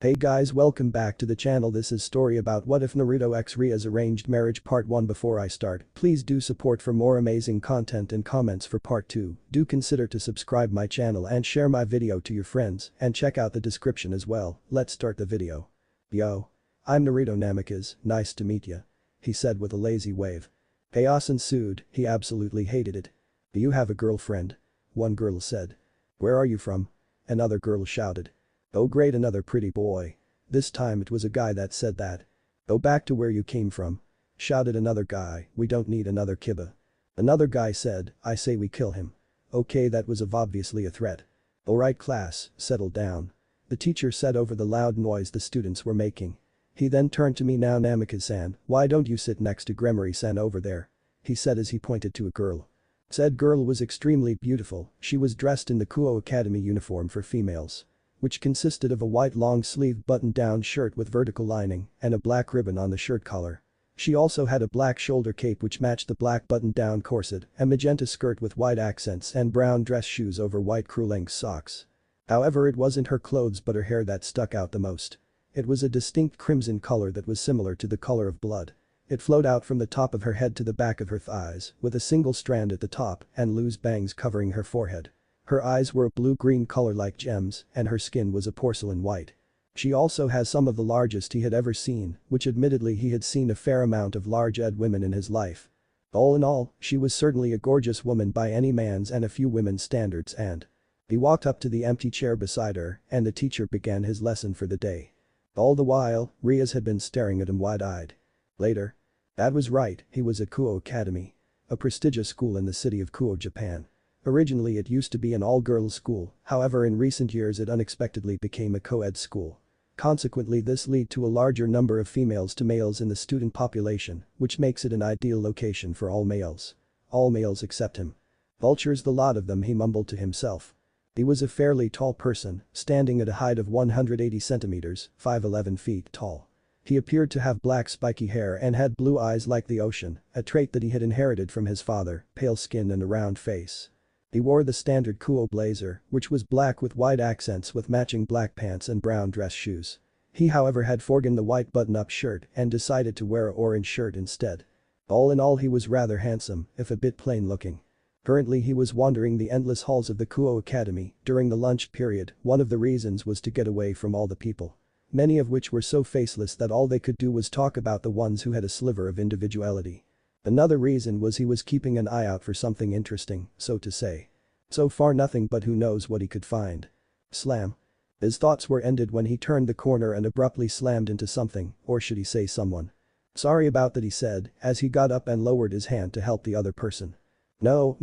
Hey guys, welcome back to the channel. This is story about what if Naruto x Rias arranged marriage part 1. Before I start, please do support for more amazing content and comments for part 2. Do consider to subscribe my channel and share my video to your friends and check out the description as well. Let's start the video. Yo. I'm Naruto Namikaze, nice to meet ya. He said with a lazy wave. Chaos ensued, he absolutely hated it. Do you have a girlfriend? One girl said. Where are you from? Another girl shouted. Oh great, another pretty boy. This time it was a guy that said that. Go back to where you came from. Shouted another guy, we don't need another Kiba. Another guy said, I say we kill him. Okay, that was obviously a threat. Alright class, settle down. The teacher said over the loud noise the students were making. He then turned to me. Now Namikaze-san, why don't you sit next to Gremory-san over there? He said as he pointed to a girl. Said girl was extremely beautiful, she was dressed in the Kuo Academy uniform for females. Which consisted of a white long-sleeved button-down shirt with vertical lining and a black ribbon on the shirt collar. She also had a black shoulder cape which matched the black button-down corset, a magenta skirt with white accents and brown dress shoes over white crew-length socks. However, it wasn't her clothes but her hair that stuck out the most. It was a distinct crimson color that was similar to the color of blood. It flowed out from the top of her head to the back of her thighs, with a single strand at the top and loose bangs covering her forehead. Her eyes were a blue-green color like gems, and her skin was a porcelain white. She also has some of the largest he had ever seen, which admittedly he had seen a fair amount of large-eyed women in his life. All in all, she was certainly a gorgeous woman by any man's and a few women's standards. And he walked up to the empty chair beside her, and the teacher began his lesson for the day. All the while, Rias had been staring at him wide-eyed. Later. That was right, he was at Kuo Academy. A prestigious school in the city of Kuo, Japan. Originally it used to be an all-girls school, however in recent years it unexpectedly became a co-ed school. Consequently this led to a larger number of females to males in the student population, which makes it an ideal location for all males. All males except him. Vultures, the lot of them, he mumbled to himself. He was a fairly tall person, standing at a height of 180 centimeters, 5'11" feet tall. He appeared to have black spiky hair and had blue eyes like the ocean, a trait that he had inherited from his father, pale skin and a round face. He wore the standard Kuo blazer, which was black with white accents with matching black pants and brown dress shoes. He however had forgotten the white button-up shirt and decided to wear an orange shirt instead. All in all he was rather handsome, if a bit plain looking. Currently he was wandering the endless halls of the Kuo Academy during the lunch period. One of the reasons was to get away from all the people. Many of which were so faceless that all they could do was talk about the ones who had a sliver of individuality. Another reason was he was keeping an eye out for something interesting, so to say. So far nothing, but who knows what he could find. Slam. His thoughts were ended when he turned the corner and abruptly slammed into something, or should he say someone. Sorry about that, he said, as he got up and lowered his hand to help the other person. No,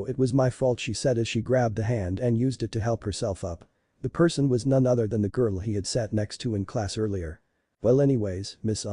it was my fault, she said as she grabbed the hand and used it to help herself up. The person was none other than the girl he had sat next to in class earlier. Well anyways, Miss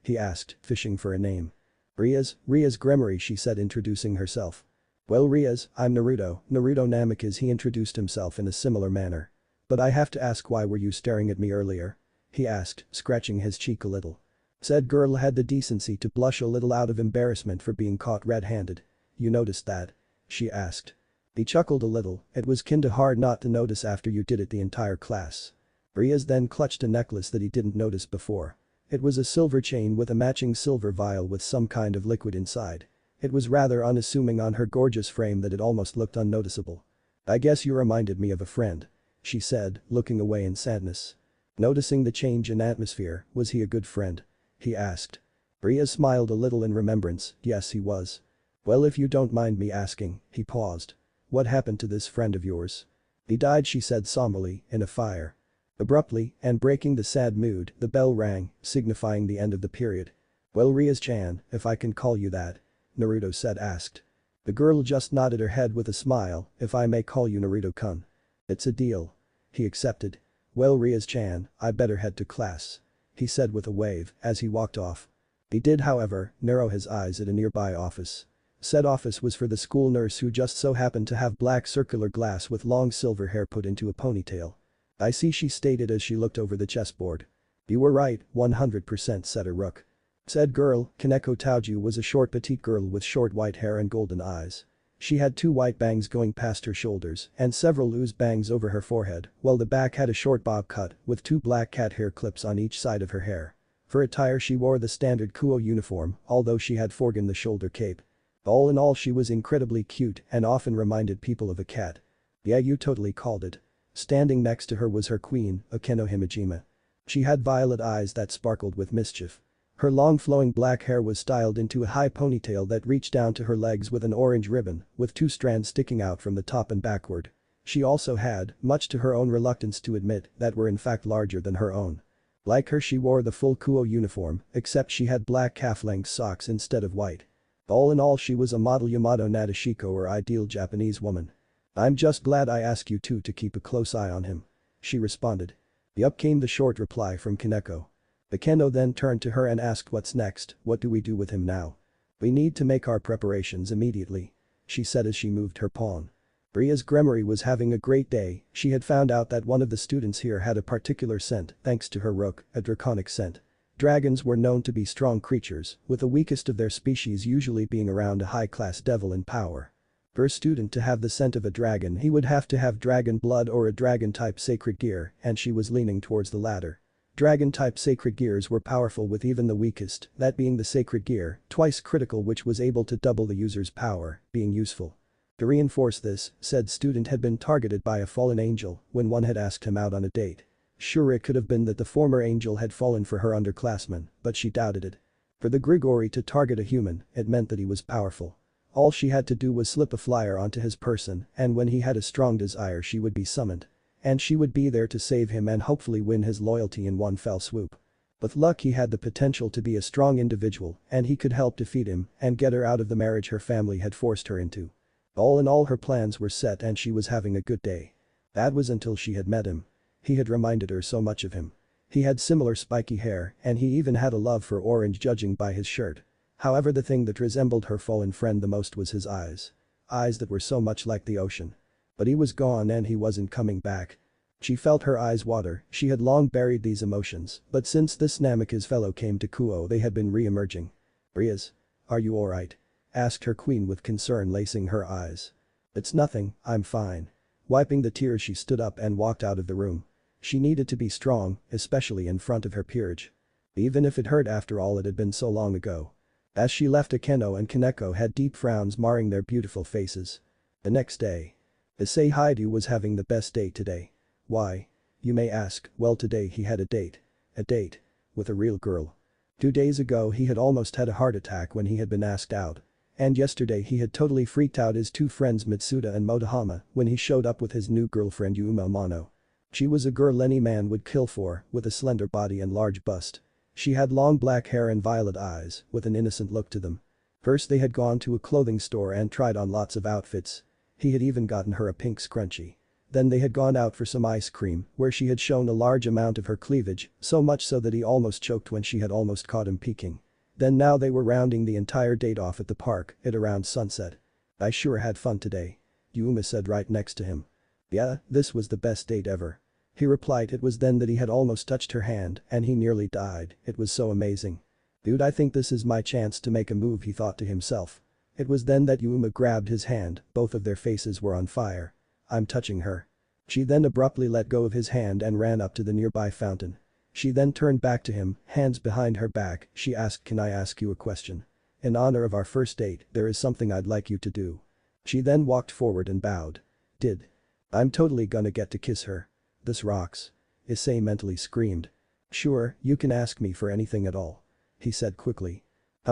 he asked, fishing for a name. Rias Gremory, she said, introducing herself. Well Rias, I'm Naruto Namikaze, he introduced himself in a similar manner. But I have to ask, why were you staring at me earlier? He asked, scratching his cheek a little. Said girl had the decency to blush a little out of embarrassment for being caught red-handed. You noticed that? She asked. He chuckled a little, it was kinda hard not to notice after you did it the entire class. Rias then clutched a necklace that he didn't notice before. It was a silver chain with a matching silver vial with some kind of liquid inside. It was rather unassuming on her gorgeous frame that it almost looked unnoticeable. I guess you reminded me of a friend. She said, looking away in sadness. Noticing the change in atmosphere, was he a good friend? He asked. Rias smiled a little in remembrance, yes he was. Well if you don't mind me asking, he paused. What happened to this friend of yours? He died, she said somberly, in a fire. Abruptly, and breaking the sad mood, the bell rang, signifying the end of the period. Well Rias-chan, if I can call you that. Naruto said asked. The girl just nodded her head with a smile, if I may call you Naruto-kun. It's a deal. He accepted. Well Rias-chan, I better head to class. He said with a wave, as he walked off. He did however, narrow his eyes at a nearby office. Said office was for the school nurse who just so happened to have black circular glass with long silver hair put into a ponytail. I see, she stated as she looked over the chessboard. You were right, 100%, said her rook. Said girl, Kaneko Taoju, was a short petite girl with short white hair and golden eyes. She had 2 white bangs going past her shoulders and several loose bangs over her forehead, while the back had a short bob cut with 2 black cat hair clips on each side of her hair. For attire she wore the standard Kuo uniform, although she had forgotten the shoulder cape. All in all she was incredibly cute and often reminded people of a cat. Yeah, you totally called it. Standing next to her was her queen, Akeno Himejima. She had violet eyes that sparkled with mischief. Her long flowing black hair was styled into a high ponytail that reached down to her legs with an orange ribbon, with 2 strands sticking out from the top and backward. She also had, much to her own reluctance to admit, that were in fact larger than her own. Like her she wore the full Kuo uniform, except she had black calf-length socks instead of white. All in all she was a model Yamato Nadeshiko or ideal Japanese woman. I'm just glad I asked you two to keep a close eye on him. She responded. Yup, came the short reply from Kaneko. Akeno then turned to her and asked what's next, what do we do with him now? We need to make our preparations immediately. She said as she moved her pawn. Ria's Gremory was having a great day, she had found out that one of the students here had a particular scent thanks to her rook, a draconic scent. Dragons were known to be strong creatures, with the weakest of their species usually being around a high-class devil in power. For a student to have the scent of a dragon he would have to have dragon blood or a dragon-type sacred gear, and she was leaning towards the latter. Dragon-type sacred gears were powerful with even the weakest, that being the sacred gear, twice critical which was able to double the user's power, being useful. To reinforce this, said student had been targeted by a fallen angel when one had asked him out on a date. Sure, it could have been that the former angel had fallen for her underclassman, but she doubted it. For the Grigori to target a human, it meant that he was powerful. All she had to do was slip a flyer onto his person, and when he had a strong desire she would be summoned. And she would be there to save him and hopefully win his loyalty in one fell swoop. With luck he had the potential to be a strong individual and he could help defeat him and get her out of the marriage her family had forced her into. All in all her plans were set and she was having a good day. That was until she had met him. He had reminded her so much of him. He had similar spiky hair and he even had a love for orange judging by his shirt. However, the thing that resembled her fallen friend the most was his eyes. Eyes that were so much like the ocean. But he was gone and he wasn't coming back. She felt her eyes water, she had long buried these emotions, but since this Namikaze fellow came to Kuo they had been re-emerging. Rias? Are you alright? Asked her queen with concern lacing her eyes. It's nothing, I'm fine. Wiping the tears she stood up and walked out of the room. She needed to be strong, especially in front of her peerage. Even if it hurt after all it had been so long ago. As she left Akeno and Kaneko had deep frowns marring their beautiful faces. The next day. Issei Haidu was having the best day today. Why? You may ask, well today he had a date. A date. With a real girl. 2 days ago he had almost had a heart attack when he had been asked out. And yesterday he had totally freaked out his 2 friends Mitsuda and Motohama when he showed up with his new girlfriend Yuma Amano. She was a girl any man would kill for, with a slender body and large bust. She had long black hair and violet eyes, with an innocent look to them. First they had gone to a clothing store and tried on lots of outfits. He had even gotten her a pink scrunchie. Then they had gone out for some ice cream, where she had shown a large amount of her cleavage, so much so that he almost choked when she had almost caught him peeking. Then now they were rounding the entire date off at the park, at around sunset. I sure had fun today. Yuma said right next to him. Yeah, this was the best date ever. He replied it was then that he had almost touched her hand and he nearly died, it was so amazing. Dude, I think this is my chance to make a move, he thought to himself. It was then that Yuma grabbed his hand, both of their faces were on fire. I'm touching her. She then abruptly let go of his hand and ran up to the nearby fountain. She then turned back to him, hands behind her back, she asked, can I ask you a question? In honor of our first date, there is something I'd like you to do. She then walked forward and bowed. Did. I'm totally gonna get to kiss her. This rocks. Issei mentally screamed. Sure, you can ask me for anything at all. He said quickly.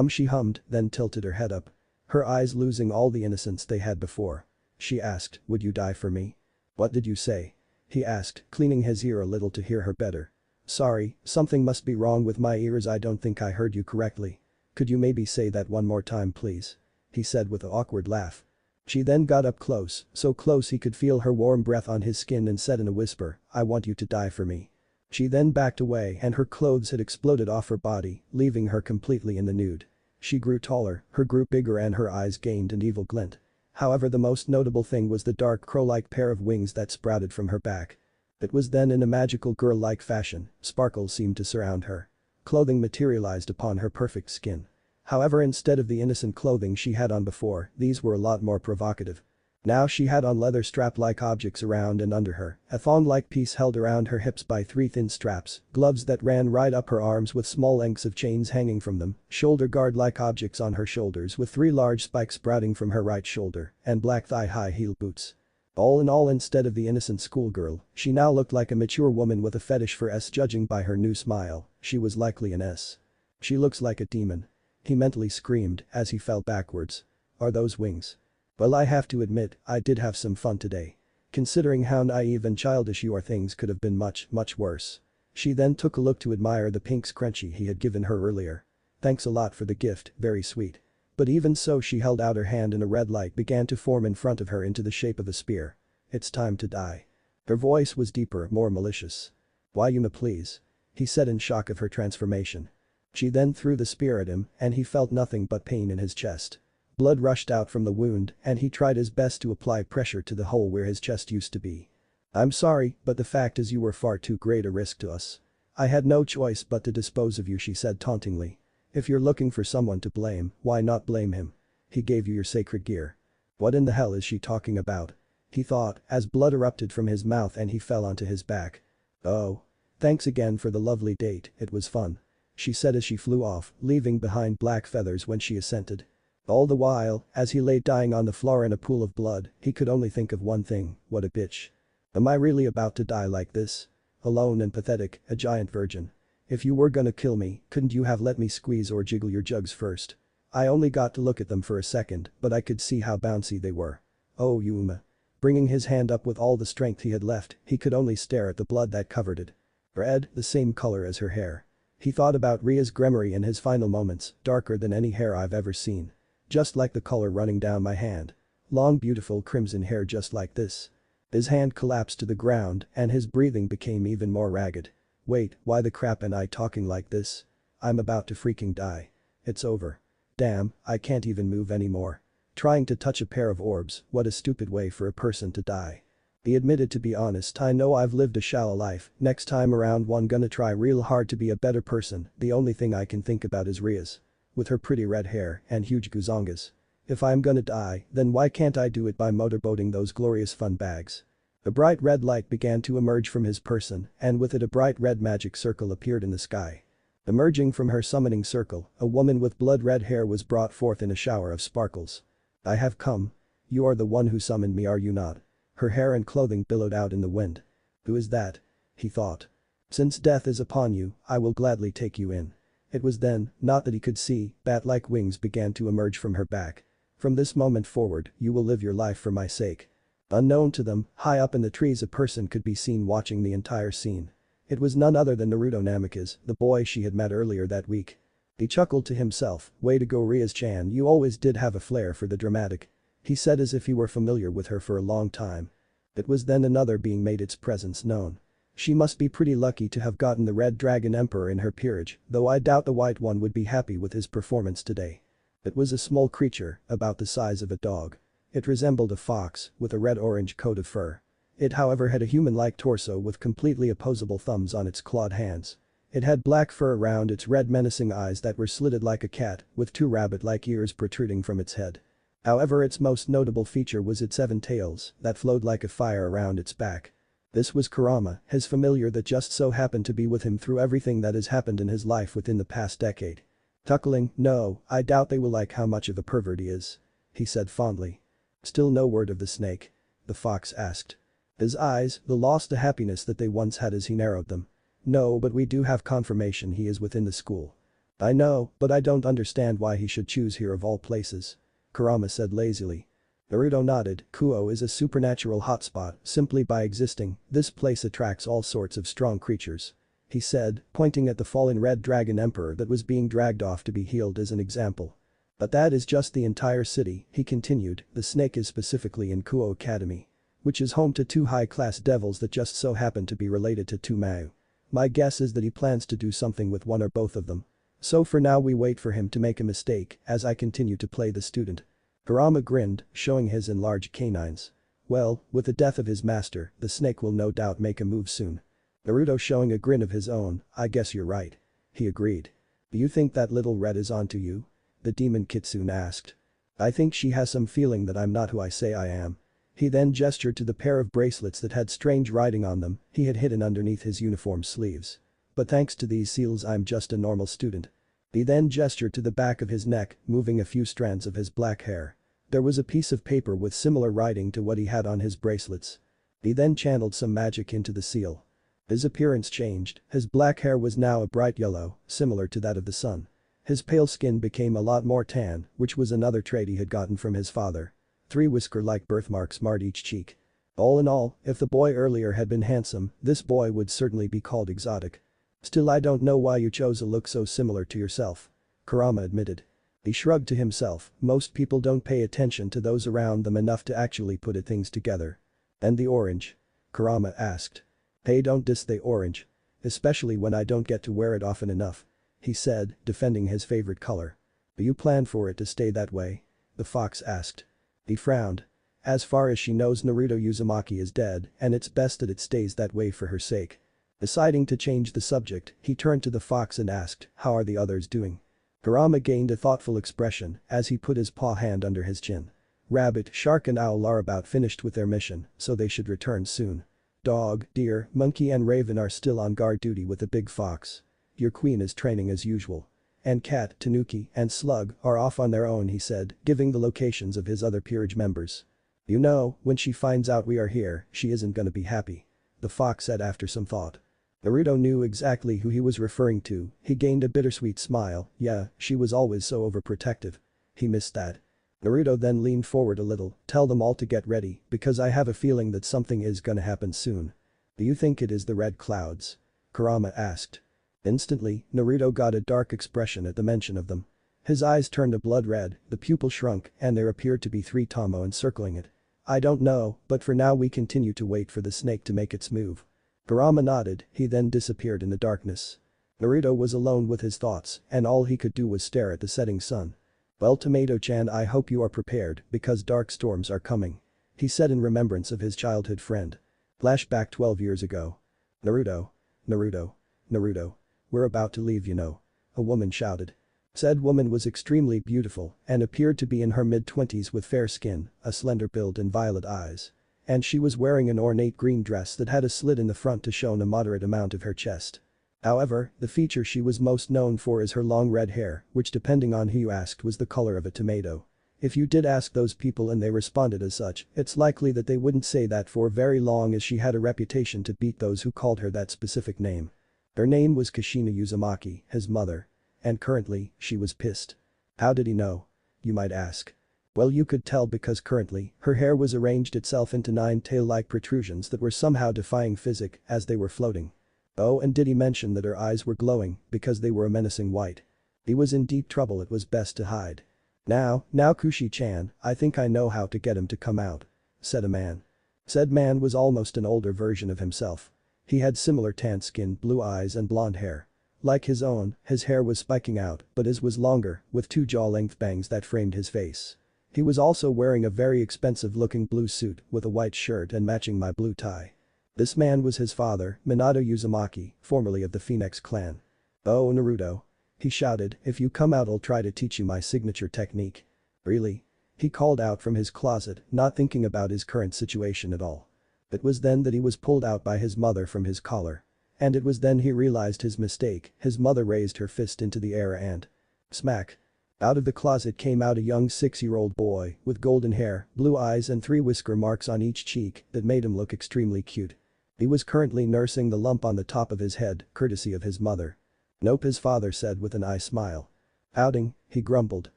She hummed, then tilted her head up. Her eyes losing all the innocence they had before. She asked, would you die for me? What did you say? He asked, cleaning his ear a little to hear her better. Sorry, something must be wrong with my ears, I don't think I heard you correctly. Could you maybe say that one more time please? He said with an awkward laugh. She then got up close, so close he could feel her warm breath on his skin and said in a whisper, I want you to die for me. She then backed away and her clothes had exploded off her body, leaving her completely in the nude. She grew taller, her grew bigger and her eyes gained an evil glint. However, the most notable thing was the dark crow-like pair of wings that sprouted from her back. It was then in a magical girl-like fashion, sparkles seemed to surround her. Clothing materialized upon her perfect skin. However, instead of the innocent clothing she had on before, these were a lot more provocative. Now she had on leather strap-like objects around and under her, a thong-like piece held around her hips by 3 thin straps, gloves that ran right up her arms with small lengths of chains hanging from them, shoulder guard-like objects on her shoulders with 3 large spikes sprouting from her right shoulder, and black thigh-high heel boots. All in all, instead of the innocent schoolgirl, she now looked like a mature woman with a fetish for S. Judging by her new smile, she was likely an S. She looks like a demon. He mentally screamed as he fell backwards. Are those wings? Well, I have to admit, I did have some fun today. Considering how naive and childish you are, things could have been much, much worse. She then took a look to admire the pink scrunchie he had given her earlier. Thanks a lot for the gift, very sweet. But even so, she held out her hand and a red light began to form in front of her into the shape of a spear. It's time to die. Her voice was deeper, more malicious. Why, Yuma, please? He said in shock of her transformation. She then threw the spear at him and he felt nothing but pain in his chest. Blood rushed out from the wound and he tried his best to apply pressure to the hole where his chest used to be. I'm sorry, but the fact is you were far too great a risk to us. I had no choice but to dispose of you, she said tauntingly. If you're looking for someone to blame, why not blame him? He gave you your sacred gear. What in the hell is she talking about? He thought as blood erupted from his mouth and he fell onto his back. Oh. Thanks again for the lovely date, it was fun. She said as she flew off, leaving behind black feathers when she assented. All the while, as he lay dying on the floor in a pool of blood, he could only think of one thing, what a bitch. Am I really about to die like this? Alone and pathetic, a giant virgin. If you were gonna kill me, couldn't you have let me squeeze or jiggle your jugs first? I only got to look at them for a second, but I could see how bouncy they were. Oh, Yuma. Bringing his hand up with all the strength he had left, he could only stare at the blood that covered it. Red, the same color as her hair. He thought about Ria's Gremory in his final moments, darker than any hair I've ever seen. Just like the color running down my hand. Long beautiful crimson hair just like this. His hand collapsed to the ground and his breathing became even more ragged. Wait, why the crap am I talking like this? I'm about to freaking die. It's over. Damn, I can't even move anymore. Trying to touch a pair of orbs, what a stupid way for a person to die. He admitted, to be honest, I know I've lived a shallow life, next time around one gonna try real hard to be a better person, the only thing I can think about is Ria's. With her pretty red hair and huge guzongas. If I'm gonna die, then why can't I do it by motorboating those glorious fun bags? A bright red light began to emerge from his person and with it a bright red magic circle appeared in the sky. Emerging from her summoning circle, a woman with blood red hair was brought forth in a shower of sparkles. I have come. You are the one who summoned me, are you not? Her hair and clothing billowed out in the wind. Who is that? He thought. Since death is upon you, I will gladly take you in. It was then, not that he could see, bat-like wings began to emerge from her back. From this moment forward, you will live your life for my sake. Unknown to them, high up in the trees a person could be seen watching the entire scene. It was none other than Naruto Namikaze, the boy she had met earlier that week. He chuckled to himself, way to go Rias-chan, you always did have a flair for the dramatic. He said as if he were familiar with her for a long time. It was then another being made its presence known. She must be pretty lucky to have gotten the Red Dragon Emperor in her peerage, though I doubt the White One would be happy with his performance today. It was a small creature, about the size of a dog. It resembled a fox, with a red-orange coat of fur. It however had a human-like torso with completely opposable thumbs on its clawed hands. It had black fur around its red menacing eyes that were slitted like a cat, with 2 rabbit-like ears protruding from its head. However, its most notable feature was its 7 tails that flowed like a fire around its back. This was Kurama, his familiar that just so happened to be with him through everything that has happened in his life within the past decade. Chuckling, no, I doubt they will like how much of a pervert he is. He said fondly. Still no word of the snake? The fox asked. His eyes, the lost the happiness that they once had as he narrowed them. No, but we do have confirmation he is within the school. I know, but I don't understand why he should choose here of all places. Kurama said lazily. Naruto nodded, Kuo is a supernatural hotspot, simply by existing, this place attracts all sorts of strong creatures. He said, pointing at the fallen Red Dragon Emperor that was being dragged off to be healed as an example. But that is just the entire city, he continued, the snake is specifically in Kuo Academy. Which is home to 2 high-class devils that just so happen to be related to 2 Mao. My guess is that he plans to do something with one or both of them. So for now we wait for him to make a mistake as I continue to play the student. Kurama grinned, showing his enlarged canines. Well, with the death of his master, the snake will no doubt make a move soon. Naruto showing a grin of his own, I guess you're right. He agreed. Do you think that little red is onto you? The demon kitsune asked. I think she has some feeling that I'm not who I say I am. He then gestured to the pair of bracelets that had strange writing on them he had hidden underneath his uniform sleeves. But thanks to these seals I'm just a normal student. He then gestured to the back of his neck, moving a few strands of his black hair. There was a piece of paper with similar writing to what he had on his bracelets. He then channeled some magic into the seal. His appearance changed, his black hair was now a bright yellow, similar to that of the sun. His pale skin became a lot more tan, which was another trait he had gotten from his father. 3 whisker-like birthmarks marred each cheek. All in all, if the boy earlier had been handsome, this boy would certainly be called exotic. Still, I don't know why you chose a look so similar to yourself. Kurama admitted. He shrugged to himself, most people don't pay attention to those around them enough to actually put things together. And the orange? Kurama asked. Hey, don't diss the orange. Especially when I don't get to wear it often enough. He said, defending his favorite color. Do you plan for it to stay that way? The fox asked. He frowned. As far as she knows, Naruto Uzumaki is dead and it's best that it stays that way for her sake. Deciding to change the subject, he turned to the fox and asked, how are the others doing? Kurama gained a thoughtful expression as he put his paw hand under his chin. Rabbit, shark and owl are about finished with their mission, so they should return soon. Dog, deer, monkey and raven are still on guard duty with the big fox. Your queen is training as usual. And cat, tanuki, and slug are off on their own, he said, giving the locations of his other peerage members. You know, when she finds out we are here, she isn't gonna be happy. The fox said after some thought. Naruto knew exactly who he was referring to, he gained a bittersweet smile, yeah, she was always so overprotective. He missed that. Naruto then leaned forward a little, tell them all to get ready, because I have a feeling that something is gonna happen soon. Do you think it is the red clouds? Kurama asked. Instantly, Naruto got a dark expression at the mention of them. His eyes turned a blood red, the pupil shrunk, and there appeared to be 3 Tomo encircling it. I don't know, but for now we continue to wait for the snake to make its move. Kurama nodded, he then disappeared in the darkness. Naruto was alone with his thoughts, and all he could do was stare at the setting sun. Well, Tomato-chan, I hope you are prepared because dark storms are coming. He said in remembrance of his childhood friend. Flashback 12 years ago. Naruto. Naruto. Naruto. We're about to leave, you know. A woman shouted. Said woman was extremely beautiful and appeared to be in her mid-20s with fair skin, a slender build and violet eyes. And she was wearing an ornate green dress that had a slit in the front to show a moderate amount of her chest. However, the feature she was most known for is her long red hair, which depending on who you asked was the color of a tomato. If you did ask those people and they responded as such, it's likely that they wouldn't say that for very long as she had a reputation to beat those who called her that specific name. Her name was Kushina Uzumaki, his mother. And currently, she was pissed. How did he know? You might ask. Well, you could tell because currently, her hair was arranged itself into 9 tail-like protrusions that were somehow defying physics as they were floating. Oh, and did he mention that her eyes were glowing because they were a menacing white? He was in deep trouble, it was best to hide. Now Kushi-chan, I think I know how to get him to come out. Said a man. Said man was almost an older version of himself. He had similar tan skin, blue eyes and blonde hair. Like his own, his hair was spiking out, but his was longer, with 2 jaw-length bangs that framed his face. He was also wearing a very expensive-looking blue suit with a white shirt and matching my blue tie. This man was his father, Minato Uzumaki, formerly of the Phoenix clan. Oh, Naruto. He shouted, if you come out I'll try to teach you my signature technique. Really? He called out from his closet, not thinking about his current situation at all. It was then that he was pulled out by his mother from his collar. And it was then he realized his mistake, his mother raised her fist into the air and… smack. Out of the closet came out a young 6-year-old boy with golden hair, blue eyes and 3 whisker marks on each cheek that made him look extremely cute. He was currently nursing the lump on the top of his head, courtesy of his mother. Nope, his father said with an eye smile. Outing, he grumbled.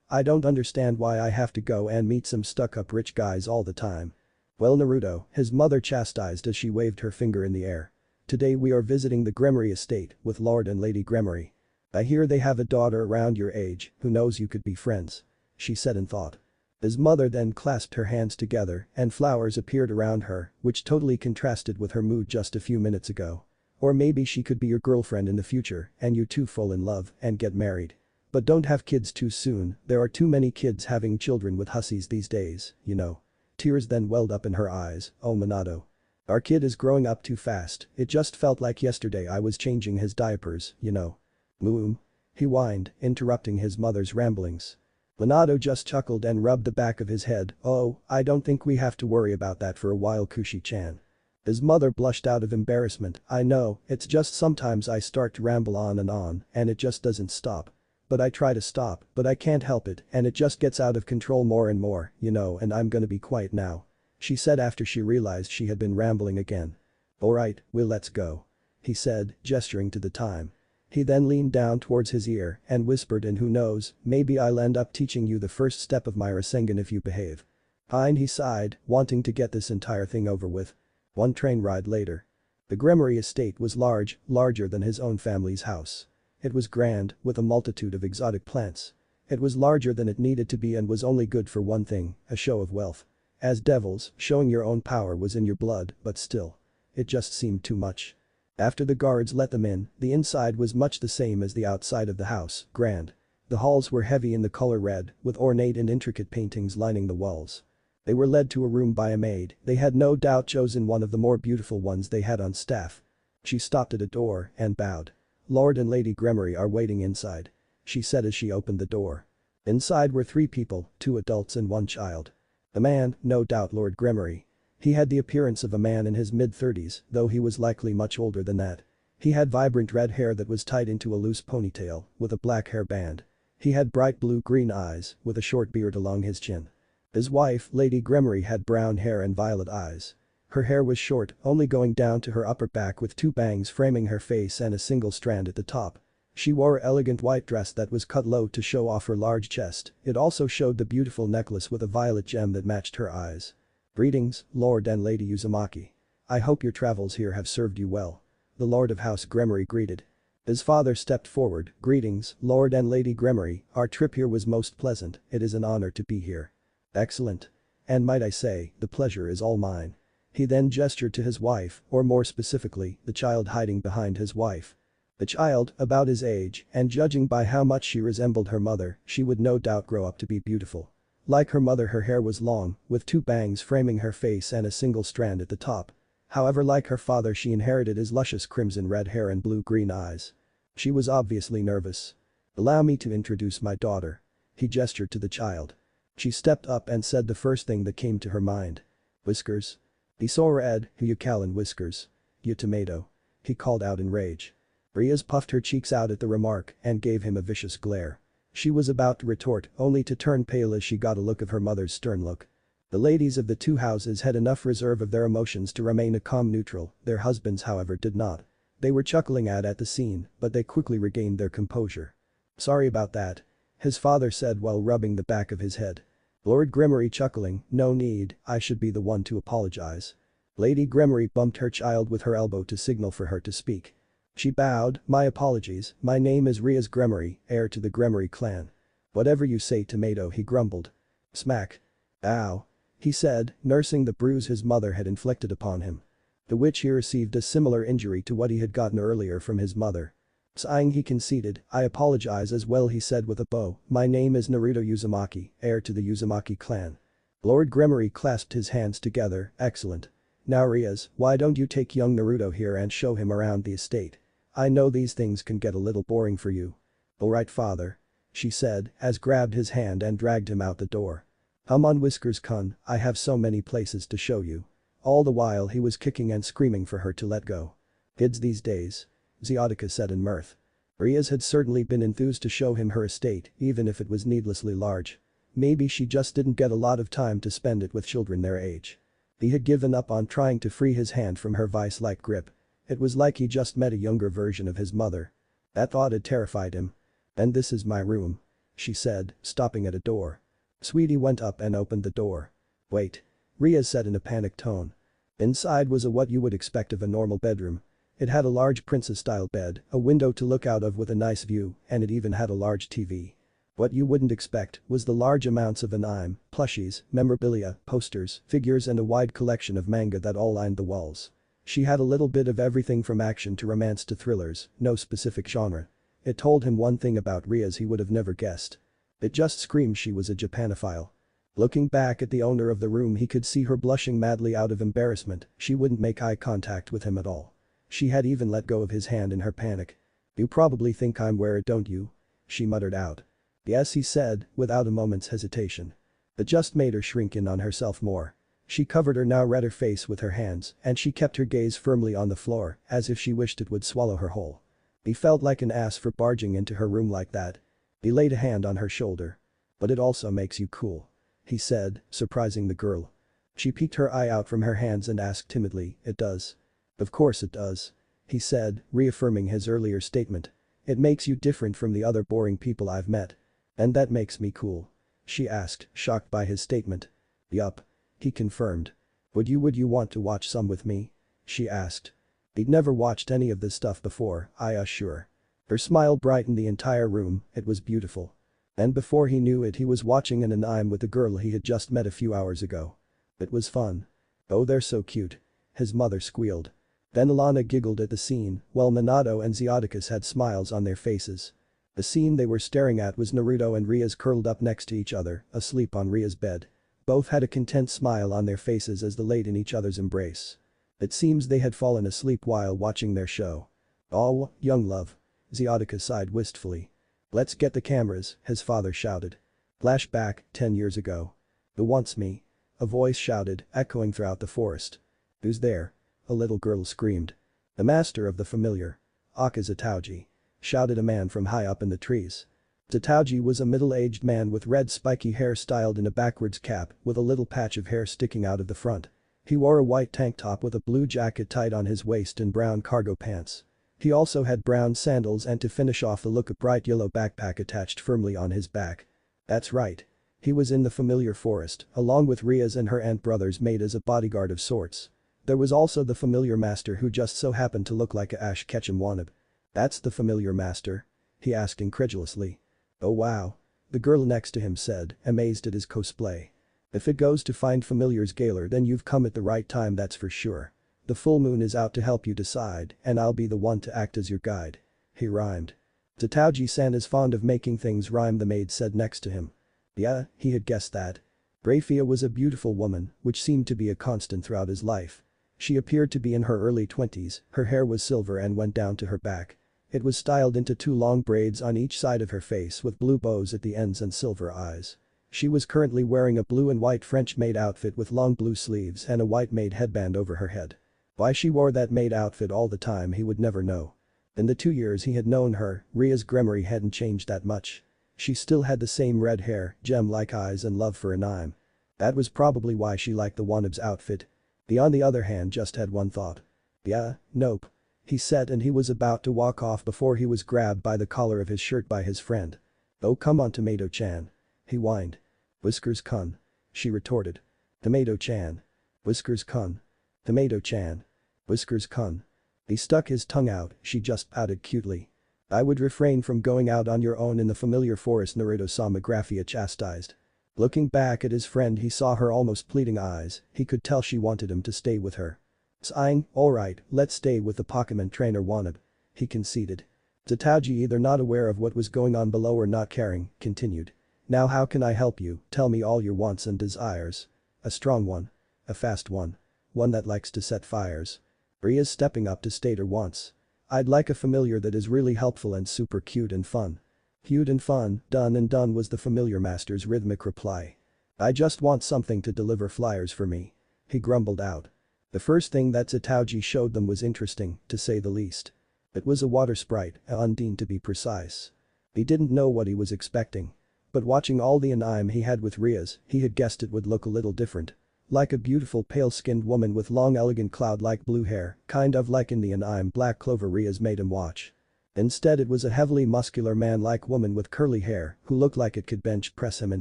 I don't understand why I have to go and meet some stuck-up rich guys all the time. Well, Naruto, his mother chastised as she waved her finger in the air. Today we are visiting the Gremory estate with Lord and Lady Gremory. I hear they have a daughter around your age, who knows you could be friends. She said in thought. His mother then clasped her hands together and flowers appeared around her, which totally contrasted with her mood just a few minutes ago. Or maybe she could be your girlfriend in the future and you two fall in love and get married. But don't have kids too soon, there are too many kids having children with hussies these days, you know. Tears then welled up in her eyes, oh Minato. Our kid is growing up too fast, it just felt like yesterday I was changing his diapers, you know. Moom. he whined, interrupting his mother's ramblings. Minato just chuckled and rubbed the back of his head. "Oh, I don't think we have to worry about that for a while, Kushi-chan." His mother blushed out of embarrassment. "I know, it's just sometimes I start to ramble on and it just doesn't stop. But I try to stop, but I can't help it and it just gets out of control more and more, and I'm gonna be quiet now," she said after she realized she had been rambling again. "Alright, let's go," he said, gesturing to the time. He then leaned down towards his ear and whispered, "And who knows, maybe I'll end up teaching you the first step of my Rasengan if you behave." Fine, he sighed, wanting to get this entire thing over with. One train ride later. The Gremory estate was large, larger than his own family's house. It was grand, with a multitude of exotic plants. It was larger than it needed to be and was only good for one thing, a show of wealth. As devils, showing your own power was in your blood, but still. It just seemed too much. After the guards let them in, the inside was much the same as the outside of the house, grand. The halls were heavy in the color red, with ornate and intricate paintings lining the walls. They were led to a room by a maid. They had no doubt chosen one of the more beautiful ones they had on staff. She stopped at a door and bowed. "Lord and Lady Gremory are waiting inside," she said as she opened the door. Inside were 3 people, 2 adults and 1 child. The man, no doubt Lord Gremory. He had the appearance of a man in his mid-30s, though he was likely much older than that. He had vibrant red hair that was tied into a loose ponytail, with a black hairband. He had bright blue-green eyes, with a short beard along his chin. His wife, Lady Gremory, had brown hair and violet eyes. Her hair was short, only going down to her upper back with 2 bangs framing her face and a single strand at the top. She wore an elegant white dress that was cut low to show off her large chest. It also showed the beautiful necklace with a violet gem that matched her eyes. "Greetings, Lord and Lady Uzumaki. I hope your travels here have served you well," the Lord of House Gremory greeted. His father stepped forward. "Greetings, Lord and Lady Gremory, our trip here was most pleasant, it is an honor to be here." "Excellent. And might I say, the pleasure is all mine." He then gestured to his wife, or more specifically, the child hiding behind his wife. The child, about his age, and judging by how much she resembled her mother, she would no doubt grow up to be beautiful. Like her mother, her hair was long, with 2 bangs framing her face and a single strand at the top. However, like her father, she inherited his luscious crimson red hair and blue-green eyes. She was obviously nervous. "Allow me to introduce my daughter." He gestured to the child. She stepped up and said the first thing that came to her mind. "Whiskers. He saw red, you Callan whiskers. You tomato." He called out in rage. Rias puffed her cheeks out at the remark and gave him a vicious glare. She was about to retort, only to turn pale as she got a look of her mother's stern look. The ladies of the 2 houses had enough reserve of their emotions to remain a calm neutral, their husbands however did not. They were chuckling at the scene, but they quickly regained their composure. "Sorry about that," his father said while rubbing the back of his head. Lord Gremory chuckling, "No need, I should be the one to apologize." Lady Gremory bumped her child with her elbow to signal for her to speak. She bowed, "My apologies, my name is Rias Gremory, heir to the Gremory clan." "Whatever you say, tomato," he grumbled. Smack. "Ow," he said, nursing the bruise his mother had inflicted upon him. To which he received a similar injury to what he had gotten earlier from his mother. Sighing, he conceded, "I apologize as well," he said with a bow. "My name is Naruto Uzumaki, heir to the Uzumaki clan." Lord Gremory clasped his hands together. "Excellent. Now Rias, why don't you take young Naruto here and show him around the estate? I know these things can get a little boring for you." "Alright, father," she said, as grabbed his hand and dragged him out the door. "Come on Whiskers-kun, I have so many places to show you." All the while he was kicking and screaming for her to let go. "Kids these days," Ziotica said in mirth. Rias had certainly been enthused to show him her estate, even if it was needlessly large. Maybe she just didn't get a lot of time to spend it with children their age. He had given up on trying to free his hand from her vice-like grip. It was like he just met a younger version of his mother. That thought had terrified him. "And this is my room," she said, stopping at a door. Sweetie went up and opened the door. "Wait," Rias said in a panicked tone. Inside was what you would expect of a normal bedroom. It had a large princess-style bed, a window to look out of with a nice view, and it even had a large TV. What you wouldn't expect was the large amounts of anime, plushies, memorabilia, posters, figures and a wide collection of manga that all lined the walls. She had a little bit of everything from action to romance to thrillers, no specific genre. It told him one thing about Rias he would have never guessed. It just screamed she was a Japanophile. Looking back at the owner of the room, he could see her blushing madly out of embarrassment. She wouldn't make eye contact with him at all. She had even let go of his hand in her panic. "You probably think I'm weird, don't you?" she muttered out. Yes, he said, without a moment's hesitation. It just made her shrink in on herself more. She covered her now redder face with her hands and she kept her gaze firmly on the floor as if she wished it would swallow her whole. He felt like an ass for barging into her room like that. He laid a hand on her shoulder. But it also makes you cool. He said, surprising the girl. She peeked her eye out from her hands and asked timidly, it does. Of course it does. He said, reaffirming his earlier statement. It makes you different from the other boring people I've met. And that makes me cool. She asked, shocked by his statement. Yup. He confirmed. Would you want to watch some with me? She asked. He'd never watched any of this stuff before, I assure. Her smile brightened the entire room, it was beautiful. And before he knew it he was watching an anime with the girl he had just met a few hours ago. It was fun. Oh, they're so cute. His mother squealed. Then Alana giggled at the scene, while Minato and Zeoticus had smiles on their faces. The scene they were staring at was Naruto and Rias curled up next to each other, asleep on Rias' bed. Both had a content smile on their faces as they laid in each other's embrace. It seems they had fallen asleep while watching their show. Oh, young love. Zeoticus sighed wistfully. Let's get the cameras, his father shouted. Flashback, 10 years ago. Who wants me? A voice shouted, echoing throughout the forest. Who's there? A little girl screamed. The master of the familiar. Akazatauji. Shouted a man from high up in the trees. Zatauji was a middle-aged man with red spiky hair styled in a backwards cap with a little patch of hair sticking out of the front. He wore a white tank top with a blue jacket tied on his waist and brown cargo pants. He also had brown sandals and to finish off the look a bright yellow backpack attached firmly on his back. That's right. He was in the familiar forest, along with Rias and her aunt brothers made as a bodyguard of sorts. There was also the familiar master who just so happened to look like a Ash Ketchum wannabe. That's the familiar master? He asked incredulously. Oh wow. The girl next to him said, amazed at his cosplay. If it goes to find familiars Gaylor then you've come at the right time, that's for sure. The full moon is out to help you decide and I'll be the one to act as your guide. He rhymed. Zatauji-san is fond of making things rhyme, the maid said next to him. Yeah, he had guessed that. Grafia was a beautiful woman, which seemed to be a constant throughout his life. She appeared to be in her early 20s, her hair was silver and went down to her back. It was styled into 2 long braids on each side of her face with blue bows at the ends and silver eyes. She was currently wearing a blue and white French maid outfit with long blue sleeves and a white maid headband over her head. Why she wore that maid outfit all the time he would never know. In the 2 years he had known her, Ria's Gremory hadn't changed that much. She still had the same red hair, gem-like eyes and love for anime. That was probably why she liked the wannabe's outfit. He on the other hand just had one thought. Yeah, nope. He said and he was about to walk off before he was grabbed by the collar of his shirt by his friend. Oh come on Tomato-chan. He whined. Whiskers-kun. She retorted. Tomato-chan. Whiskers-kun. Tomato-chan. Whiskers-kun. He stuck his tongue out, she just pouted cutely. I would refrain from going out on your own in the familiar forest, Naruto-sama, Grafia chastised. Looking back at his friend he saw her almost pleading eyes, he could tell she wanted him to stay with her. Sighing, alright, let's stay with the Pokemon trainer wannabe. He conceded. Zatauji, either not aware of what was going on below or not caring, continued. Now how can I help you? Tell me all your wants and desires. A strong one. A fast one. One that likes to set fires. Ria's stepping up to state her wants. I'd like a familiar that is really helpful and super cute and fun. Cute and fun, done and done was the familiar master's rhythmic reply. I just want something to deliver flyers for me. He grumbled out. The first thing that Zatauji showed them was interesting, to say the least. It was a water sprite, a Undine to be precise. He didn't know what he was expecting. But watching all the anime he had with Rias, he had guessed it would look a little different. Like a beautiful pale-skinned woman with long elegant cloud-like blue hair, kind of like in the anime Black Clover Rias made him watch. Instead it was a heavily muscular man-like woman with curly hair who looked like it could bench press him in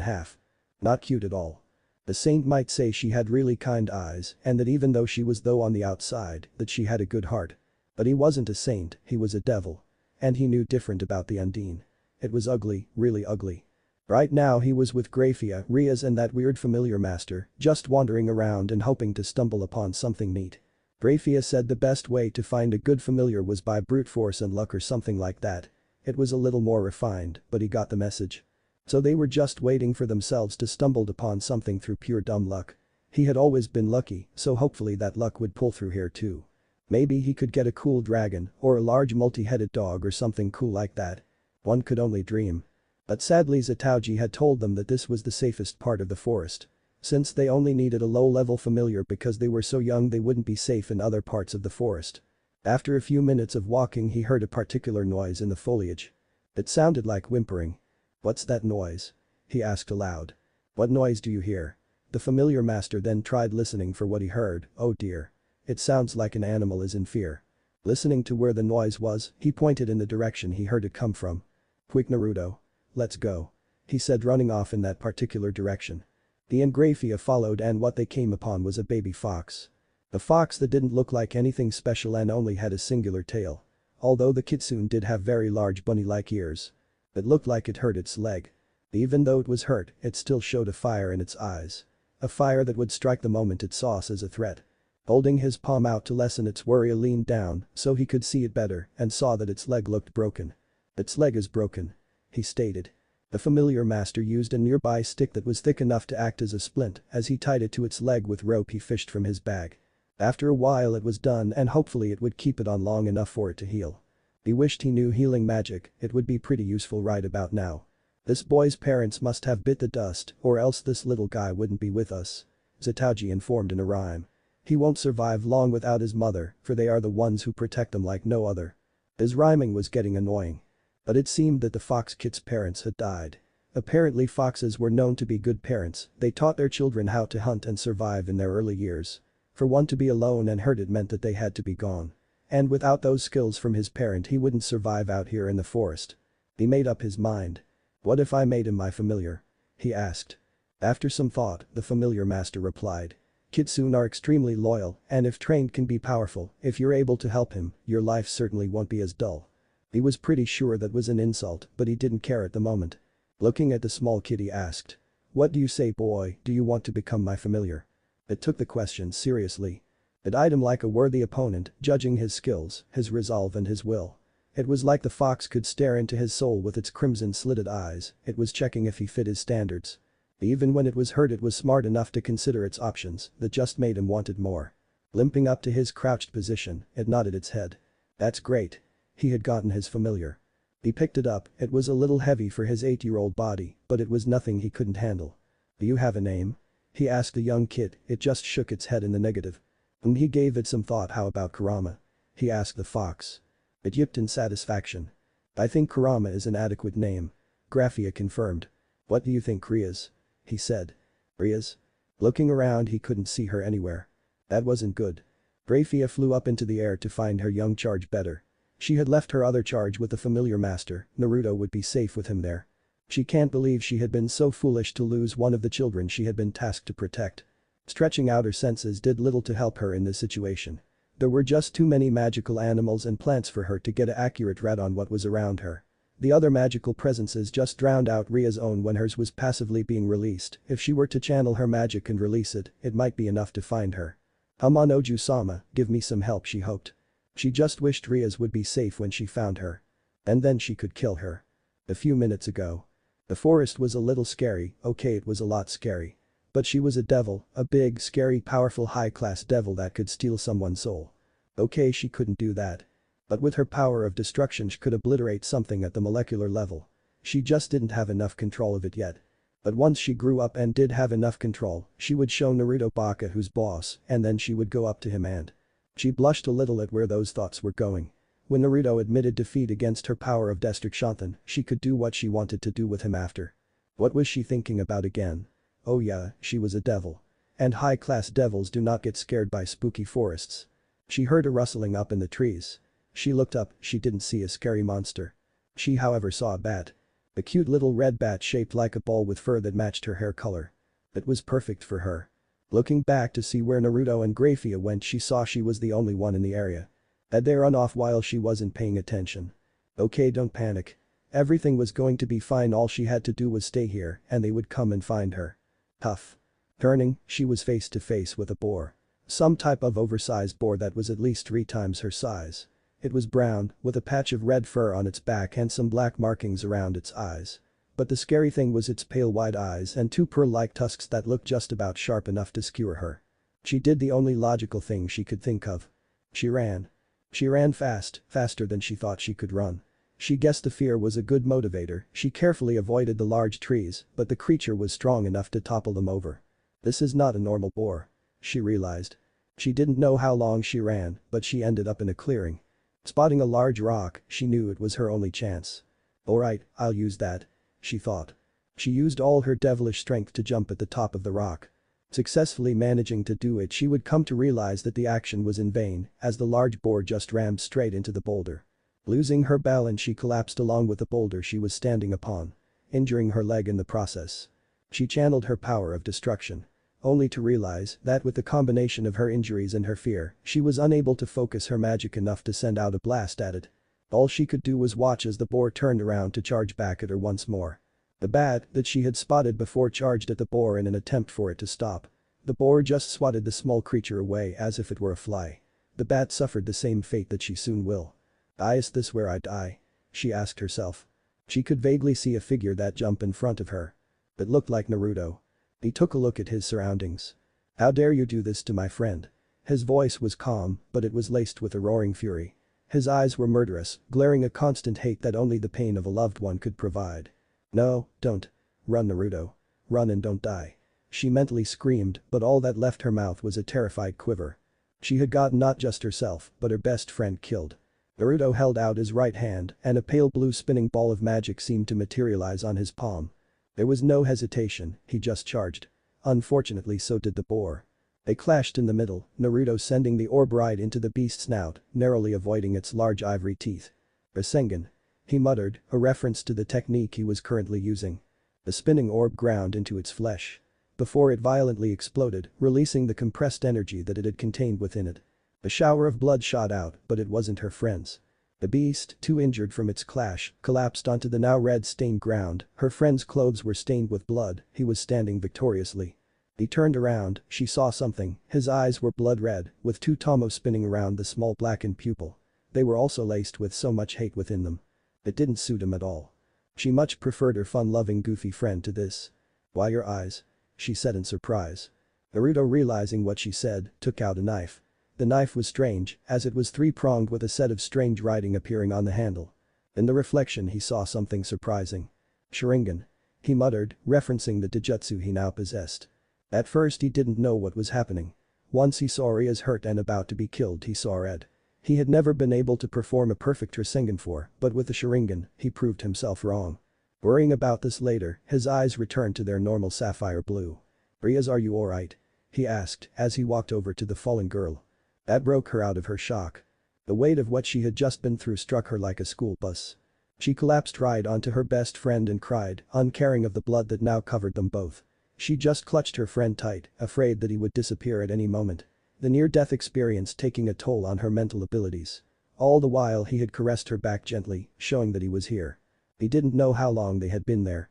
half. Not cute at all. The saint might say she had really kind eyes and that even though she was though on the outside, that she had a good heart. But he wasn't a saint, he was a devil. And he knew different about the Undine. It was ugly, really ugly. Right now he was with Grafia, Rias and that weird familiar master, just wandering around and hoping to stumble upon something neat. Grafia said the best way to find a good familiar was by brute force and luck or something like that. It was a little more refined, but he got the message. So they were just waiting for themselves to stumble upon something through pure dumb luck. He had always been lucky, so hopefully that luck would pull through here too. Maybe he could get a cool dragon or a large multi-headed dog or something cool like that. One could only dream. But sadly Zatoji had told them that this was the safest part of the forest. Since they only needed a low-level familiar because they were so young they wouldn't be safe in other parts of the forest. After a few minutes of walking he heard a particular noise in the foliage. It sounded like whimpering. "What's that noise?" he asked aloud. "What noise do you hear?" The familiar master then tried listening for what he heard. "Oh dear. It sounds like an animal is in fear." Listening to where the noise was, he pointed in the direction he heard it come from. "Quick Naruto. Let's go," he said, running off in that particular direction. The Ingraphia followed and what they came upon was a baby fox. A fox that didn't look like anything special and only had a singular tail. Although the kitsune did have very large bunny-like ears. It looked like it hurt its leg. Even though it was hurt, it still showed a fire in its eyes. A fire that would strike the moment it saw us as a threat. Holding his palm out to lessen its worry, leaned down so he could see it better and saw that its leg looked broken. "Its leg is broken," he stated. The familiar master used a nearby stick that was thick enough to act as a splint as he tied it to its leg with rope he fished from his bag. After a while it was done and hopefully it would keep it on long enough for it to heal. He wished he knew healing magic, it would be pretty useful right about now. This boy's parents must have bit the dust or else this little guy wouldn't be with us. Zatoji informed in a rhyme. He won't survive long without his mother for they are the ones who protect him like no other. His rhyming was getting annoying. But it seemed that the fox kid's parents had died. Apparently foxes were known to be good parents, they taught their children how to hunt and survive in their early years. For one to be alone and hurt it meant that they had to be gone. And without those skills from his parent he wouldn't survive out here in the forest. He made up his mind. "What if I made him my familiar?" he asked. After some thought, the familiar master replied. "Kitsune are extremely loyal and if trained can be powerful, if you're able to help him, your life certainly won't be as dull." He was pretty sure that was an insult but he didn't care at the moment. Looking at the small kid he asked. "What do you say boy, do you want to become my familiar?" It took the question seriously. It eyed him like a worthy opponent, judging his skills, his resolve and his will. It was like the fox could stare into his soul with its crimson-slitted eyes, it was checking if he fit his standards. Even when it was hurt it was smart enough to consider its options, that just made him want it more. Limping up to his crouched position, it nodded its head. "That's great." He had gotten his familiar. He picked it up, it was a little heavy for his 8-year-old body, but it was nothing he couldn't handle. "Do you have a name?" he asked the young kid, it just shook its head in the negative. And he gave it some thought. "How about Kurama?" he asked the fox. It yipped in satisfaction. "I think Kurama is an adequate name." Graphia confirmed. "What do you think Rias?" he said. "Rias?" Looking around he couldn't see her anywhere. That wasn't good. Graphia flew up into the air to find her young charge better. She had left her other charge with the familiar master, Naruto would be safe with him there. She can't believe she had been so foolish to lose one of the children she had been tasked to protect. Stretching out her senses did little to help her in this situation. There were just too many magical animals and plants for her to get an accurate read on what was around her. The other magical presences just drowned out Ria's own when hers was passively being released. If she were to channel her magic and release it, it might be enough to find her. "Hamanoju-sama, give me some help," she hoped. She just wished Rias would be safe when she found her. And then she could kill her. A few minutes ago. The forest was a little scary, okay it was a lot scary. But she was a devil, a big, scary, powerful high-class devil that could steal someone's soul. Okay she couldn't do that. But with her power of destruction she could obliterate something at the molecular level. She just didn't have enough control of it yet. But once she grew up and did have enough control, she would show Naruto Baka who's boss and then she would go up to him and. She blushed a little at where those thoughts were going. When Naruto admitted defeat against her power of destruction, she could do what she wanted to do with him after. What was she thinking about again? Oh yeah, she was a devil. And high-class devils do not get scared by spooky forests. She heard a rustling up in the trees. She looked up, she didn't see a scary monster. She however saw a bat. A cute little red bat shaped like a ball with fur that matched her hair color. It was perfect for her. Looking back to see where Naruto and Graphia went she saw she was the only one in the area. Had they run off while she wasn't paying attention? Okay don't panic. Everything was going to be fine all she had to do was stay here and they would come and find her. Tough. Turning, she was face to face with a boar. Some type of oversized boar that was at least 3 times her size. It was brown, with a patch of red fur on its back and some black markings around its eyes. But the scary thing was its pale white eyes and 2 pearl-like tusks that looked just about sharp enough to skewer her. She did the only logical thing she could think of. She ran. She ran fast, faster than she thought she could run. She guessed the fear was a good motivator. She carefully avoided the large trees, but the creature was strong enough to topple them over. This is not a normal boar. She realized. She didn't know how long she ran, but she ended up in a clearing. Spotting a large rock, she knew it was her only chance. Alright, I'll use that. She thought. She used all her devilish strength to jump at the top of the rock. Successfully managing to do it, she would come to realize that the action was in vain, as the large boar just rammed straight into the boulder. Losing her balance, she collapsed along with the boulder she was standing upon, injuring her leg in the process. She channeled her power of destruction, only to realize that with the combination of her injuries and her fear, she was unable to focus her magic enough to send out a blast at it. All she could do was watch as the boar turned around to charge back at her once more. The bat that she had spotted before charged at the boar in an attempt for it to stop. The boar just swatted the small creature away as if it were a fly. The bat suffered the same fate that she soon will. Is this where I die? She asked herself. She could vaguely see a figure that jump in front of her. It looked like Naruto. He took a look at his surroundings. How dare you do this to my friend? His voice was calm, but it was laced with a roaring fury. His eyes were murderous, glaring a constant hate that only the pain of a loved one could provide. No, don't. Run, Naruto. Run and don't die. She mentally screamed, but all that left her mouth was a terrified quiver. She had gotten not just herself, but her best friend killed. Naruto held out his right hand, and a pale blue spinning ball of magic seemed to materialize on his palm. There was no hesitation, he just charged. Unfortunately, so did the boar. They clashed in the middle, Naruto sending the orb right into the beast's snout, narrowly avoiding its large ivory teeth. Rasengan. He muttered, a reference to the technique he was currently using. The spinning orb ground into its flesh. Before it violently exploded, releasing the compressed energy that it had contained within it. A shower of blood shot out, but it wasn't her friend's. The beast, too injured from its clash, collapsed onto the now red-stained ground. Her friend's clothes were stained with blood. He was standing victoriously. He turned around, she saw something, his eyes were blood red, with two tomos spinning around the small blackened pupil. They were also laced with so much hate within them. It didn't suit him at all. She much preferred her fun-loving goofy friend to this. Why your eyes? She said in surprise. Naruto, realizing what she said, took out a knife. The knife was strange, as it was three-pronged with a set of strange writing appearing on the handle. In the reflection he saw something surprising. Sharingan. He muttered, referencing the Taijutsu he now possessed. At first he didn't know what was happening. Once he saw Rias hurt and about to be killed, he saw red. He had never been able to perform a perfect Rasengan for, but with the Sharingan, he proved himself wrong. Worrying about this later, his eyes returned to their normal sapphire blue. Rias, are you alright? He asked as he walked over to the fallen girl. That broke her out of her shock. The weight of what she had just been through struck her like a school bus. She collapsed right onto her best friend and cried, uncaring of the blood that now covered them both. She just clutched her friend tight, afraid that he would disappear at any moment. The near-death experience taking a toll on her mental abilities. All the while he had caressed her back gently, showing that he was here. He didn't know how long they had been there.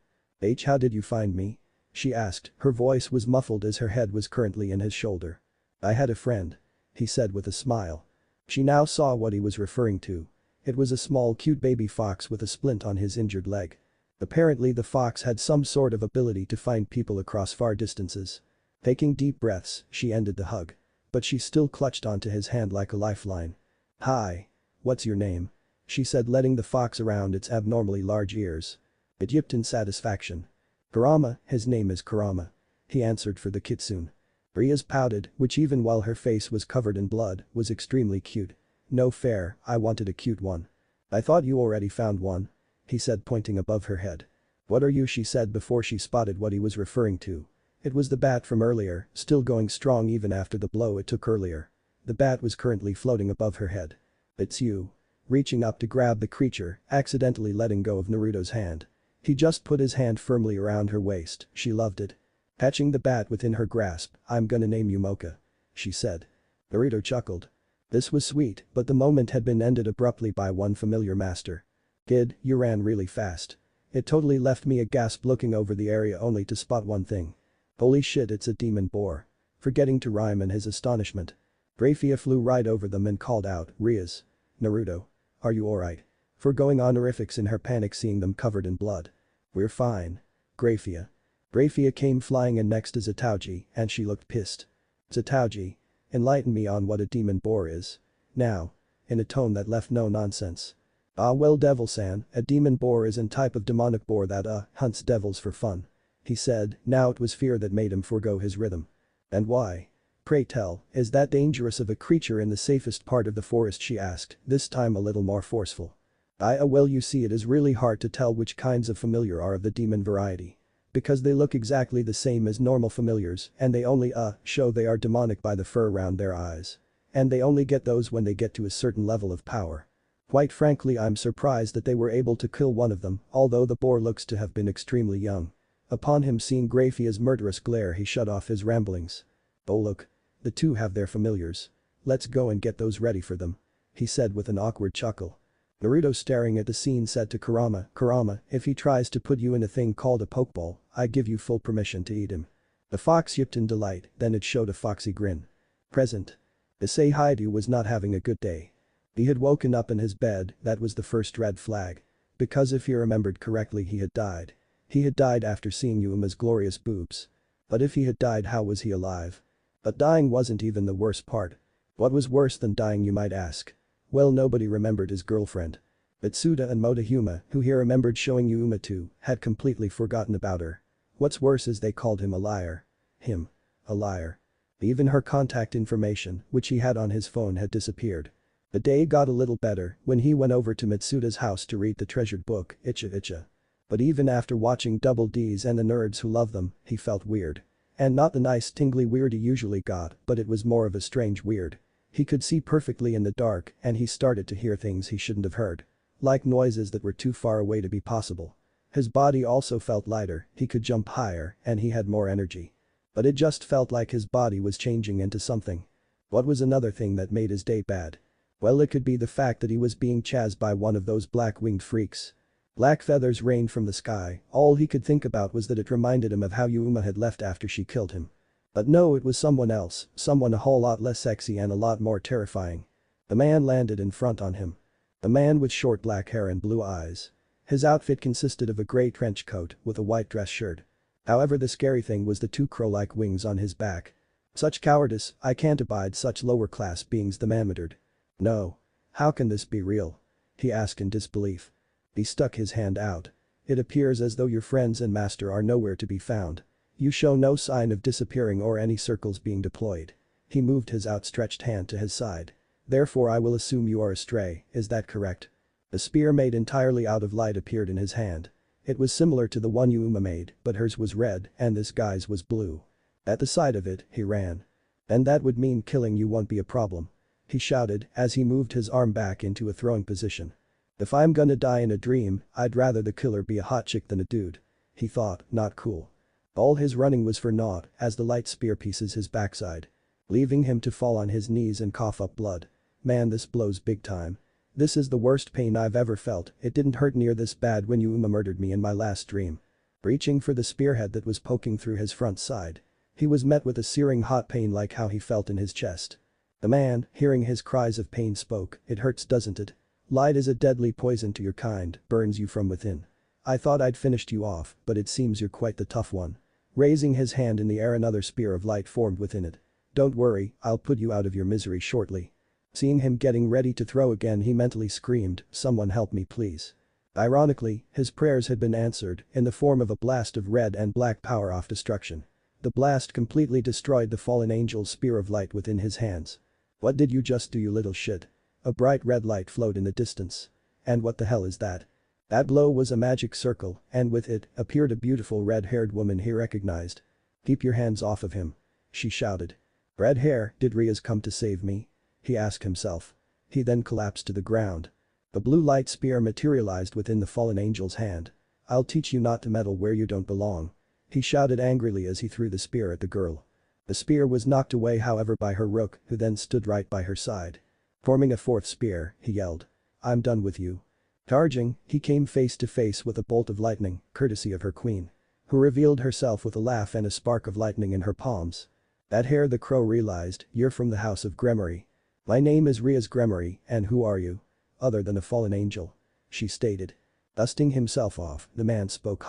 How did you find me? She asked, her voice was muffled as her head was currently in his shoulder. I had a friend. He said with a smile. She now saw what he was referring to. It was a small cute baby fox with a splint on his injured leg. Apparently the fox had some sort of ability to find people across far distances. Taking deep breaths, she ended the hug. But she still clutched onto his hand like a lifeline. Hi. What's your name? She said, letting the fox around its abnormally large ears. It yipped in satisfaction. Kurama, his name is Kurama. He answered for the kitsune. Rias pouted, which even while her face was covered in blood, was extremely cute. No fair, I wanted a cute one. I thought you already found one. He said, pointing above her head. What are you? She said before she spotted what he was referring to. It was the bat from earlier, still going strong even after the blow it took earlier. The bat was currently floating above her head. It's you. Reaching up to grab the creature, accidentally letting go of Naruto's hand. He just put his hand firmly around her waist, she loved it. Catching the bat within her grasp, I'm gonna name you Mocha. She said. Naruto chuckled. This was sweet, but the moment had been ended abruptly by one familiar master. Kid, you ran really fast. It totally left me a gasp looking over the area only to spot one thing. Holy shit, it's a demon boar. Forgetting to rhyme in his astonishment. Grafia flew right over them and called out, Rias. Naruto. Are you alright? Foregoing honorifics in her panic seeing them covered in blood. We're fine. Grafia. Grafia came flying in next to Zataoji, and she looked pissed. Zataoji. Enlighten me on what a demon boar is. Now. In a tone that left no nonsense. Ah well Devil-san, a demon boar is a type of demonic boar that hunts devils for fun. He said, now it was fear that made him forgo his rhythm. And why? Pray tell, is that dangerous of a creature in the safest part of the forest she asked, this time a little more forceful. Well you see it is really hard to tell which kinds of familiar are of the demon variety. Because they look exactly the same as normal familiars and they only show they are demonic by the fur around their eyes. And they only get those when they get to a certain level of power. Quite frankly I'm surprised that they were able to kill one of them, although the boar looks to have been extremely young. Upon him seeing Graphia's murderous glare he shut off his ramblings. Oh look. The two have their familiars. Let's go and get those ready for them. He said with an awkward chuckle. Naruto staring at the scene said to Kurama, Kurama, if he tries to put you in a thing called a pokeball, I give you full permission to eat him. The fox yipped in delight, then it showed a foxy grin. Present. Issei Haidu was not having a good day. He had woken up in his bed, that was the first red flag. Because if he remembered correctly he had died. He had died after seeing Yuuma's glorious boobs. But if he had died how was he alive? But dying wasn't even the worst part. What was worse than dying you might ask? Well nobody remembered his girlfriend. Mitsuda and Motohuma, who he remembered showing Yuuma to, had completely forgotten about her. What's worse is they called him a liar. Him. A liar. Even her contact information, which he had on his phone had disappeared. The day got a little better when he went over to Mitsuda's house to read the treasured book, Icha. But even after watching Double D's and the nerds who love them, he felt weird. And not the nice tingly weird he usually got, but it was more of a strange weird. He could see perfectly in the dark and he started to hear things he shouldn't have heard. Like noises that were too far away to be possible. His body also felt lighter, he could jump higher and he had more energy. But it just felt like his body was changing into something. What was another thing that made his day bad? Well it could be the fact that he was being chased by one of those black-winged freaks. Black feathers rained from the sky, all he could think about was that it reminded him of how Yuuma had left after she killed him. But no it was someone else, someone a whole lot less sexy and a lot more terrifying. The man landed in front on him. The man with short black hair and blue eyes. His outfit consisted of a grey trench coat with a white dress shirt. However the scary thing was the two crow-like wings on his back. Such cowardice, I can't abide such lower-class beings, the man muttered. No. How can this be real? He asked in disbelief. He stuck his hand out. It appears as though your friends and master are nowhere to be found. You show no sign of disappearing or any circles being deployed. He moved his outstretched hand to his side. Therefore I will assume you are astray, is that correct? A spear made entirely out of light appeared in his hand. It was similar to the one Yuuma made, but hers was red and this guy's was blue. At the sight of it, he ran. And that would mean killing you won't be a problem. He shouted as he moved his arm back into a throwing position. If I'm gonna die in a dream, I'd rather the killer be a hot chick than a dude. He thought, not cool. All his running was for naught as the light spear pieces his backside. Leaving him to fall on his knees and cough up blood. Man this blows big time. This is the worst pain I've ever felt, it didn't hurt near this bad when Yuuma murdered me in my last dream. Reaching for the spearhead that was poking through his front side. He was met with a searing hot pain like how he felt in his chest. The man, hearing his cries of pain spoke, it hurts doesn't it? Light is a deadly poison to your kind, burns you from within. I thought I'd finished you off, but it seems you're quite the tough one. Raising his hand in the air another spear of light formed within it. Don't worry, I'll put you out of your misery shortly. Seeing him getting ready to throw again he mentally screamed, someone help me please. Ironically, his prayers had been answered in the form of a blast of red and black power off destruction. The blast completely destroyed the fallen angel's spear of light within his hands. What did you just do you little shit? A bright red light flowed in the distance. And what the hell is that? That blow was a magic circle and with it appeared a beautiful red-haired woman he recognized. Keep your hands off of him. She shouted. Red hair, did Rias come to save me? He asked himself. He then collapsed to the ground. The blue light spear materialized within the fallen angel's hand. I'll teach you not to meddle where you don't belong. He shouted angrily as he threw the spear at the girl. The spear was knocked away however by her rook who then stood right by her side. Forming a fourth spear, he yelled. I'm done with you. Charging, he came face to face with a bolt of lightning, courtesy of her queen. Who revealed herself with a laugh and a spark of lightning in her palms. That hair the crow realized, you're from the house of Gremory. My name is Rias Gremory, and who are you? Other than a fallen angel. She stated. Dusting himself off, the man spoke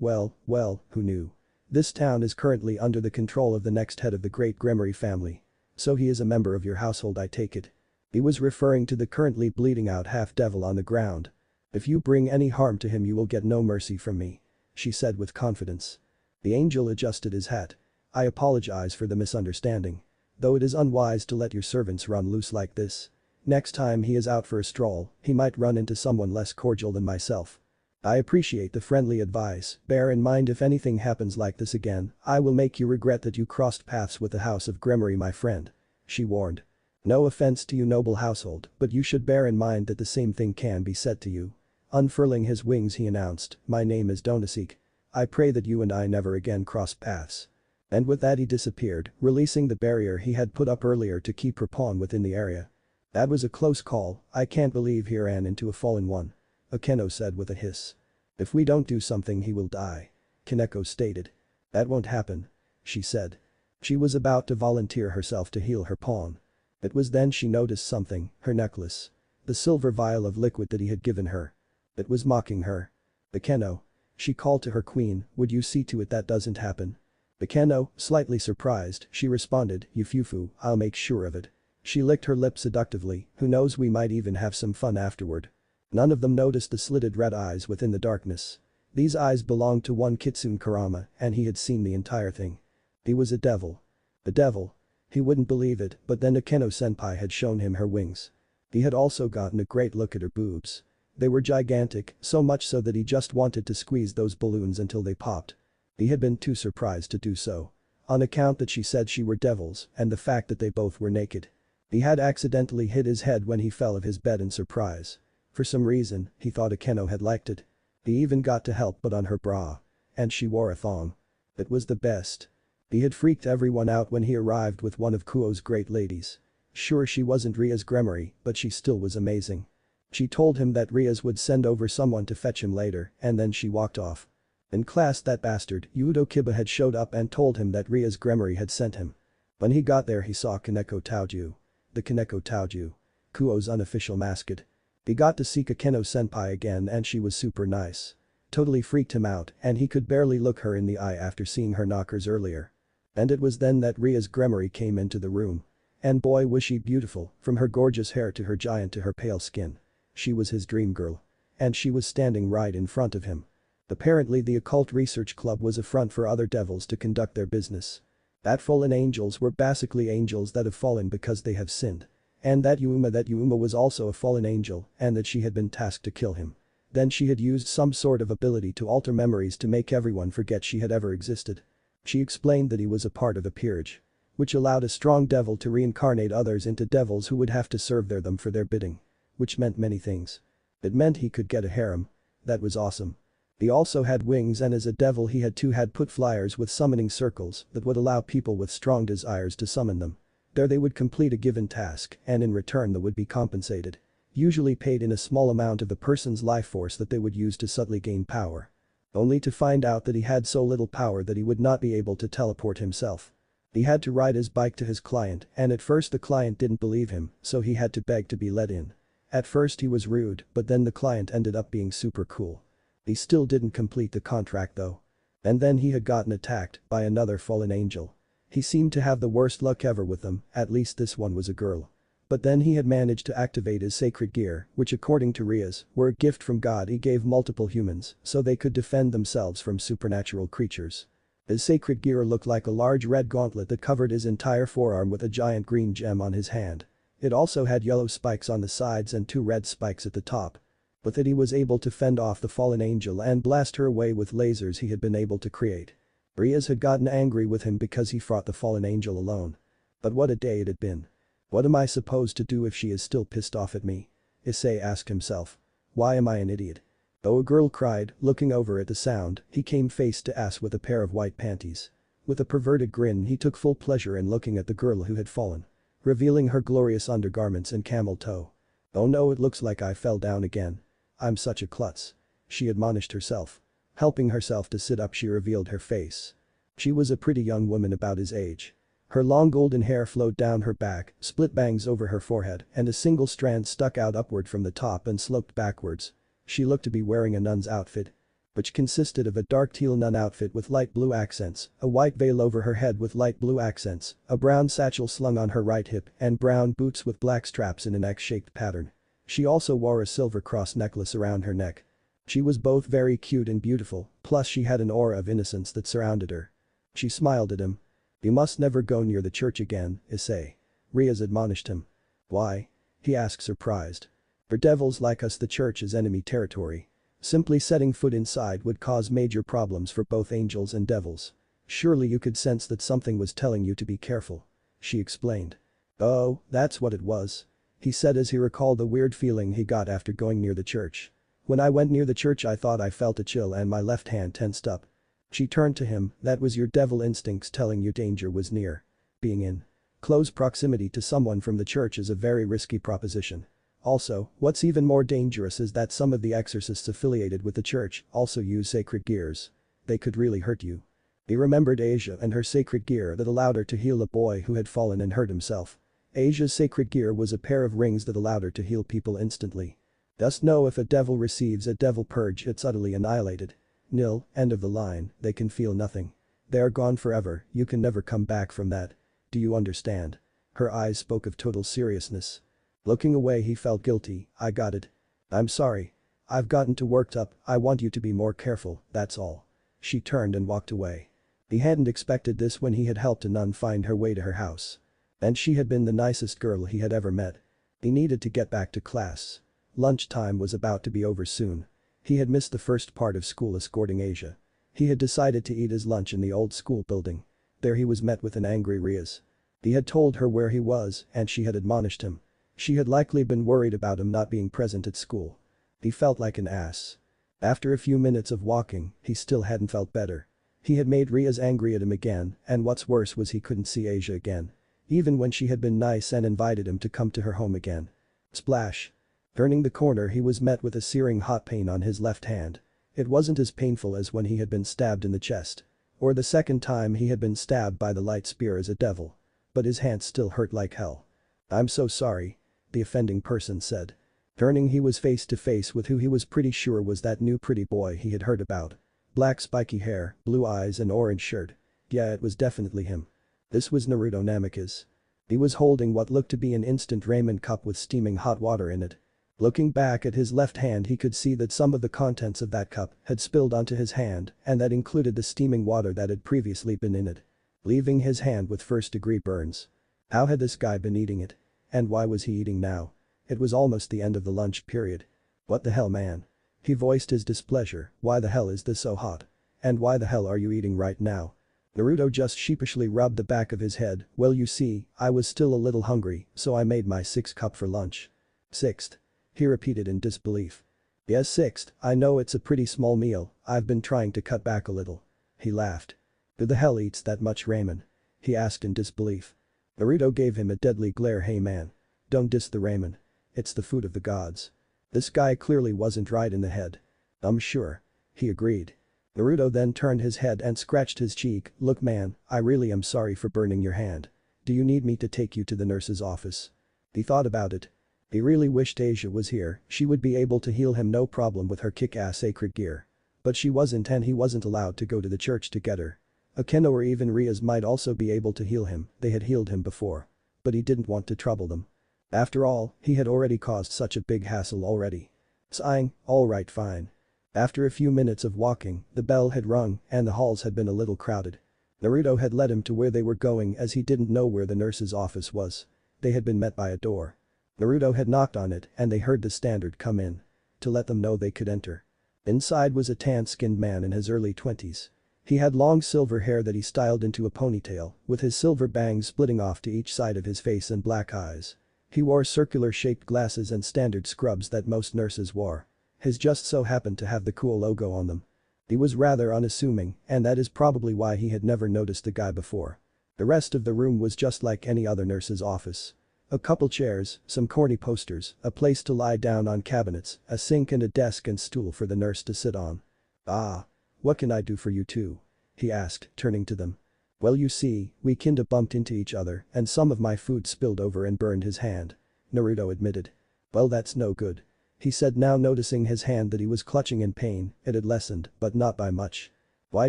Well, who knew? This town is currently under the control of the next head of the great Gremory family. So he is a member of your household I take it. He was referring to the currently bleeding out half-devil on the ground. "If you bring any harm to him you will get no mercy from me," she said with confidence. The angel adjusted his hat. "I apologize for the misunderstanding. Though it is unwise to let your servants run loose like this. Next time he is out for a stroll, he might run into someone less cordial than myself. I appreciate the friendly advice, bear in mind if anything happens like this again, I will make you regret that you crossed paths with the house of Gremory, my friend," she warned. "No offense to you noble household, but you should bear in mind that the same thing can be said to you." Unfurling his wings he announced, "My name is Donasik. I pray that you and I never again cross paths." And with that he disappeared, releasing the barrier he had put up earlier to keep her pawn within the area. "That was a close call, I can't believe he ran into a fallen one," Akeno said with a hiss. "If we don't do something he will die," Kaneko stated. "That won't happen," she said. She was about to volunteer herself to heal her pawn. It was then she noticed something, her necklace. The silver vial of liquid that he had given her. It was mocking her. "Akeno," she called to her queen, "would you see to it that doesn't happen?" Akeno, slightly surprised, she responded, "Yufufu, I'll make sure of it." She licked her lips seductively, "Who knows, we might even have some fun afterward." None of them noticed the slitted red eyes within the darkness. These eyes belonged to one Kitsune Karama and he had seen the entire thing. He was a devil. A devil. He wouldn't believe it, but then Akeno-senpai had shown him her wings. He had also gotten a great look at her boobs. They were gigantic, so much so that he just wanted to squeeze those balloons until they popped. He had been too surprised to do so. On account that she said she were devils and the fact that they both were naked. He had accidentally hit his head when he fell of his bed in surprise. For some reason, he thought Akeno had liked it. He even got to help put on her bra. And she wore a thong. It was the best. He had freaked everyone out when he arrived with one of Kuo's great ladies. Sure, she wasn't Rias Gremory, but she still was amazing. She told him that Rias would send over someone to fetch him later and then she walked off. In class that bastard, Yudo Kiba had showed up and told him that Rias Gremory had sent him. When he got there he saw Kaneko Taoju. The Kaneko Taoju. Kuo's unofficial mascot. He got to see Akeno-senpai again and she was super nice. Totally freaked him out and he could barely look her in the eye after seeing her knockers earlier. And it was then that Rias Gremory came into the room. And boy was she beautiful, from her gorgeous hair to her giant to her pale skin. She was his dream girl. And she was standing right in front of him. Apparently the occult research club was a front for other devils to conduct their business. That fallen angels were basically angels that have fallen because they have sinned. And that Yuma was also a fallen angel and that she had been tasked to kill him. Then she had used some sort of ability to alter memories to make everyone forget she had ever existed. She explained that he was a part of a peerage. Which allowed a strong devil to reincarnate others into devils who would have to serve them for their bidding. Which meant many things. It meant he could get a harem. That was awesome. He also had wings and as a devil he had put flyers with summoning circles that would allow people with strong desires to summon them. There they would complete a given task and in return they would be compensated. Usually paid in a small amount of the person's life force that they would use to subtly gain power. Only to find out that he had so little power that he would not be able to teleport himself. He had to ride his bike to his client and at first the client didn't believe him so he had to beg to be let in. At first he was rude but then the client ended up being super cool. He still didn't complete the contract though. And then he had gotten attacked by another fallen angel. He seemed to have the worst luck ever with them, at least this one was a girl. But then he had managed to activate his sacred gear, which according to Rias, were a gift from God he gave multiple humans so they could defend themselves from supernatural creatures. His sacred gear looked like a large red gauntlet that covered his entire forearm with a giant green gem on his hand. It also had yellow spikes on the sides and 2 red spikes at the top. With it he was able to fend off the fallen angel and blast her away with lasers he had been able to create. Rias had gotten angry with him because he fought the fallen angel alone. But what a day it had been. What am I supposed to do if she is still pissed off at me? Issei asked himself. Why am I an idiot? Though a girl cried, looking over at the sound, he came face to ass with a pair of white panties. With a perverted grin he took full pleasure in looking at the girl who had fallen. Revealing her glorious undergarments and camel toe. Oh no, it looks like I fell down again. I'm such a klutz. She admonished herself. Helping herself to sit up she revealed her face. She was a pretty young woman about his age. Her long golden hair flowed down her back, split bangs over her forehead and a single strand stuck out upward from the top and sloped backwards. She looked to be wearing a nun's outfit. which consisted of a dark teal nun outfit with light blue accents, a white veil over her head with light blue accents, a brown satchel slung on her right hip, and brown boots with black straps in an X-shaped pattern. She also wore a silver cross necklace around her neck. She was both very cute and beautiful, plus she had an aura of innocence that surrounded her. She smiled at him. "You must never go near the church again, Issei," Rias admonished him. "Why?" he asked surprised. "For devils like us the church is enemy territory. Simply setting foot inside would cause major problems for both angels and devils. Surely you could sense that something was telling you to be careful," she explained. "Oh, that's what it was," he said as he recalled the weird feeling he got after going near the church. "When I went near the church I thought I felt a chill and my left hand tensed up." She turned to him. "That was your devil instincts telling you danger was near. Being in close proximity to someone from the church is a very risky proposition. Also, what's even more dangerous is that some of the exorcists affiliated with the church also use sacred gears. They could really hurt you." He remembered Asia and her sacred gear that allowed her to heal a boy who had fallen and hurt himself. Asia's sacred gear was a pair of rings that allowed her to heal people instantly. Thus know if a devil receives a devil purge it's utterly annihilated. Nil, end of the line, they can feel nothing. They are gone forever, you can never come back from that. Do you understand? Her eyes spoke of total seriousness. Looking away he felt guilty. "I got it. I'm sorry. I've gotten too worked up, I want you to be more careful, that's all." She turned and walked away. He hadn't expected this when he had helped a nun find her way to her house. And she had been the nicest girl he had ever met. He needed to get back to class. Lunchtime was about to be over soon. He had missed the first part of school escorting Asia. He had decided to eat his lunch in the old school building. There he was met with an angry Rias. He had told her where he was and she had admonished him. She had likely been worried about him not being present at school. He felt like an ass. After a few minutes of walking, he still hadn't felt better. He had made Rias angry at him again, and what's worse was he couldn't see Asia again. Even when she had been nice and invited him to come to her home again. Splash. Turning the corner he was met with a searing hot pain on his left hand. It wasn't as painful as when he had been stabbed in the chest. Or the second time he had been stabbed by the light spear as a devil. But his hand still hurt like hell. "I'm so sorry," the offending person said. Turning he was face to face with who he was pretty sure was that new pretty boy he had heard about. Black spiky hair, blue eyes and orange shirt. Yeah, it was definitely him. This was Naruto Namikaze. He was holding what looked to be an instant ramen cup with steaming hot water in it. Looking back at his left hand he could see that some of the contents of that cup had spilled onto his hand and that included the steaming water that had previously been in it. Leaving his hand with first-degree burns. How had this guy been eating it? And why was he eating now? It was almost the end of the lunch period. "What the hell, man?" He voiced his displeasure. "Why the hell is this so hot? And why the hell are you eating right now?" Naruto just sheepishly rubbed the back of his head. "Well you see, I was still a little hungry, so I made my sixth cup for lunch." "Sixth?" he repeated in disbelief. "Yes, sixth, I know it's a pretty small meal, I've been trying to cut back a little." He laughed. "Who the hell eats that much ramen?" he asked in disbelief. Naruto gave him a deadly glare. "Hey man. Don't diss the ramen. It's the food of the gods." This guy clearly wasn't right in the head. "I'm sure," he agreed. Naruto then turned his head and scratched his cheek. "Look man, I really am sorry for burning your hand. Do you need me to take you to the nurse's office?" He thought about it. He really wished Asia was here, she would be able to heal him no problem with her kick-ass sacred gear. But she wasn't and he wasn't allowed to go to the church to get her. Akeno or even Rias might also be able to heal him, they had healed him before. But he didn't want to trouble them. After all, he had already caused such a big hassle already. Sighing, "Alright fine." After a few minutes of walking, the bell had rung and the halls had been a little crowded. Naruto had led him to where they were going as he didn't know where the nurse's office was. They had been met by a door. Naruto had knocked on it and they heard the standard come in. To let them know they could enter. Inside was a tan-skinned man in his early 20s. He had long silver hair that he styled into a ponytail, with his silver bangs splitting off to each side of his face and black eyes. He wore circular-shaped glasses and standard scrubs that most nurses wore. His just so happened to have the cool logo on them. He was rather unassuming, and that is probably why he had never noticed the guy before. The rest of the room was just like any other nurse's office. A couple chairs, some corny posters, a place to lie down on cabinets, a sink and a desk and stool for the nurse to sit on. "Ah. What can I do for you two?" he asked, turning to them. "Well you see, we kinda bumped into each other and some of my food spilled over and burned his hand," Naruto admitted. "Well that's no good." he said, now noticing his hand that he was clutching in pain. It had lessened, but not by much. "Why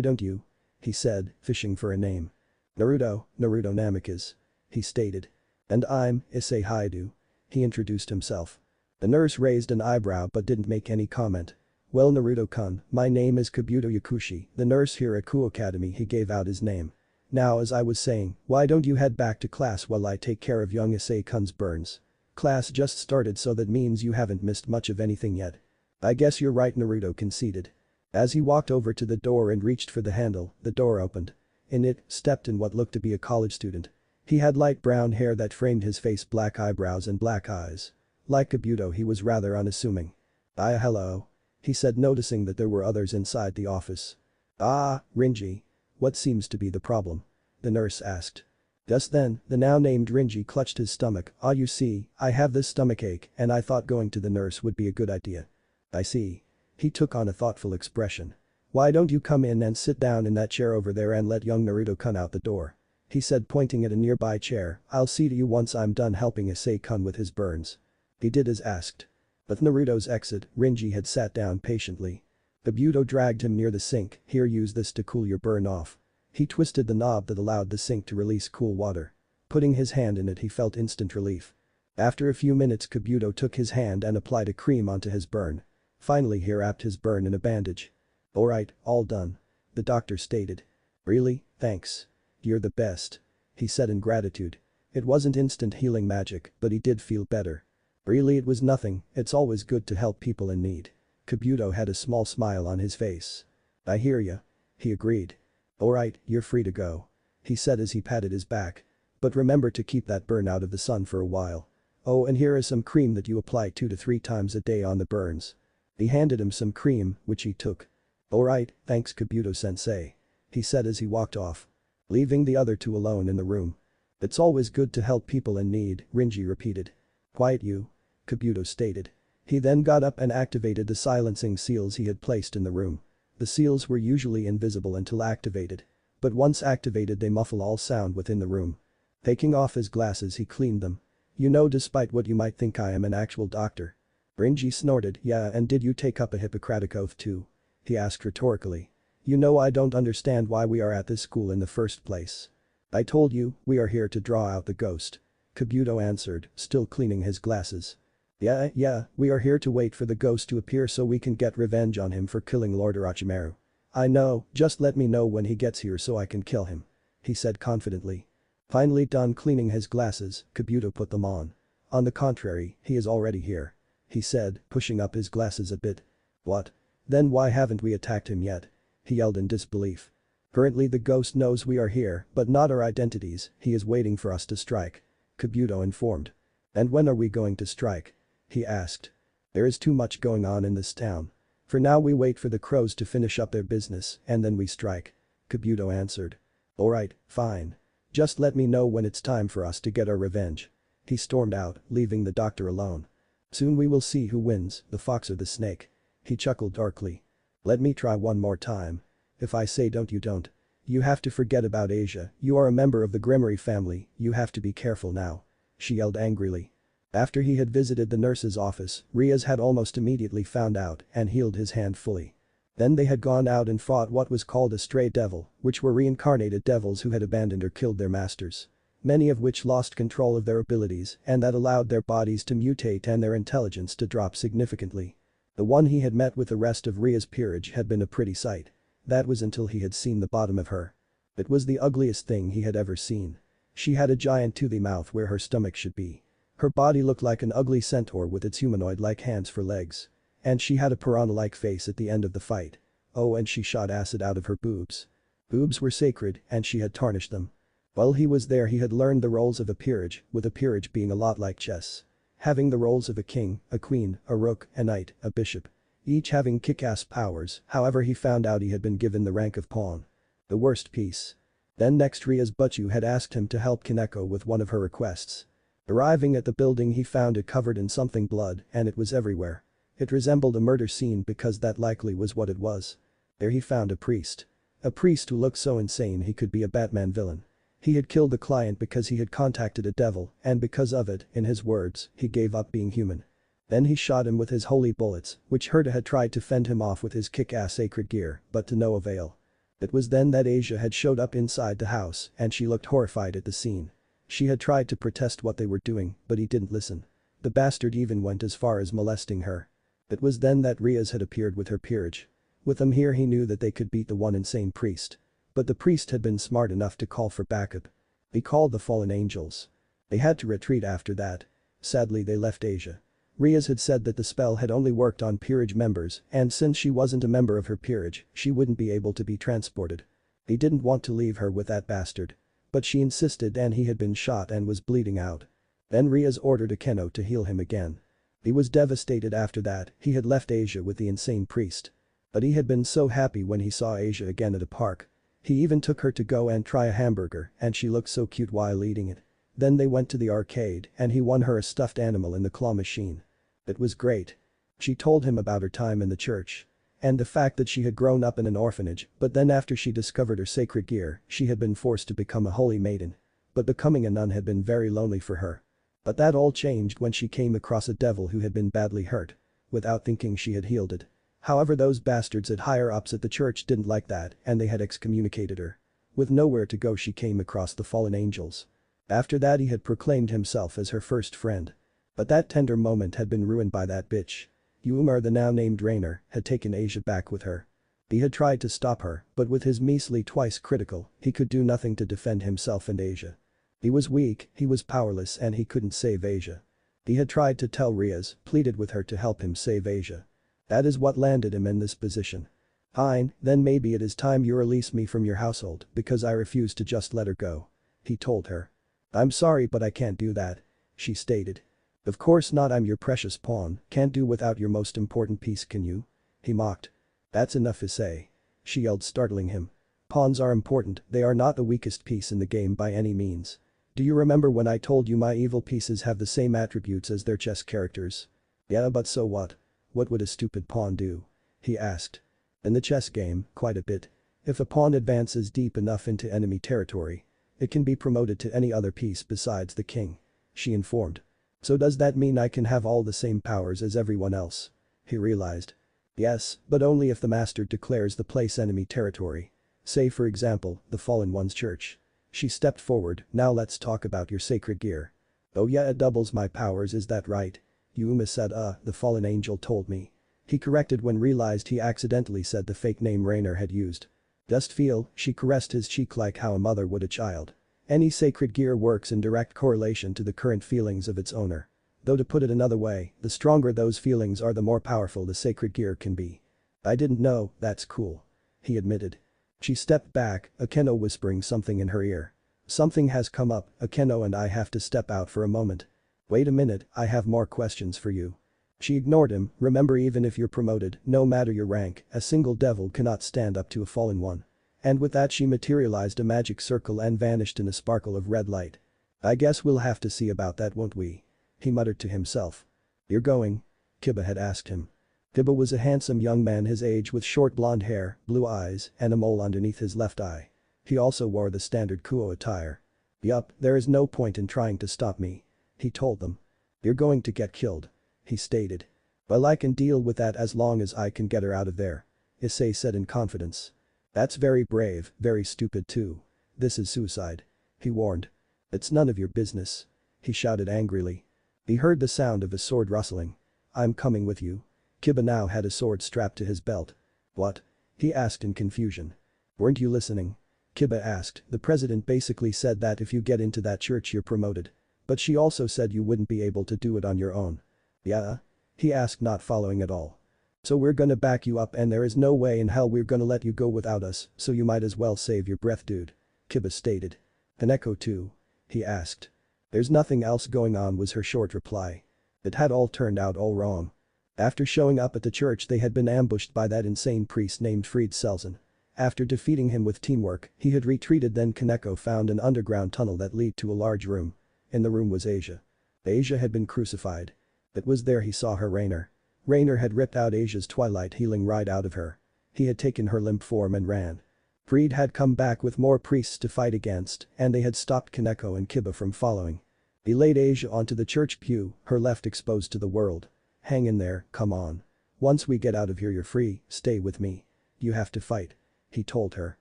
don't you?" he said, fishing for a name. "Naruto Namikaze," he stated. "And I'm Issei Haidu." He introduced himself. The nurse raised an eyebrow but didn't make any comment. "Well, Naruto-kun, my name is Kabuto Yakushi, the nurse here at Ku Academy." He gave out his name. "Now, as I was saying, why don't you head back to class while I take care of young Issei-kun's burns? Class just started, so that means you haven't missed much of anything yet." "I guess you're right," Naruto conceded. As he walked over to the door and reached for the handle, the door opened. In it stepped in what looked to be a college student. He had light brown hair that framed his face, black eyebrows and black eyes. Like Kabuto, he was rather unassuming. Hello," he said, noticing that there were others inside the office. "Ah, Rinji. What seems to be the problem?" the nurse asked. Just then, the now named Rinji clutched his stomach. You see, I have this stomachache and I thought going to the nurse would be a good idea." "I see." He took on a thoughtful expression. "Why don't you come in and sit down in that chair over there and let young Naruto-kun out the door?" he said, pointing at a nearby chair. "I'll see to you once I'm done helping Issei-kun with his burns." He did as asked. With Naruto's exit, Rinji had sat down patiently. Kabuto dragged him near the sink. "Here, use this to cool your burn off." He twisted the knob that allowed the sink to release cool water. Putting his hand in it, he felt instant relief. After a few minutes, Kabuto took his hand and applied a cream onto his burn. Finally, he wrapped his burn in a bandage. "Alright, all done," the doctor stated. "Really? Thanks. You're the best," he said in gratitude. It wasn't instant healing magic, but he did feel better. "Really, it was nothing. It's always good to help people in need." Kabuto had a small smile on his face. "I hear ya," he agreed. "Alright, you're free to go," he said as he patted his back. "But remember to keep that burn out of the sun for a while. Oh, and here is some cream that you apply 2 to 3 times a day on the burns." He handed him some cream, which he took. "Alright, thanks Kabuto-sensei," he said as he walked off. Leaving the other two alone in the room. "It's always good to help people in need," Rinji repeated. "Quiet you," Kabuto stated. He then got up and activated the silencing seals he had placed in the room. The seals were usually invisible until activated. But once activated, they muffle all sound within the room. Taking off his glasses, he cleaned them. "You know, despite what you might think, I am an actual doctor." Rinji snorted. "Yeah, and did you take up a Hippocratic oath too?" he asked rhetorically. "You know, I don't understand why we are at this school in the first place." "I told you, we are here to draw out the ghost," Kabuto answered, still cleaning his glasses. Yeah, we are here to wait for the ghost to appear so we can get revenge on him for killing Lord Orochimaru." "I know, just let me know when he gets here so I can kill him," he said confidently. Finally done cleaning his glasses, Kabuto put them on. "On the contrary, he is already here," he said, pushing up his glasses a bit. "What? Then why haven't we attacked him yet?" he yelled in disbelief. "Currently the ghost knows we are here, but not our identities. He is waiting for us to strike," Kabuto informed. "And when are we going to strike?" he asked. "There is too much going on in this town. For now we wait for the crows to finish up their business and then we strike," Kabuto answered. "Alright, fine. Just let me know when it's time for us to get our revenge." He stormed out, leaving the doctor alone. "Soon we will see who wins, the fox or the snake," he chuckled darkly. "Let me try one more time. If I say don't, you don't. You have to forget about Asia. You are a member of the Gremory family, you have to be careful now," she yelled angrily. After he had visited the nurse's office, Rias had almost immediately found out and healed his hand fully. Then they had gone out and fought what was called a stray devil, which were reincarnated devils who had abandoned or killed their masters. Many of which lost control of their abilities and that allowed their bodies to mutate and their intelligence to drop significantly. The one he had met with the rest of Ria's peerage had been a pretty sight. That was until he had seen the bottom of her. It was the ugliest thing he had ever seen. She had a giant toothy mouth where her stomach should be. Her body looked like an ugly centaur with its humanoid-like hands for legs. And she had a piranha-like face at the end of the fight. Oh, and she shot acid out of her boobs. Boobs were sacred and she had tarnished them. While he was there, he had learned the roles of a peerage, with a peerage being a lot like chess. Having the roles of a king, a queen, a rook, a knight, a bishop. Each having kick-ass powers, however he found out he had been given the rank of pawn. The worst piece. Then next, Ria's Butchu had asked him to help Kaneko with one of her requests. Arriving at the building, he found it covered in something blood and it was everywhere. It resembled a murder scene because that likely was what it was. There he found a priest. A priest who looked so insane he could be a Batman villain. He had killed the client because he had contacted a devil and because of it, in his words, he gave up being human. Then he shot him with his holy bullets, which Herta had tried to fend him off with his kick-ass sacred gear, but to no avail. It was then that Asia had showed up inside the house and she looked horrified at the scene. She had tried to protest what they were doing, but he didn't listen. The bastard even went as far as molesting her. It was then that Rias had appeared with her peerage. With them here he knew that they could beat the one insane priest. But the priest had been smart enough to call for backup. He called the fallen angels. They had to retreat after that. Sadly they left Asia. Rias had said that the spell had only worked on peerage members and since she wasn't a member of her peerage, she wouldn't be able to be transported. He didn't want to leave her with that bastard. But she insisted and he had been shot and was bleeding out. Then Rias ordered Akeno to heal him again. He was devastated after that, he had left Asia with the insane priest. But he had been so happy when he saw Asia again at a park. He even took her to go and try a hamburger and she looked so cute while eating it. Then they went to the arcade and he won her a stuffed animal in the claw machine. It was great. She told him about her time in the church. And the fact that she had grown up in an orphanage, but then after she discovered her sacred gear, she had been forced to become a holy maiden. But becoming a nun had been very lonely for her. But that all changed when she came across a devil who had been badly hurt. Without thinking she had healed it. However, those bastards at higher ups at the church didn't like that and they had excommunicated her. With nowhere to go she came across the fallen angels. After that he had proclaimed himself as her first friend. But that tender moment had been ruined by that bitch. Umar, the now named Rainer, had taken Asia back with her. He had tried to stop her, but with his measly twice critical, he could do nothing to defend himself and Asia. He was weak, he was powerless and he couldn't save Asia. He had tried to tell Rias, pleaded with her to help him save Asia. That is what landed him in this position. Fine, then maybe it is time you release me from your household because I refuse to just let her go. He told her. I'm sorry but I can't do that. She stated. Of course not, I'm your precious pawn, can't do without your most important piece, can you? He mocked. That's enough to say. She yelled, startling him. Pawns are important, they are not the weakest piece in the game by any means. Do you remember when I told you my evil pieces have the same attributes as their chess characters? Yeah, but so what? What would a stupid pawn do? He asked. In the chess game, quite a bit. If a pawn advances deep enough into enemy territory, it can be promoted to any other piece besides the king. She informed. So does that mean I can have all the same powers as everyone else? He realized. Yes, but only if the master declares the place enemy territory. Say for example, the Fallen One's church. She stepped forward, now let's talk about your sacred gear. Oh yeah, it doubles my powers, is that right? Yuma said the fallen angel told me. He corrected when realized he accidentally said the fake name Rainer had used. Just feel, she caressed his cheek like how a mother would a child. Any sacred gear works in direct correlation to the current feelings of its owner. Though to put it another way, the stronger those feelings are the more powerful the sacred gear can be. I didn't know, that's cool. He admitted. She stepped back, Akeno whispering something in her ear. Something has come up, Akeno and I have to step out for a moment. Wait a minute, I have more questions for you. She ignored him, remember even if you're promoted, no matter your rank, a single devil cannot stand up to a fallen one. And with that she materialized a magic circle and vanished in a sparkle of red light. I guess we'll have to see about that, won't we? He muttered to himself. You're going? Kiba had asked him. Kiba was a handsome young man his age with short blonde hair, blue eyes, and a mole underneath his left eye. He also wore the standard Kuo attire. Yup, there is no point in trying to stop me. He told them. You're going to get killed. He stated. Well, I can deal with that as long as I can get her out of there. Issei said in confidence. That's very brave, very stupid too. This is suicide. He warned. It's none of your business. He shouted angrily. He heard the sound of a sword rustling. I'm coming with you. Kiba now had a sword strapped to his belt. What? He asked in confusion. Weren't you listening? Kiba asked. The president basically said that if you get into that church you're promoted. But she also said you wouldn't be able to do it on your own. Yeah? He asked, not following at all. So we're gonna back you up and there is no way in hell we're gonna let you go without us, so you might as well save your breath, dude. Kiba stated. Kaneko too? He asked. There's nothing else going on, was her short reply. It had all turned out all wrong. After showing up at the church they had been ambushed by that insane priest named Fried Selzen. After defeating him with teamwork, he had retreated, then Kaneko found an underground tunnel that led to a large room. In the room was Asia. Asia had been crucified. It was there he saw her Rainer. Rainer had ripped out Asia's twilight healing right out of her. He had taken her limp form and ran. Fried had come back with more priests to fight against, and they had stopped Kaneko and Kiba from following. He laid Asia onto the church pew, her left exposed to the world. Hang in there, come on. Once we get out of here you're free, stay with me. You have to fight. He told her.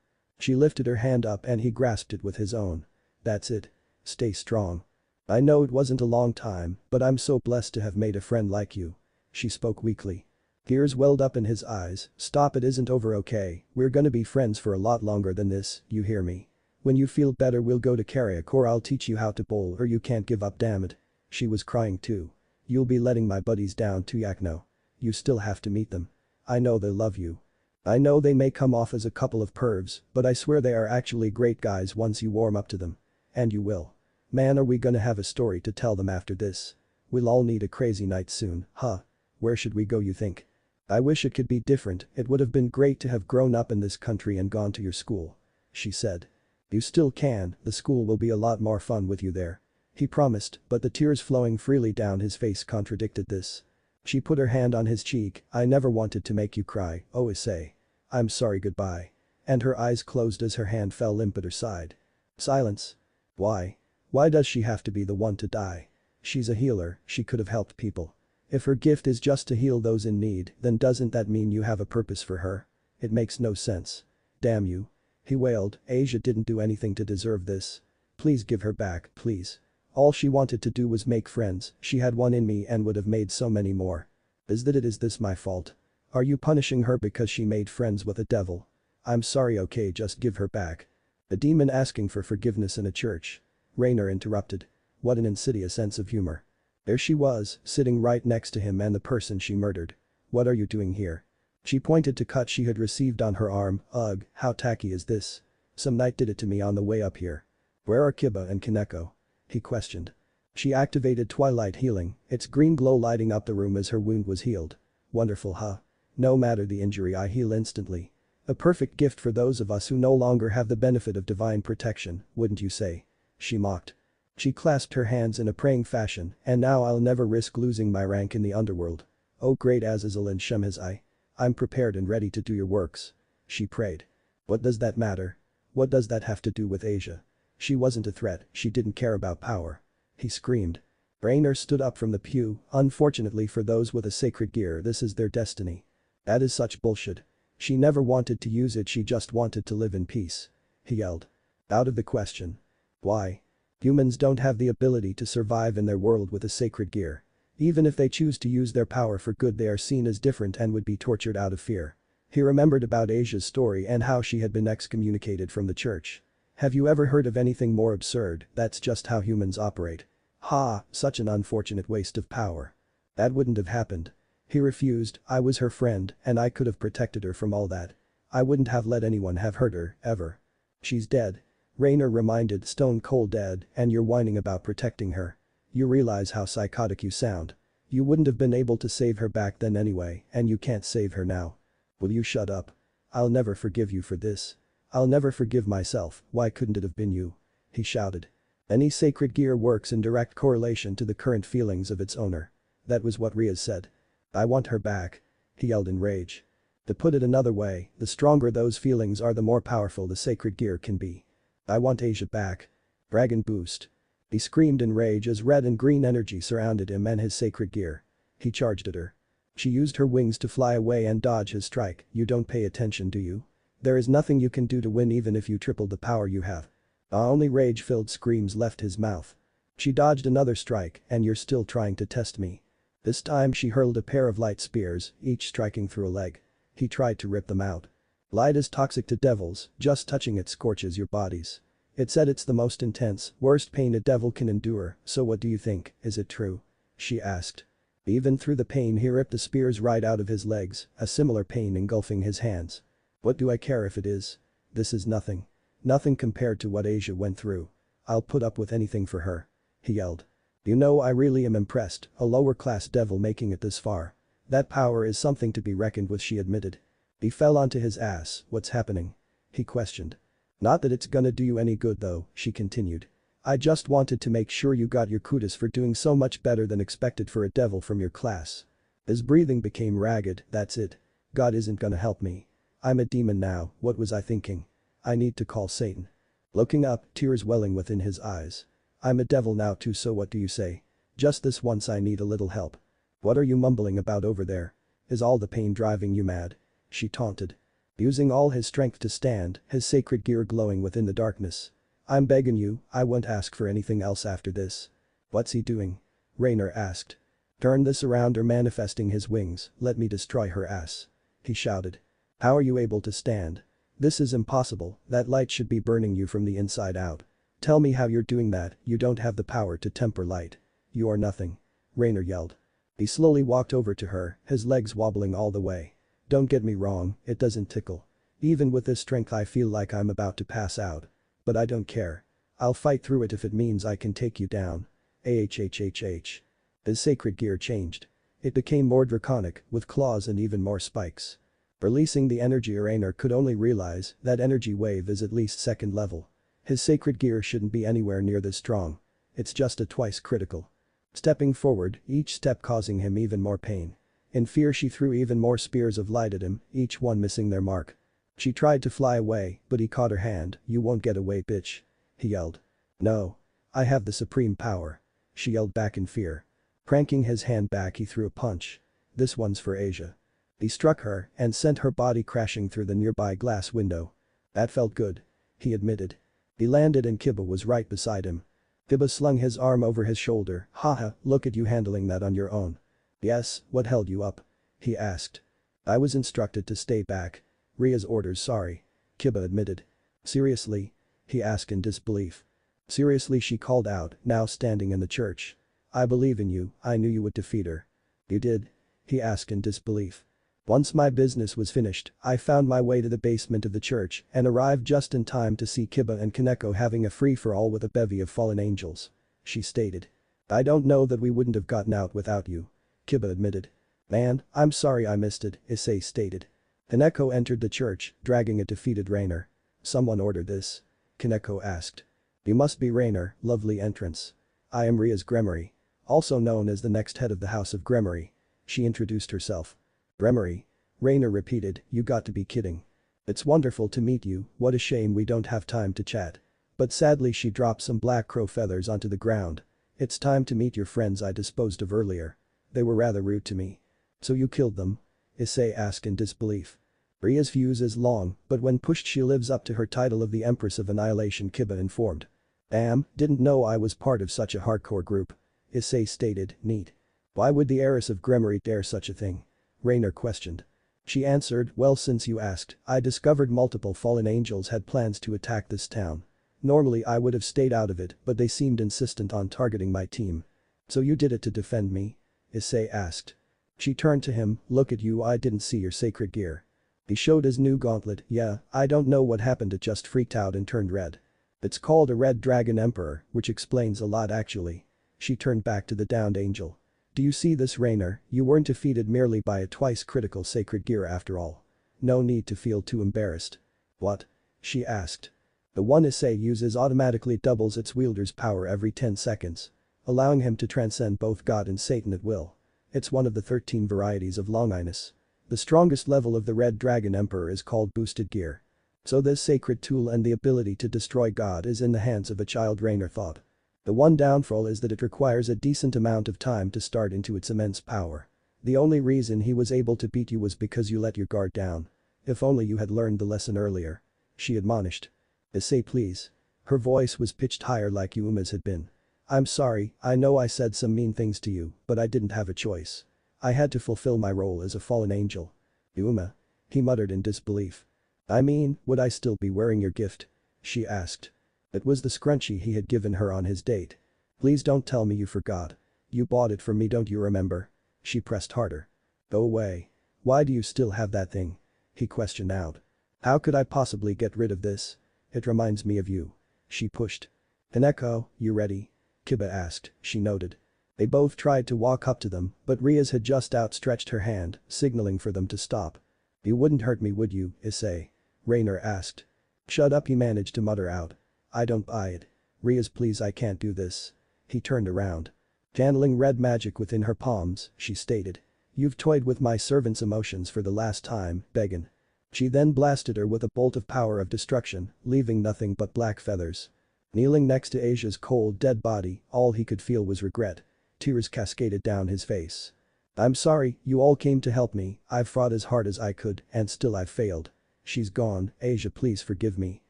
She lifted her hand up and he grasped it with his own. That's it. Stay strong. I know it wasn't a long time, but I'm so blessed to have made a friend like you. She spoke weakly. Tears welled up in his eyes. Stop, it isn't over, okay? We're gonna be friends for a lot longer than this, you hear me? When you feel better we'll go to karaoke or I'll teach you how to bowl or you can't give up, damn it. She was crying too. You'll be letting my buddies down too, Yakno. You still have to meet them. I know they love you. I know they may come off as a couple of pervs, but I swear they are actually great guys once you warm up to them. And you will. Man, are we gonna have a story to tell them after this? We'll all need a crazy night soon, huh? Where should we go, you think? I wish it could be different, it would have been great to have grown up in this country and gone to your school. She said. You still can, the school will be a lot more fun with you there. He promised, but the tears flowing freely down his face contradicted this. She put her hand on his cheek. I never wanted to make you cry, always say. I'm sorry, goodbye. And her eyes closed as her hand fell limp at her side. Silence. Why? Why does she have to be the one to die? She's a healer, she could have helped people. If her gift is just to heal those in need, then doesn't that mean you have a purpose for her? It makes no sense. Damn you. He wailed, Asia didn't do anything to deserve this. Please give her back, please. All she wanted to do was make friends, she had one in me and would have made so many more. Is this my fault? Are you punishing her because she made friends with a devil? I'm sorry, okay, just give her back. A demon asking for forgiveness in a church. Rainer interrupted. What an insidious sense of humor. There she was, sitting right next to him and the person she murdered. What are you doing here? She pointed to cut she had received on her arm. Ugh, how tacky is this? Some knight did it to me on the way up here. Where are Kiba and Kaneko? He questioned. She activated Twilight Healing, its green glow lighting up the room as her wound was healed. Wonderful, huh? No matter the injury, I heal instantly. A perfect gift for those of us who no longer have the benefit of divine protection, wouldn't you say? She mocked. She clasped her hands in a praying fashion, and now I'll never risk losing my rank in the underworld. Oh great Azazel and Shemhazai. I'm prepared and ready to do your works. She prayed. What does that matter? What does that have to do with Asia? She wasn't a threat, she didn't care about power. He screamed. Rainer stood up from the pew. Unfortunately for those with a sacred gear, this is their destiny. That is such bullshit. She never wanted to use it, she just wanted to live in peace. He yelled. Out of the question. Why? Humans don't have the ability to survive in their world with a sacred gear. Even if they choose to use their power for good, they are seen as different and would be tortured out of fear. He remembered about Asia's story and how she had been excommunicated from the church. Have you ever heard of anything more absurd? That's just how humans operate. Ha, such an unfortunate waste of power. That wouldn't have happened. He refused. I was her friend and I could have protected her from all that. I wouldn't have let anyone have hurt her, ever. She's dead. Rainer reminded, stone cold dead, and you're whining about protecting her. You realize how psychotic you sound. You wouldn't have been able to save her back then anyway, and you can't save her now. Will you shut up? I'll never forgive you for this. I'll never forgive myself, why couldn't it have been you? He shouted. Any sacred gear works in direct correlation to the current feelings of its owner. That was what Rias said. I want her back. He yelled in rage. To put it another way, the stronger those feelings are, the more powerful the sacred gear can be. I want Asia back. Dragon boost. He screamed in rage as red and green energy surrounded him and his sacred gear. He charged at her. She used her wings to fly away and dodge his strike. You don't pay attention, do you? There is nothing you can do to win even if you tripled the power you have. Only rage-filled screams left his mouth. She dodged another strike, and you're still trying to test me. This time she hurled a pair of light spears, each striking through a leg. He tried to rip them out. Light is toxic to devils, just touching it scorches your bodies. It said it's the most intense, worst pain a devil can endure, so what do you think, is it true? She asked. Even through the pain he ripped the spears right out of his legs, a similar pain engulfing his hands. What do I care if it is? This is nothing. Nothing compared to what Asia went through. I'll put up with anything for her. He yelled. You know, I really am impressed, a lower-class devil making it this far. That power is something to be reckoned with, she admitted. He fell onto his ass. What's happening? He questioned. Not that it's gonna do you any good though, she continued. I just wanted to make sure you got your kudos for doing so much better than expected for a devil from your class. His breathing became ragged. That's it. God isn't gonna help me. I'm a demon now, what was I thinking? I need to call Satan. Looking up, tears welling within his eyes. I'm a devil now too, so what do you say? Just this once I need a little help. What are you mumbling about over there? Is all the pain driving you mad? She taunted. Using all his strength to stand, his sacred gear glowing within the darkness. I'm begging you, I won't ask for anything else after this. What's he doing? Raynor asked. Turn this around or manifesting his wings, let me destroy her ass. He shouted. How are you able to stand? This is impossible, that light should be burning you from the inside out. Tell me how you're doing that, you don't have the power to temper light. You are nothing. Raynor yelled. He slowly walked over to her, his legs wobbling all the way. Don't get me wrong, it doesn't tickle. Even with this strength I feel like I'm about to pass out. But I don't care. I'll fight through it if it means I can take you down. Hhhhh. His sacred gear changed. It became more draconic, with claws and even more spikes. Releasing the energy Raynor could only realize that energy wave is at least second level. His sacred gear shouldn't be anywhere near this strong. It's just a twice critical. Stepping forward, each step causing him even more pain. In fear she threw even more spears of light at him, each one missing their mark. She tried to fly away, but he caught her hand. You won't get away bitch. He yelled. No. I have the supreme power. She yelled back in fear. Cranking his hand back he threw a punch. This one's for Asia. He struck her and sent her body crashing through the nearby glass window. That felt good. He admitted. He landed and Kiba was right beside him. Kiba slung his arm over his shoulder. Haha, look at you handling that on your own. Yes, what held you up? He asked. I was instructed to stay back. Ria's orders sorry. Kiba admitted. Seriously? He asked in disbelief. Seriously she called out, now standing in the church. I believe in you, I knew you would defeat her. You did? He asked in disbelief. Once my business was finished, I found my way to the basement of the church and arrived just in time to see Kiba and Kaneko having a free-for-all with a bevy of fallen angels. She stated. I don't know that we wouldn't have gotten out without you. Kiba admitted. Man, I'm sorry I missed it, Issei stated. Kaneko entered the church, dragging a defeated Raynor. Someone ordered this? Kaneko asked. You must be Raynor, lovely entrance. I am Ria's Gremory. Also known as the next head of the House of Gremory. She introduced herself. Gremory. Raynor repeated, you got to be kidding. It's wonderful to meet you, what a shame we don't have time to chat. But sadly she dropped some black crow feathers onto the ground. It's time to meet your friends I disposed of earlier. They were rather rude to me. So you killed them? Issei asked in disbelief. Ria's fuse is long, but when pushed she lives up to her title of the Empress of Annihilation, Kiba informed. Damn, didn't know I was part of such a hardcore group. Issei stated, neat. Why would the heiress of Gremory dare such a thing? Raynor questioned. She answered, well since you asked, I discovered multiple fallen angels had plans to attack this town. Normally I would have stayed out of it but they seemed insistent on targeting my team. So you did it to defend me? Issei asked. She turned to him, look at you I didn't see your sacred gear. He showed his new gauntlet, yeah, I don't know what happened it just freaked out and turned red. It's called a Red Dragon Emperor, which explains a lot actually. She turned back to the downed angel. Do you see this Raynor, you weren't defeated merely by a twice critical sacred gear after all. No need to feel too embarrassed. What? She asked. The one Issei uses automatically doubles its wielder's power every 10 seconds. Allowing him to transcend both God and Satan at will. It's one of the 13 varieties of Longinus. The strongest level of the Red Dragon Emperor is called Boosted Gear. So this sacred tool and the ability to destroy God is in the hands of a child, Raynor thought. The one downfall is that it requires a decent amount of time to start into its immense power. The only reason he was able to beat you was because you let your guard down. If only you had learned the lesson earlier. She admonished. Issei please. Her voice was pitched higher like Yuuma's had been. I'm sorry, I know I said some mean things to you, but I didn't have a choice. I had to fulfill my role as a fallen angel. Yuuma? He muttered in disbelief. I mean, would I still be wearing your gift? She asked. It was the scrunchie he had given her on his date. Please don't tell me you forgot. You bought it for me don't you remember? She pressed harder. Go away. Why do you still have that thing? He questioned out. How could I possibly get rid of this? It reminds me of you. She pushed. Kaneko, you ready? Kiba asked, she noted. They both tried to walk up to them, but Rias had just outstretched her hand, signaling for them to stop. You wouldn't hurt me would you, Issei? Raynor asked. Shut up he managed to mutter out. I don't buy it. Rias please I can't do this. He turned around. Channeling red magic within her palms, she stated. You've toyed with my servant's emotions for the last time, Began. She then blasted her with a bolt of power of destruction, leaving nothing but black feathers. Kneeling next to Asia's cold dead body, all he could feel was regret. Tears cascaded down his face. I'm sorry, you all came to help me, I've fought as hard as I could and still I've failed. She's gone, Asia, please forgive me.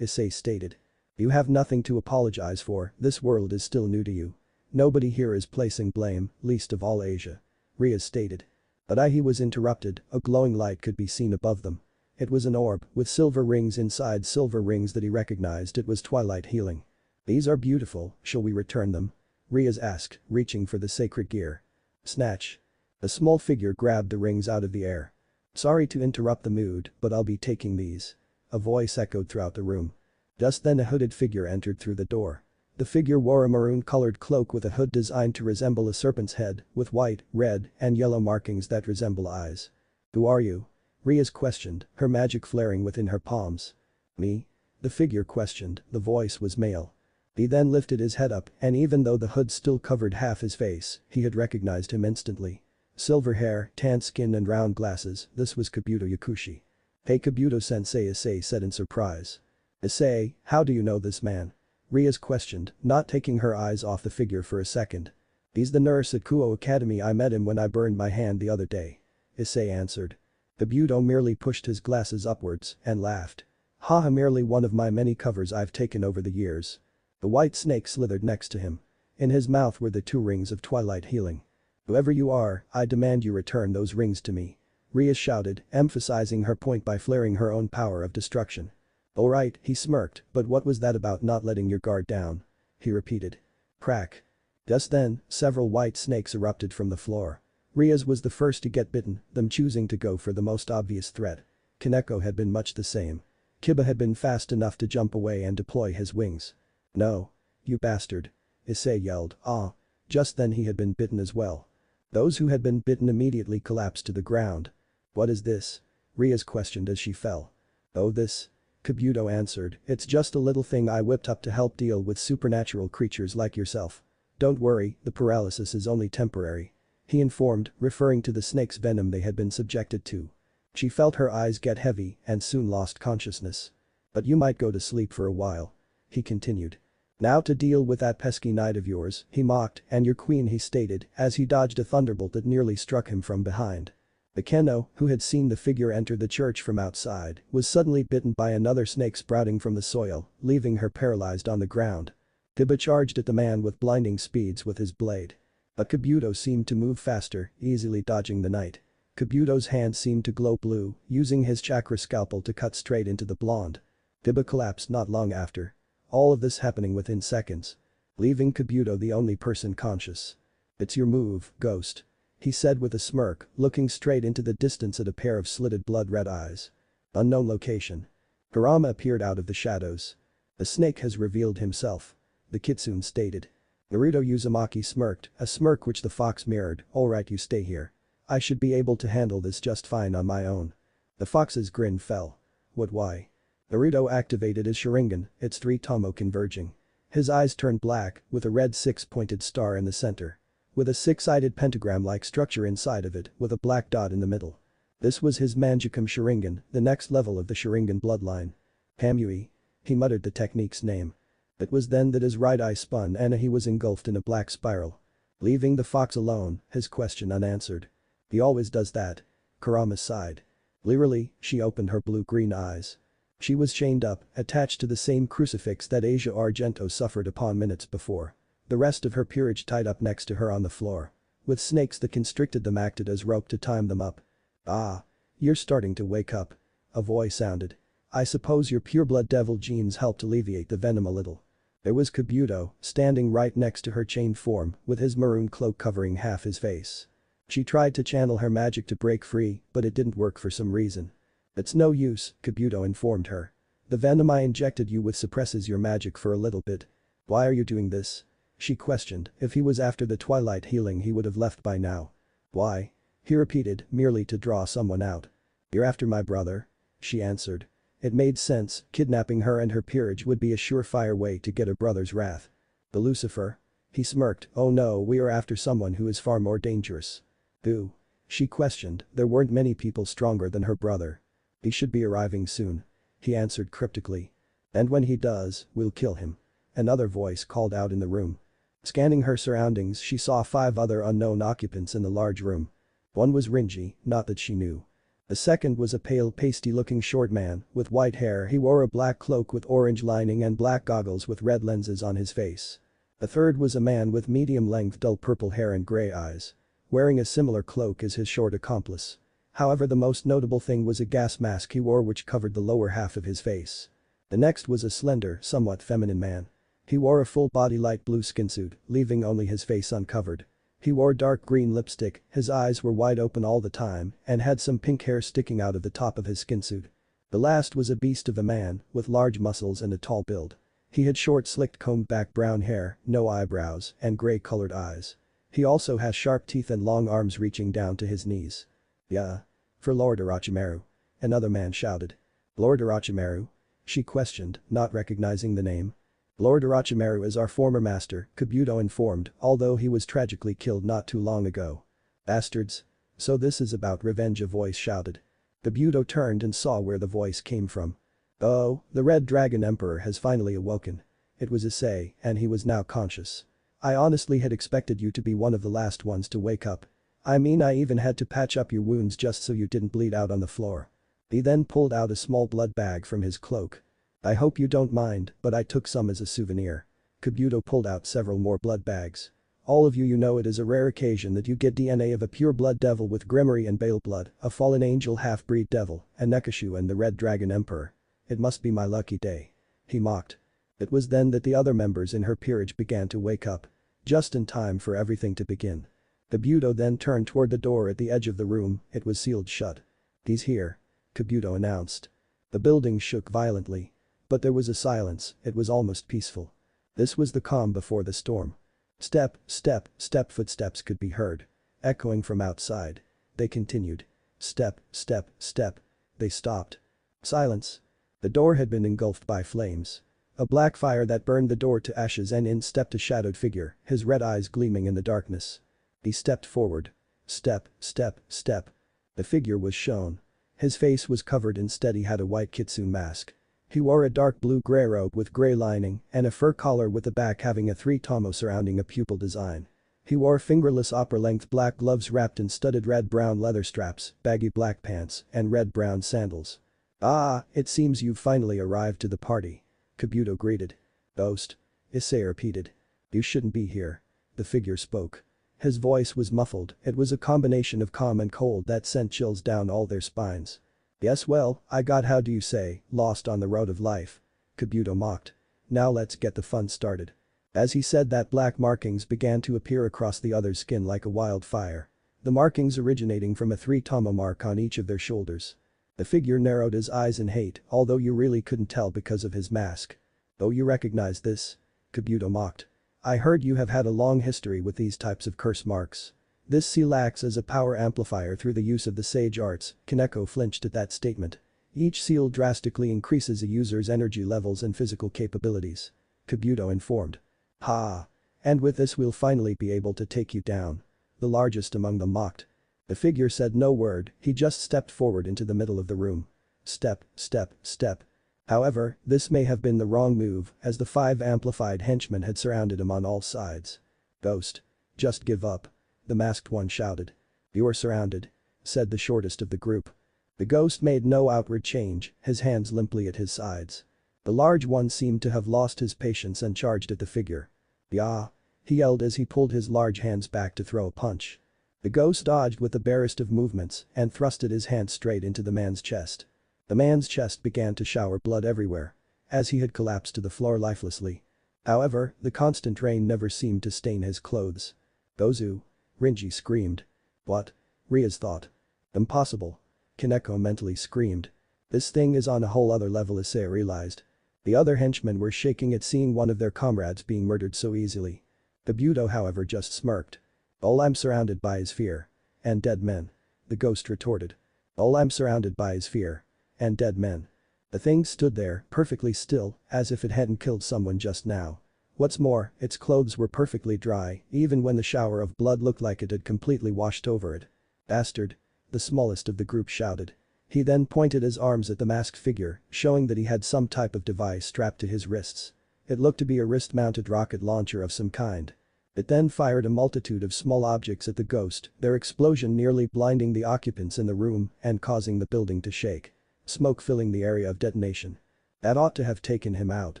Issei stated. You have nothing to apologize for, this world is still new to you. Nobody here is placing blame, least of all Asia. Rias stated. But he was interrupted, a glowing light could be seen above them. It was an orb, with silver rings inside, silver rings that he recognized. It was twilight healing. These are beautiful, shall we return them? Rias asked, reaching for the sacred gear. Snatch. A small figure grabbed the rings out of the air. Sorry to interrupt the mood, but I'll be taking these. A voice echoed throughout the room. Just then a hooded figure entered through the door. The figure wore a maroon-colored cloak with a hood designed to resemble a serpent's head, with white, red, and yellow markings that resemble eyes. Who are you? Rias questioned, her magic flaring within her palms. Me? The figure questioned, the voice was male. He then lifted his head up, and even though the hood still covered half his face, he had recognized him instantly. Silver hair, tan skin and round glasses, this was Kabuto Yakushi. Hey Kabuto-sensei, Issei said in surprise. Issei, how do you know this man? Rias questioned, not taking her eyes off the figure for a second. He's the nurse at Kuo Academy, I met him when I burned my hand the other day. Issei answered. Kabuto merely pushed his glasses upwards and laughed. Haha, merely one of my many covers I've taken over the years. The white snake slithered next to him. In his mouth were the 2 rings of twilight healing. Whoever you are, I demand you return those rings to me. Rias shouted, emphasizing her point by flaring her own power of destruction. Alright, he smirked, but what was that about not letting your guard down? He repeated. Crack. Just then, several white snakes erupted from the floor. Rias was the first to get bitten, them choosing to go for the most obvious threat. Kaneko had been much the same. Kiba had been fast enough to jump away and deploy his wings. No. You bastard. Issei yelled, ah. Just then he had been bitten as well. Those who had been bitten immediately collapsed to the ground. What is this? Rias questioned as she fell. Oh, this? Kabuto answered, it's just a little thing I whipped up to help deal with supernatural creatures like yourself. Don't worry, the paralysis is only temporary. He informed, referring to the snake's venom they had been subjected to. She felt her eyes get heavy and soon lost consciousness. But you might go to sleep for a while. He continued. Now to deal with that pesky knight of yours, he mocked, and your queen, he stated, as he dodged a thunderbolt that nearly struck him from behind. Akeno, who had seen the figure enter the church from outside, was suddenly bitten by another snake sprouting from the soil, leaving her paralyzed on the ground. Kiba charged at the man with blinding speeds with his blade. But Kabuto seemed to move faster, easily dodging the knight. Kabuto's hand seemed to glow blue, using his chakra scalpel to cut straight into the blonde. Kiba collapsed not long after. All of this happening within seconds. Leaving Kabuto the only person conscious. It's your move, ghost. He said with a smirk, looking straight into the distance at a pair of slitted blood-red eyes. Unknown location. Kurama appeared out of the shadows. The snake has revealed himself. The kitsune stated. Naruto Uzumaki smirked, a smirk which the fox mirrored, alright, you stay here. I should be able to handle this just fine on my own. The fox's grin fell. What, why? Naruto activated his Sharingan, its 3 tomo converging. His eyes turned black, with a red 6-pointed star in the center. With a 6-sided pentagram-like structure inside of it, with a black dot in the middle. This was his Manjukum Sharingan, the next level of the Sharingan bloodline. Kamui. He muttered the technique's name. It was then that his right eye spun and he was engulfed in a black spiral. Leaving the fox alone, his question unanswered. He always does that. Kurama sighed. Leerily, she opened her blue-green eyes. She was chained up, attached to the same crucifix that Asia Argento suffered upon minutes before. The rest of her peerage tied up next to her on the floor. With snakes that constricted them acted as rope to time them up. Ah. You're starting to wake up. A voice sounded. I suppose your pureblood devil genes helped alleviate the venom a little. There was Kabuto, standing right next to her chained form, with his maroon cloak covering half his face. She tried to channel her magic to break free, but it didn't work for some reason. It's no use, Kabuto informed her. The venom I injected you with suppresses your magic for a little bit. Why are you doing this? She questioned, if he was after the twilight healing he would have left by now. Why? He repeated, merely to draw someone out. You're after my brother? She answered. It made sense, kidnapping her and her peerage would be a surefire way to get her brother's wrath. The Lucifer? He smirked, oh no, we are after someone who is far more dangerous. Who? She questioned, there weren't many people stronger than her brother. He should be arriving soon. He answered cryptically. And when he does, we'll kill him. Another voice called out in the room. Scanning her surroundings she saw 5 other unknown occupants in the large room. One was Rinji, not that she knew. The second was a pale pasty-looking short man with white hair. He wore a black cloak with orange lining and black goggles with red lenses on his face. The third was a man with medium-length dull purple hair and grey eyes. Wearing a similar cloak as his short accomplice. However, the most notable thing was a gas mask he wore which covered the lower half of his face. The next was a slender, somewhat feminine man. He wore a full-body light blue skinsuit, leaving only his face uncovered. He wore dark green lipstick, his eyes were wide open all the time, and had some pink hair sticking out of the top of his skinsuit. The last was a beast of a man, with large muscles and a tall build. He had short slicked combed back brown hair, no eyebrows, and grey-colored eyes. He also has sharp teeth and long arms reaching down to his knees. "Yeah. For Lord Orochimaru," another man shouted. "Lord Orochimaru?" she questioned, not recognizing the name. "Lord Orochimaru is our former master," Kabuto informed, although he was tragically killed not too long ago. "Bastards. So this is about revenge," a voice shouted. Kabuto turned and saw where the voice came from. "Oh, the Red Dragon Emperor has finally awoken." It was Issei, and he was now conscious. "I honestly had expected you to be one of the last ones to wake up. I mean, I even had to patch up your wounds just so you didn't bleed out on the floor." He then pulled out a small blood bag from his cloak. "I hope you don't mind, but I took some as a souvenir." Kabuto pulled out several more blood bags. "All of you know it is a rare occasion that you get DNA of a pure blood devil with Gremory and Bale blood, a fallen angel half-breed devil, a Nekashu and the Red Dragon Emperor. It must be my lucky day." He mocked. It was then that the other members in her peerage began to wake up. Just in time for everything to begin. Kabuto then turned toward the door at the edge of the room, it was sealed shut. "He's here," Kabuto announced. The building shook violently. But there was a silence, it was almost peaceful. This was the calm before the storm. Step, step, step footsteps could be heard. Echoing from outside. They continued. Step, step, step. They stopped. Silence. The door had been engulfed by flames. A black fire that burned the door to ashes, and in stepped a shadowed figure, his red eyes gleaming in the darkness. He stepped forward. Step, step, step. The figure was shown. His face was covered, instead he had a white kitsune mask. He wore a dark blue-gray robe with gray lining and a fur collar with the back having a three-tomo surrounding a pupil design. He wore fingerless upper-length black gloves wrapped in studded red-brown leather straps, baggy black pants, and red-brown sandals. "Ah, it seems you've finally arrived to the party," Kabuto greeted. "Ghost," Issei repeated. "You shouldn't be here." The figure spoke. His voice was muffled, it was a combination of calm and cold that sent chills down all their spines. "Yes, well, I got, how do you say, lost on the road of life," Kabuto mocked. "Now let's get the fun started." As he said that, black markings began to appear across the other's skin like a wildfire. The markings originating from a three-tomo mark on each of their shoulders. The figure narrowed his eyes in hate, although you really couldn't tell because of his mask. "Oh, you recognize this?" Kabuto mocked. "I heard you have had a long history with these types of curse marks." This seal acts as a power amplifier through the use of the sage arts. Kaneko flinched at that statement. Each seal drastically increases a user's energy levels and physical capabilities. Kabuto informed. "Ha! And with this we'll finally be able to take you down." The largest among them mocked. The figure said no word, he just stepped forward into the middle of the room. Step, step, step. However, this may have been the wrong move, as the 5 amplified henchmen had surrounded him on all sides. "Ghost. Just give up," the masked one shouted. "You're surrounded," said the shortest of the group. The ghost made no outward change, his hands limply at his sides. The large one seemed to have lost his patience and charged at the figure. "Yah!" he yelled as he pulled his large hands back to throw a punch. The ghost dodged with the barest of movements and thrusted his hand straight into the man's chest. The man's chest began to shower blood everywhere. As he had collapsed to the floor lifelessly. However, the constant rain never seemed to stain his clothes. "Gozu!" Rinji screamed. "What?" Rias thought. "Impossible!" Kaneko mentally screamed. "This thing is on a whole other level," Issei realized. The other henchmen were shaking at seeing one of their comrades being murdered so easily. Kabuto, however, just smirked. "All I'm surrounded by is fear. And dead men," the ghost retorted. "All I'm surrounded by is fear. And dead men." The thing stood there, perfectly still, as if it hadn't killed someone just now. What's more, its clothes were perfectly dry, even when the shower of blood looked like it had completely washed over it. "Bastard!" the smallest of the group shouted. He then pointed his arms at the masked figure, showing that he had some type of device strapped to his wrists. It looked to be a wrist-mounted rocket launcher of some kind. It then fired a multitude of small objects at the ghost, their explosion nearly blinding the occupants in the room and causing the building to shake. Smoke filling the area of detonation. That ought to have taken him out.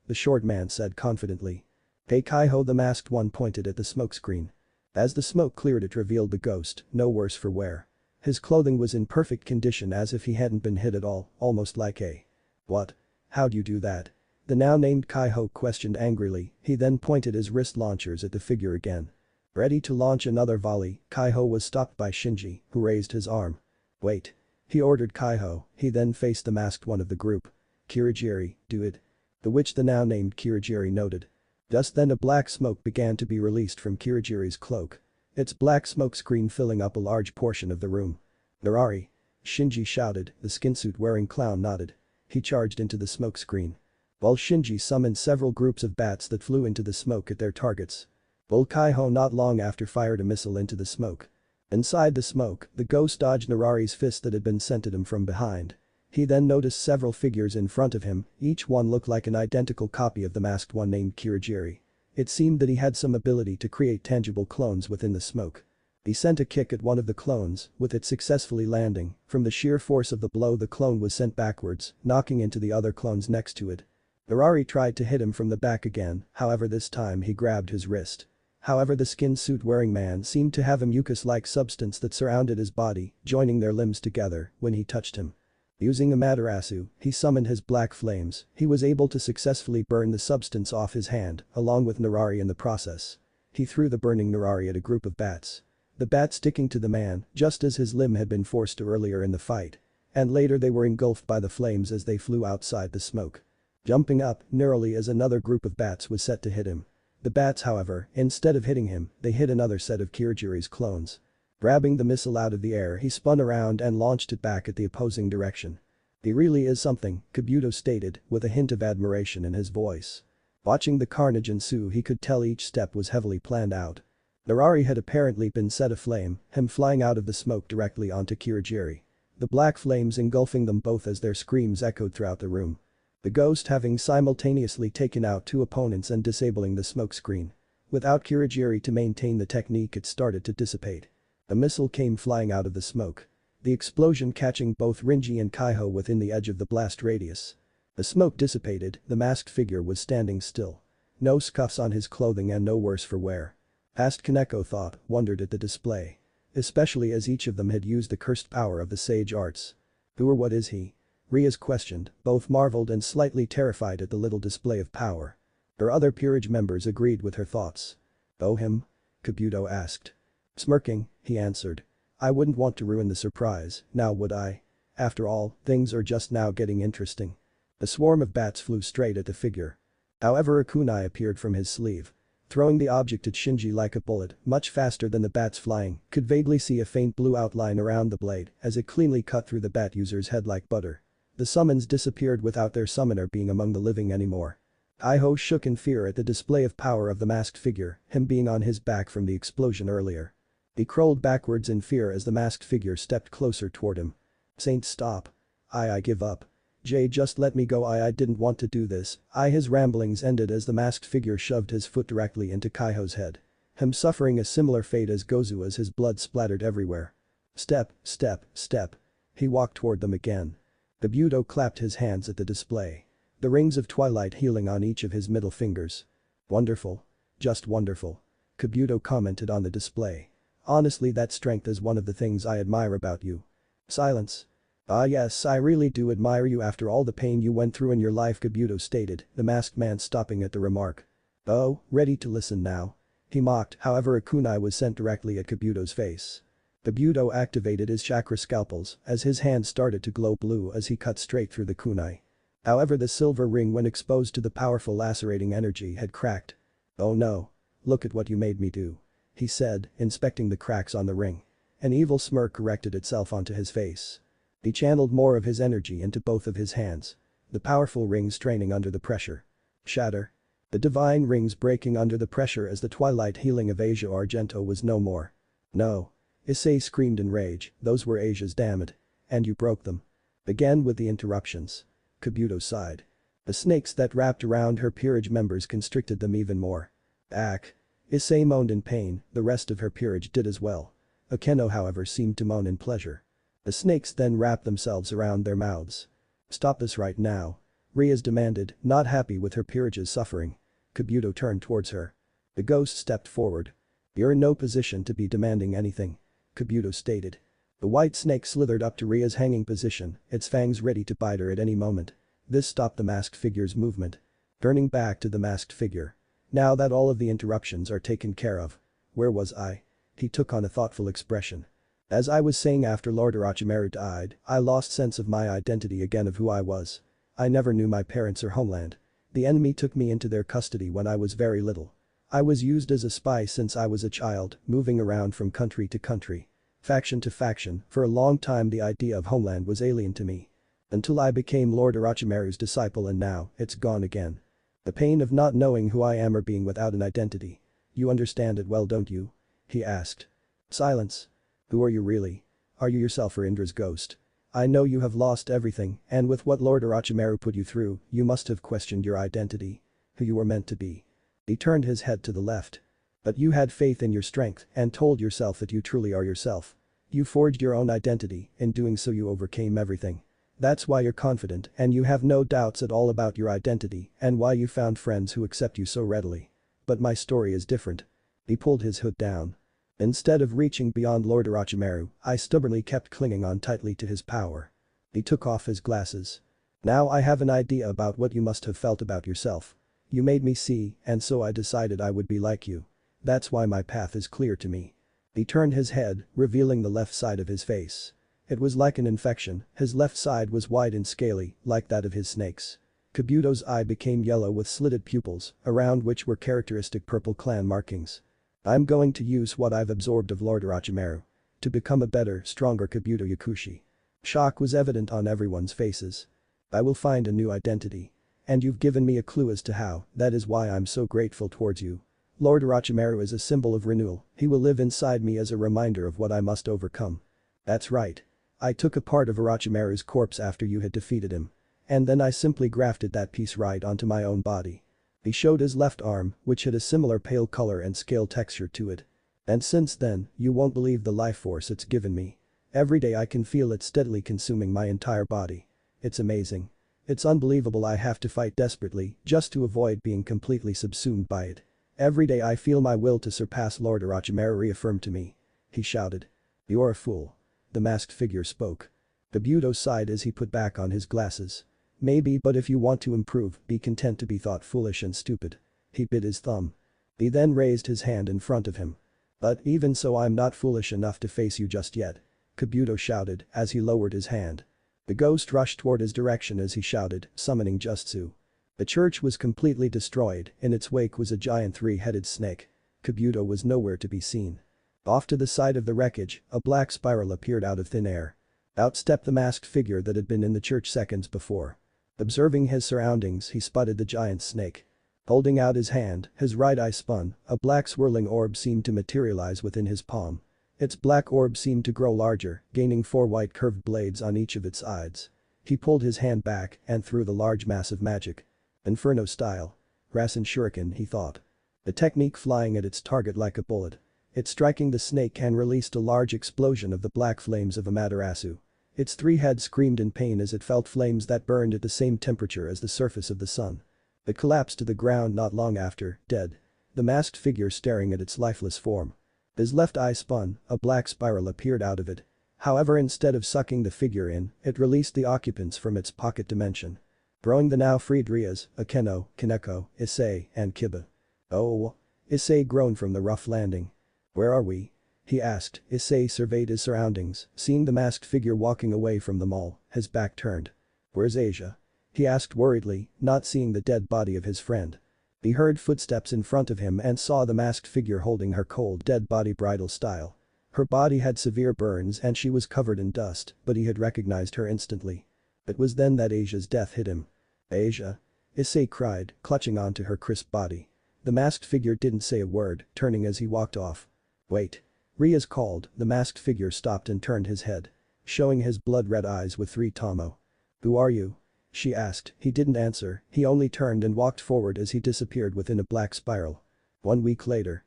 The short man said confidently. Hey Kaiho, the masked one pointed at the smoke screen. As the smoke cleared, it revealed the ghost, no worse for wear. His clothing was in perfect condition as if he hadn't been hit at all, almost like a. What? How'd you do that? The now named Kaiho questioned angrily, he then pointed his wrist launchers at the figure again. Ready to launch another volley, Kaiho was stopped by Shinji, who raised his arm. Wait. He ordered Kaiho, he then faced the masked one of the group. Kirigiri, do it. The which the now named Kirigiri noted. Just then a black smoke began to be released from Kirigiri's cloak. Its black smoke screen filling up a large portion of the room. Narari! Shinji shouted, the skinsuit-wearing clown nodded. He charged into the smoke screen. While Shinji summoned several groups of bats that flew into the smoke at their targets. While Kaiho not long after fired a missile into the smoke. Inside the smoke, the ghost dodged Narari's fist that had been sent at him from behind. He then noticed several figures in front of him, each one looked like an identical copy of the masked one named Kirigiri. It seemed that he had some ability to create tangible clones within the smoke. He sent a kick at one of the clones, with it successfully landing. From the sheer force of the blow, the clone was sent backwards, knocking into the other clones next to it. Narari tried to hit him from the back again, however this time he grabbed his wrist. However, the skin suit wearing man seemed to have a mucus-like substance that surrounded his body, joining their limbs together when he touched him. Using Amaterasu, he summoned his black flames. He was able to successfully burn the substance off his hand, along with Narari in the process. He threw the burning Narari at a group of bats. The bat sticking to the man, just as his limb had been forced to earlier in the fight. And later they were engulfed by the flames as they flew outside the smoke. Jumping up, narrowly as another group of bats was set to hit him. The bats, however, instead of hitting him, they hit another set of Kirigiri's clones. Grabbing the missile out of the air, he spun around and launched it back at the opposing direction. He really is something, Kabuto stated, with a hint of admiration in his voice. Watching the carnage ensue, he could tell each step was heavily planned out. Narari had apparently been set aflame, him flying out of the smoke directly onto Kirigiri. The black flames engulfing them both as their screams echoed throughout the room. The ghost having simultaneously taken out two opponents and disabling the smoke screen. Without Kirigiri to maintain the technique, it started to dissipate. A missile came flying out of the smoke. The explosion catching both Rinji and Kaiho within the edge of the blast radius. The smoke dissipated, the masked figure was standing still. No scuffs on his clothing and no worse for wear. Past Kaneko thought, wondered at the display. Especially as each of them had used the cursed power of the sage arts. Who or what is he? Rias questioned, both marveled and slightly terrified at the little display of power. Her other peerage members agreed with her thoughts. Oh, him? Kabuto asked. Smirking, he answered. I wouldn't want to ruin the surprise, now would I? After all, things are just now getting interesting. A swarm of bats flew straight at the figure. However, a kunai appeared from his sleeve. Throwing the object at Shinji like a bullet, much faster than the bats flying, could vaguely see a faint blue outline around the blade as it cleanly cut through the bat user's head like butter. The summons disappeared without their summoner being among the living anymore. Kaiho shook in fear at the display of power of the masked figure, him being on his back from the explosion earlier. He crawled backwards in fear as the masked figure stepped closer toward him. Saint, stop. I give up. Jay, just let me go. I didn't want to do this. His ramblings ended as the masked figure shoved his foot directly into Kaiho's head. Him suffering a similar fate as Gozu as his blood splattered everywhere. Step, step, step. He walked toward them again. Kabuto clapped his hands at the display. The rings of twilight healing on each of his middle fingers. Wonderful. Just wonderful. Kabuto commented on the display. Honestly, that strength is one of the things I admire about you. Silence. Ah yes, I really do admire you after all the pain you went through in your life, Kabuto stated, the masked man stopping at the remark. Oh, ready to listen now? He mocked, however a kunai was sent directly at Kabuto's face. Kabuto activated his chakra scalpels as his hand started to glow blue as he cut straight through the kunai. However, the silver ring when exposed to the powerful lacerating energy had cracked. Oh no. Look at what you made me do. He said, inspecting the cracks on the ring. An evil smirk erected itself onto his face. He channeled more of his energy into both of his hands. The powerful rings straining under the pressure. Shatter. The divine rings breaking under the pressure as the twilight healing of Asia Argento was no more. No. Issei screamed in rage, those were Asia's, damn it. And you broke them. Again with the interruptions. Kabuto sighed. The snakes that wrapped around her peerage members constricted them even more. Ack. Issei moaned in pain, the rest of her peerage did as well. Akeno however seemed to moan in pleasure. The snakes then wrapped themselves around their mouths. "Stop this right now," Rias demanded, not happy with her peerage's suffering. Kabuto turned towards her. The ghost stepped forward. "You're in no position to be demanding anything," Kabuto stated. The white snake slithered up to Ria's hanging position, its fangs ready to bite her at any moment. This stopped the masked figure's movement. Turning back to the masked figure. "Now that all of the interruptions are taken care of. Where was I?" He took on a thoughtful expression. "As I was saying, after Lord Orochimaru died, I lost sense of my identity again, of who I was. I never knew my parents or homeland. The enemy took me into their custody when I was very little. I was used as a spy since I was a child, moving around from country to country. Faction to faction, for a long time the idea of homeland was alien to me. Until I became Lord Orochimaru's disciple, and now, it's gone again. The pain of not knowing who I am or being without an identity. You understand it well, don't you?" he asked. Silence. "Who are you really? Are you yourself or Indra's ghost? I know you have lost everything, and with what Lord Orochimaru put you through, you must have questioned your identity. Who you were meant to be." He turned his head to the left. "But you had faith in your strength and told yourself that you truly are yourself. You forged your own identity, in doing so you overcame everything. That's why you're confident and you have no doubts at all about your identity and why you found friends who accept you so readily. But my story is different." He pulled his hood down. "Instead of reaching beyond Lord Orochimaru, I stubbornly kept clinging on tightly to his power." He took off his glasses. "Now I have an idea about what you must have felt about yourself. You made me see, and so I decided I would be like you. That's why my path is clear to me." He turned his head, revealing the left side of his face. It was like an infection, his left side was wide and scaly, like that of his snakes. Kabuto's eye became yellow with slitted pupils, around which were characteristic purple clan markings. "I'm going to use what I've absorbed of Lord Orochimaru. To become a better, stronger Kabuto Yakushi." Shock was evident on everyone's faces. "I will find a new identity. And you've given me a clue as to how, that is why I'm so grateful towards you. Lord Orochimaru is a symbol of renewal, he will live inside me as a reminder of what I must overcome." "That's right. I took a part of Orochimaru's corpse after you had defeated him. And then I simply grafted that piece right onto my own body." He showed his left arm, which had a similar pale color and scale texture to it. "And since then, you won't believe the life force it's given me. Every day I can feel it steadily consuming my entire body. It's amazing. It's unbelievable. I have to fight desperately just to avoid being completely subsumed by it. Every day I feel my will to surpass Lord Orochimaru reaffirmed to me." He shouted. "You're a fool." The masked figure spoke. Kabuto sighed as he put back on his glasses. "Maybe, but if you want to improve, be content to be thought foolish and stupid." He bit his thumb. He then raised his hand in front of him. "But even so, I'm not foolish enough to face you just yet," Kabuto shouted as he lowered his hand. The ghost rushed toward his direction as he shouted, summoning Justsu. The church was completely destroyed, in its wake was a giant three-headed snake. Kabuto was nowhere to be seen. Off to the side of the wreckage, a black spiral appeared out of thin air. Out stepped the masked figure that had been in the church seconds before. Observing his surroundings, he spotted the giant snake. Holding out his hand, his right eye spun, a black swirling orb seemed to materialize within his palm. Its black orb seemed to grow larger, gaining 4 white curved blades on each of its sides. He pulled his hand back and threw the large mass of magic. Inferno style. Rasen Shuriken, he thought. The technique flying at its target like a bullet. It striking the snake and released a large explosion of the black flames of Amaterasu. Its 3 heads screamed in pain as it felt flames that burned at the same temperature as the surface of the sun. It collapsed to the ground not long after, dead. The masked figure staring at its lifeless form. His left eye spun, a black spiral appeared out of it. However, instead of sucking the figure in, it released the occupants from its pocket dimension. Throwing the now freed Rias, Akeno, Kaneko, Issei, and Kiba. "Oh." Issei groaned from the rough landing. "Where are we?" he asked. Issei surveyed his surroundings, seeing the masked figure walking away from them all, his back turned. "Where's Asia?" he asked worriedly, not seeing the dead body of his friend. He heard footsteps in front of him and saw the masked figure holding her cold dead body bridal style. Her body had severe burns and she was covered in dust, but he had recognized her instantly. It was then that Asia's death hit him. "Asia!" Issei cried, clutching onto her crisp body. The masked figure didn't say a word, turning as he walked off. "Wait." Rias called, the masked figure stopped and turned his head. Showing his blood-red eyes with 3 tomo. "Who are you?" she asked. He didn't answer, he only turned and walked forward as he disappeared within a black spiral. 1 week later.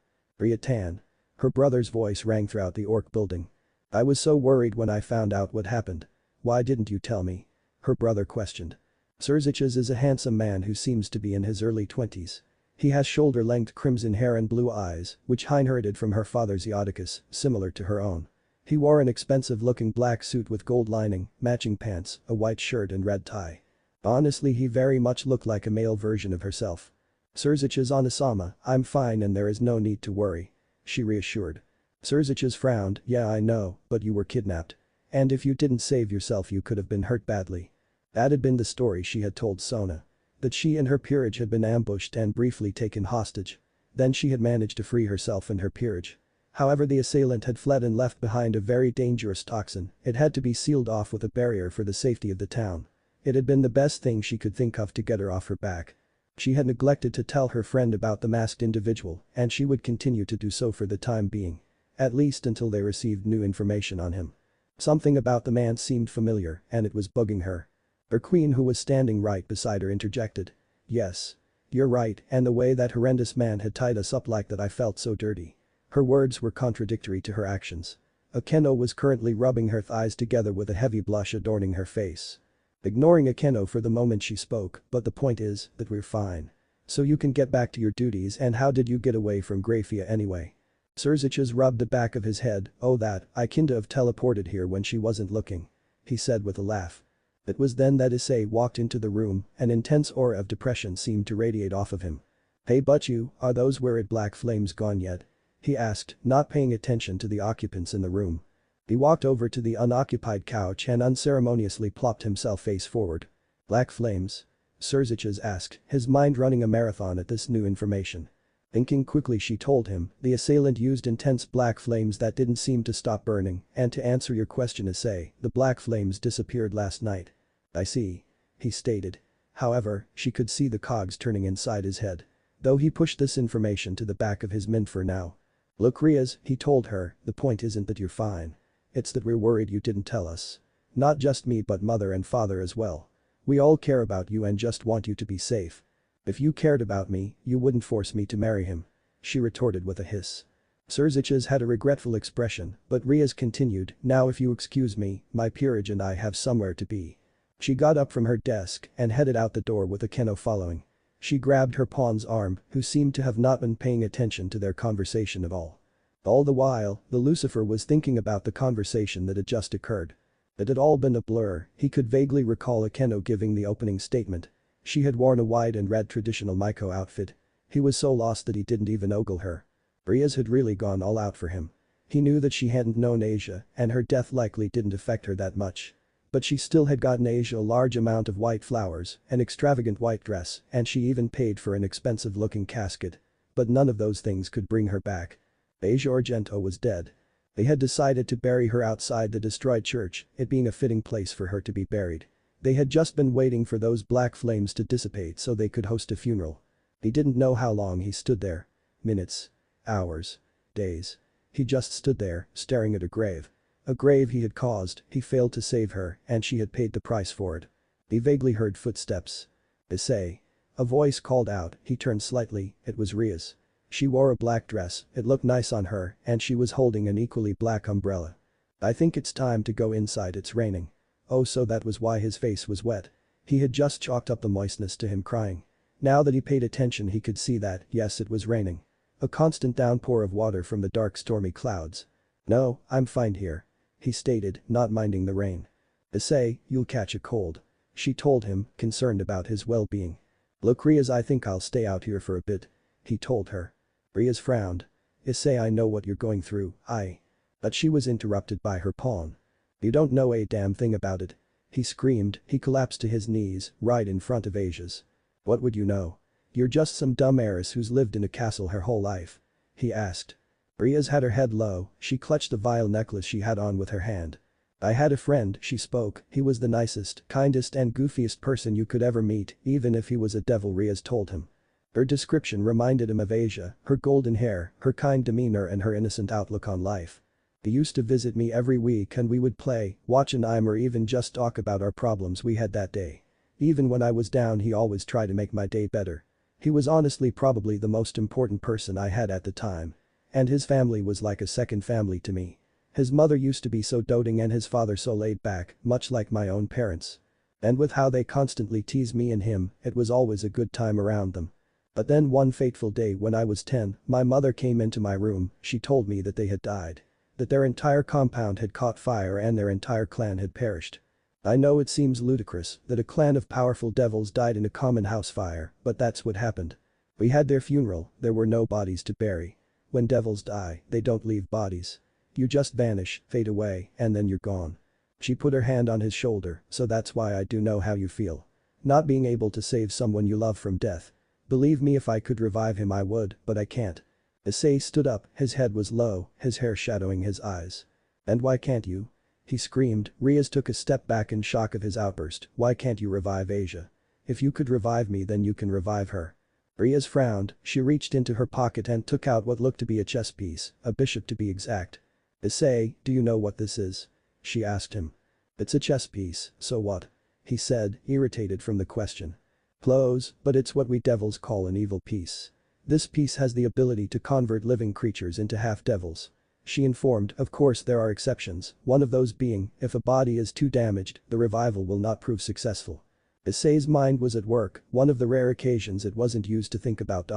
Tan. Her brother's voice rang throughout the orc building. I was so worried when I found out what happened. Why didn't you tell me? Her brother questioned. Serziches is a handsome man who seems to be in his early 20s. He has shoulder-length crimson hair and blue eyes, which he inherited from her father's Eoticus, similar to her own. He wore an expensive-looking black suit with gold lining, matching pants, a white shirt and red tie. Honestly, he very much looked like a male version of herself. Serziches Onasama, I'm fine and there is no need to worry. She reassured. Serziches frowned, yeah I know, but you were kidnapped. And if you didn't save yourself you could have been hurt badly. That had been the story she had told Sona. That she and her peerage had been ambushed and briefly taken hostage. Then she had managed to free herself and her peerage. However, the assailant had fled and left behind a very dangerous toxin. It had to be sealed off with a barrier for the safety of the town. It had been the best thing she could think of to get her off her back. She had neglected to tell her friend about the masked individual, and she would continue to do so for the time being. At least until they received new information on him. Something about the man seemed familiar, and it was bugging her. Her queen, who was standing right beside her, interjected. Yes. You're right, and the way that horrendous man had tied us up like that, I felt so dirty. Her words were contradictory to her actions. Akeno was currently rubbing her thighs together with a heavy blush adorning her face. Ignoring Akeno for the moment, she spoke, but the point is that we're fine. So you can get back to your duties. And how did you get away from Grafia anyway? Serziches rubbed the back of his head. Oh, that, I kinda have teleported here when she wasn't looking. He said with a laugh. It was then that Issei walked into the room, an intense aura of depression seemed to radiate off of him. Hey but you, are those weird black flames gone yet? He asked, not paying attention to the occupants in the room. He walked over to the unoccupied couch and unceremoniously plopped himself face forward. Black flames? Serziches asked, his mind running a marathon at this new information. Thinking quickly, she told him, the assailant used intense black flames that didn't seem to stop burning, and to answer your question, Issei, the black flames disappeared last night. I see. He stated. However, she could see the cogs turning inside his head. Though he pushed this information to the back of his mind for now. Look Rias, he told her, the point isn't that you're fine. It's that we're worried you didn't tell us. Not just me but mother and father as well. We all care about you and just want you to be safe. If you cared about me, you wouldn't force me to marry him. She retorted with a hiss. Serziches had a regretful expression, but Rias continued, now if you excuse me, my peerage and I have somewhere to be. She got up from her desk and headed out the door with Akeno following. She grabbed her pawn's arm, who seemed to have not been paying attention to their conversation at all. All the while, the Lucifer was thinking about the conversation that had just occurred. It had all been a blur. He could vaguely recall Akeno giving the opening statement. She had worn a white and red traditional Maiko outfit. He was so lost that he didn't even ogle her. Rias had really gone all out for him. He knew that she hadn't known Asia, and her death likely didn't affect her that much. But she still had gotten Asia a large amount of white flowers, an extravagant white dress, and she even paid for an expensive-looking casket. But none of those things could bring her back. Asia Argento was dead. They had decided to bury her outside the destroyed church, it being a fitting place for her to be buried. They had just been waiting for those black flames to dissipate so they could host a funeral. He didn't know how long he stood there. Minutes. Hours. Days. He just stood there, staring at a grave. A grave he had caused, he failed to save her, and she had paid the price for it. He vaguely heard footsteps. Issei. A voice called out, he turned slightly, it was Rias. She wore a black dress, it looked nice on her, and she was holding an equally black umbrella. I think it's time to go inside, it's raining. Oh, so that was why his face was wet. He had just chalked up the moistness to him crying. Now that he paid attention he could see that, yes, it was raining. A constant downpour of water from the dark stormy clouds. No, I'm fine here. He stated, not minding the rain. Issei, you'll catch a cold. She told him, concerned about his well-being. Look Rias, I think I'll stay out here for a bit. He told her. Rias frowned. Issei, I know what you're going through, But she was interrupted by her pawn. You don't know a damn thing about it. He screamed, he collapsed to his knees, right in front of Asia's. What would you know? You're just some dumb heiress who's lived in a castle her whole life. He asked. Rias had her head low, she clutched the vile necklace she had on with her hand. I had a friend, she spoke, he was the nicest, kindest and goofiest person you could ever meet, even if he was a devil, Rias told him. Her description reminded him of Asia, her golden hair, her kind demeanor and her innocent outlook on life. He used to visit me every week and we would play, watch an anime or even just talk about our problems we had that day. Even when I was down he always tried to make my day better. He was honestly probably the most important person I had at the time. And his family was like a second family to me. His mother used to be so doting and his father so laid back, much like my own parents. And with how they constantly tease me and him, it was always a good time around them. But then one fateful day when I was 10, my mother came into my room, she told me that they had died. That their entire compound had caught fire and their entire clan had perished. I know it seems ludicrous that a clan of powerful devils died in a common house fire, but that's what happened. We had their funeral, there were no bodies to bury. When devils die, they don't leave bodies. You just vanish, fade away, and then you're gone. She put her hand on his shoulder, so that's why I do know how you feel. Not being able to save someone you love from death. Believe me, if I could revive him I would, but I can't. Issei stood up, his head was low, his hair shadowing his eyes. And why can't you? He screamed. Rias took a step back in shock of his outburst. Why can't you revive Asia? If you could revive me then you can revive her. Rias frowned, she reached into her pocket and took out what looked to be a chess piece, a bishop to be exact. Issei, do you know what this is? She asked him. It's a chess piece, so what? He said, irritated from the question. Close, but it's what we devils call an evil piece. This piece has the ability to convert living creatures into half-devils. She informed, of course there are exceptions, one of those being, if a body is too damaged, the revival will not prove successful. Issei's mind was at work, one of the rare occasions it wasn't used to think about.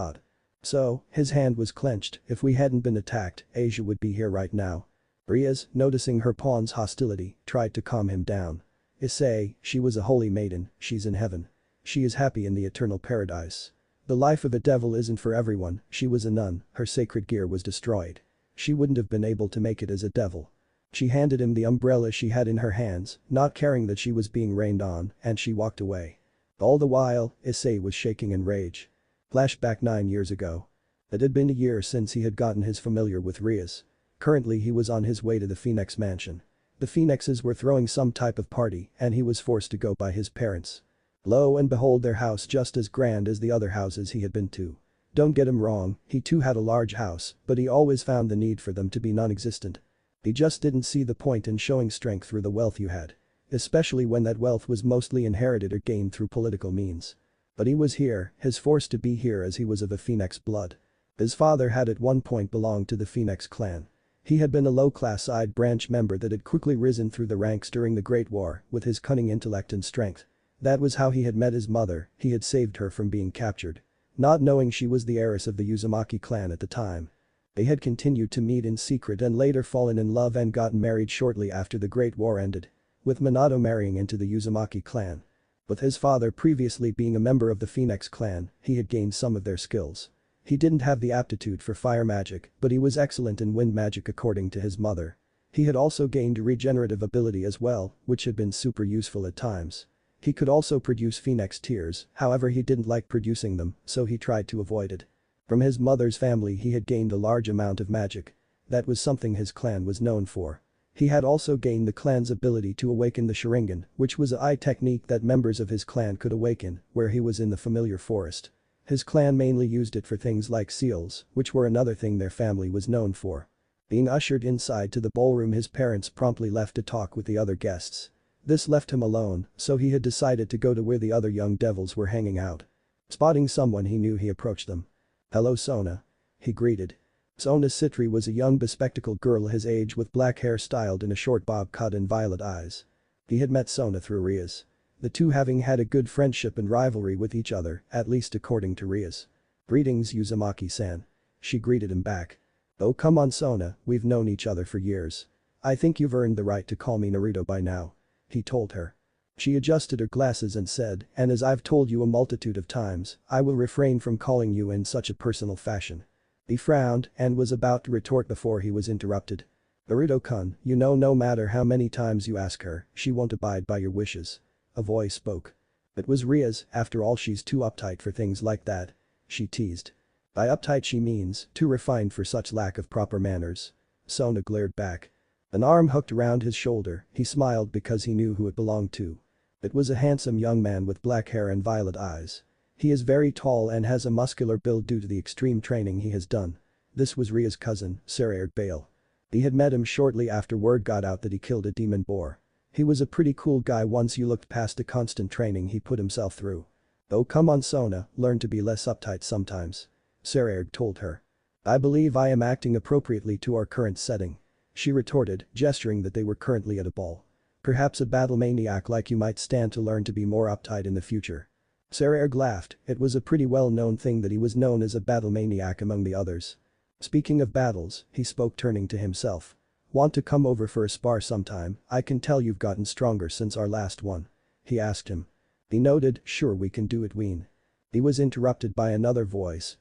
So, his hand was clenched, if we hadn't been attacked, Asia would be here right now. Rias, noticing her pawn's hostility, tried to calm him down. Issei, she was a holy maiden, she's in heaven. She is happy in the eternal paradise. The life of a devil isn't for everyone, she was a nun, her sacred gear was destroyed. She wouldn't have been able to make it as a devil. She handed him the umbrella she had in her hands, not caring that she was being rained on, and she walked away. All the while, Issei was shaking in rage. Flashback 9 years ago. It had been a year since he had gotten his familiar with Rias. Currently he was on his way to the Phoenix mansion. The Phoenixes were throwing some type of party and he was forced to go by his parents. Lo and behold, their house just as grand as the other houses he had been to. Don't get him wrong, he too had a large house, but he always found the need for them to be non-existent. He just didn't see the point in showing strength through the wealth you had. Especially when that wealth was mostly inherited or gained through political means. But he was here, his forced to be here as he was of a Phoenix blood. His father had at one point belonged to the Phoenix clan. He had been a low-class side branch member that had quickly risen through the ranks during the Great War with his cunning intellect and strength. That was how he had met his mother, he had saved her from being captured. Not knowing she was the heiress of the Uzumaki clan at the time. They had continued to meet in secret and later fallen in love and gotten married shortly after the Great War ended. With Minato marrying into the Uzumaki clan. With his father previously being a member of the Phoenix clan, he had gained some of their skills. He didn't have the aptitude for fire magic, but he was excellent in wind magic according to his mother. He had also gained regenerative ability as well, which had been super useful at times. He could also produce Phoenix tears, however he didn't like producing them, so he tried to avoid it. From his mother's family he had gained a large amount of magic. That was something his clan was known for. He had also gained the clan's ability to awaken the Sharingan, which was a eye technique that members of his clan could awaken, where he was in the familiar forest. His clan mainly used it for things like seals, which were another thing their family was known for. Being ushered inside to the ballroom, his parents promptly left to talk with the other guests. This left him alone, so he had decided to go to where the other young devils were hanging out. Spotting someone he knew, he approached them. "Hello Sona." He greeted. Sona Citri was a young bespectacled girl his age with black hair styled in a short bob cut and violet eyes. He had met Sona through Rias. The two having had a good friendship and rivalry with each other, at least according to Rias. "Greetings Uzumaki-san." She greeted him back. "Oh come on Sona, we've known each other for years. I think you've earned the right to call me Naruto by now." He told her. She adjusted her glasses and said, "And as I've told you a multitude of times, I will refrain from calling you in such a personal fashion." He frowned and was about to retort before he was interrupted. "Naruto-kun, you know no matter how many times you ask her, she won't abide by your wishes." A voice spoke. It was Rias, after all she's too uptight for things like that. She teased. By uptight she means, too refined for such lack of proper manners. Sona glared back. An arm hooked around his shoulder, he smiled because he knew who it belonged to. It was a handsome young man with black hair and violet eyes. He is very tall and has a muscular build due to the extreme training he has done. This was Ria's cousin, Saraerd Bale. He had met him shortly after word got out that he killed a demon boar. He was a pretty cool guy once you looked past the constant training he put himself through. "Oh come on Sona, learn to be less uptight sometimes." Saraerd told her. I believe I am acting appropriately to our current setting. She retorted, gesturing that they were currently at a ball. Perhaps a battle maniac like you might stand to learn to be more uptight in the future. Sarah laughed, it was a pretty well-known thing that he was known as a battle maniac among the others. Speaking of battles, he spoke turning to himself. Want to come over for a spar sometime? I can tell you've gotten stronger since our last one. He asked him. He nodded, sure we can do it Ween. He was interrupted by another voice,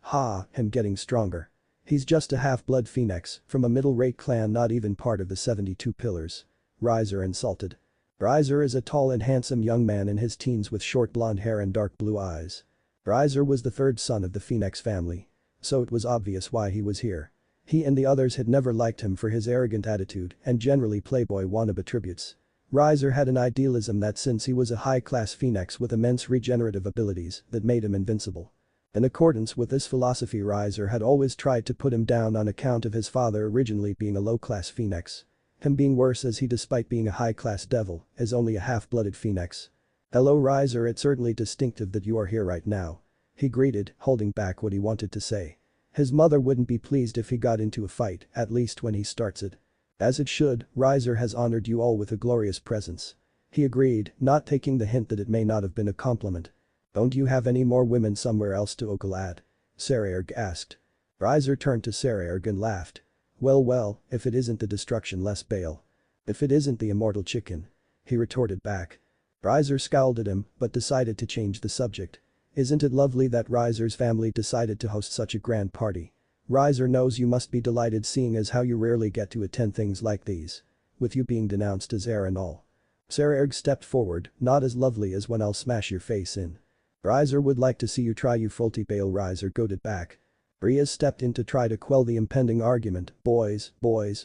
him getting stronger. He's just a half-blood phoenix, from a middle-rate clan not even part of the 72 pillars. Riser insulted. Riser is a tall and handsome young man in his teens with short blonde hair and dark blue eyes. Riser was the third son of the Phoenix family. So it was obvious why he was here. He and the others had never liked him for his arrogant attitude and generally playboy wannabe attributes. Riser had an idealism that since he was a high-class phoenix with immense regenerative abilities that made him invincible. In accordance with this philosophy Riser had always tried to put him down on account of his father originally being a low-class phoenix. Him being worse as he despite being a high-class devil is only a half-blooded phoenix. Hello Riser, it's certainly distinctive that you are here right now. He greeted, holding back what he wanted to say. His mother wouldn't be pleased if he got into a fight, at least when he starts it. As it should, Riser has honored you all with a glorious presence. He agreed, not taking the hint that it may not have been a compliment. Don't you have any more women somewhere else to ogle at? Sarerg asked. Riser turned to Sarerg and laughed. Well, if it isn't the destruction-less Bale. If it isn't the immortal chicken. He retorted back. Riser scowled at him, but decided to change the subject. Isn't it lovely that Riser's family decided to host such a grand party? Riser knows you must be delighted seeing as how you rarely get to attend things like these. With you being denounced as heir and all. Sarerg stepped forward, not as lovely as when I'll smash your face in. Riser would like to see you try you faulty Bale. Riser goaded back. Rias stepped in to try to quell the impending argument. Boys,